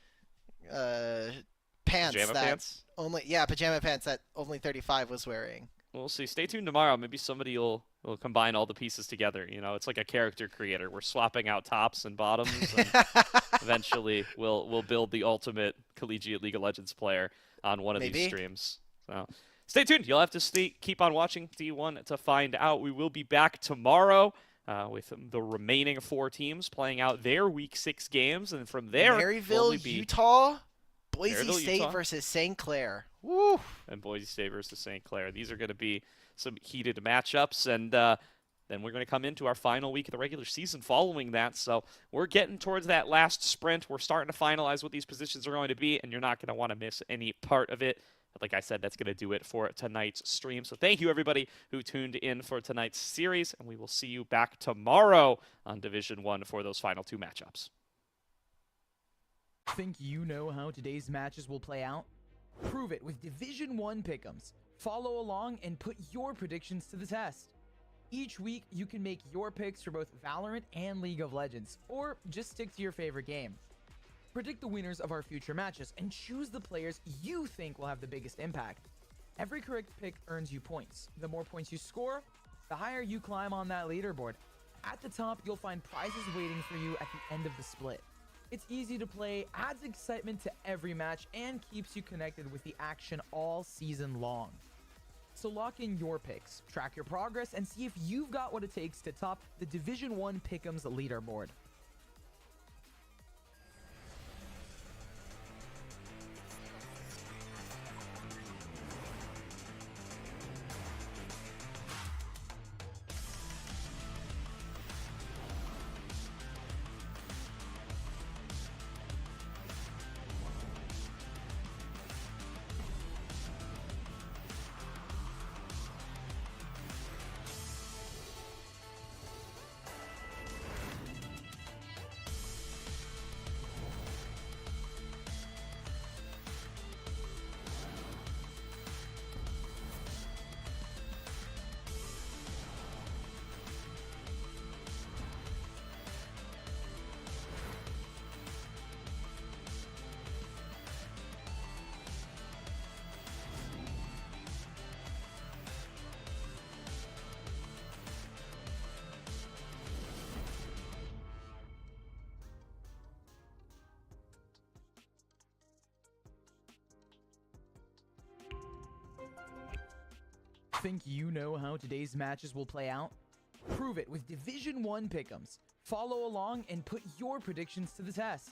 pants Pajama pants? Pajama pants that only 35 was wearing. We'll see. Stay tuned tomorrow. Maybe somebody will combine all the pieces together. You know, it's like a character creator. We're swapping out tops and bottoms. And eventually, we'll build the ultimate collegiate League of Legends player on one of these streams. So stay tuned. You'll have to keep on watching D1 to find out. We will be back tomorrow with the remaining 4 teams playing out their Week 6 games, and from there, Maryville, Utah, Boise State versus St. Clair. Woo! And Boise State versus St. Clair. These are going to be some heated matchups, and then we're going to come into our final week of the regular season following that. So we're getting towards that last sprint. We're starting to finalize what these positions are going to be, and you're not going to want to miss any part of it. But like I said, that's going to do it for tonight's stream. So thank you, everybody who tuned in for tonight's series, and we will see you back tomorrow on Division 1 for those final 2 matchups. Think you know how today's matches will play out? Prove it with Division 1 pick'ems. Follow along and put your predictions to the test. Each week, you can make your picks for both Valorant and League of Legends, or just stick to your favorite game. Predict the winners of our future matches and choose the players you think will have the biggest impact. Every correct pick earns you points. The more points you score, the higher you climb on that leaderboard. At the top, you'll find prizes waiting for you at the end of the split. It's easy to play, adds excitement to every match, and keeps you connected with the action all season long. So lock in your picks, track your progress, and see if you've got what it takes to top the Division 1 Pick'ems leaderboard. Think you know how today's matches will play out? Prove it with Division 1 pick'ems. Follow along and put your predictions to the test.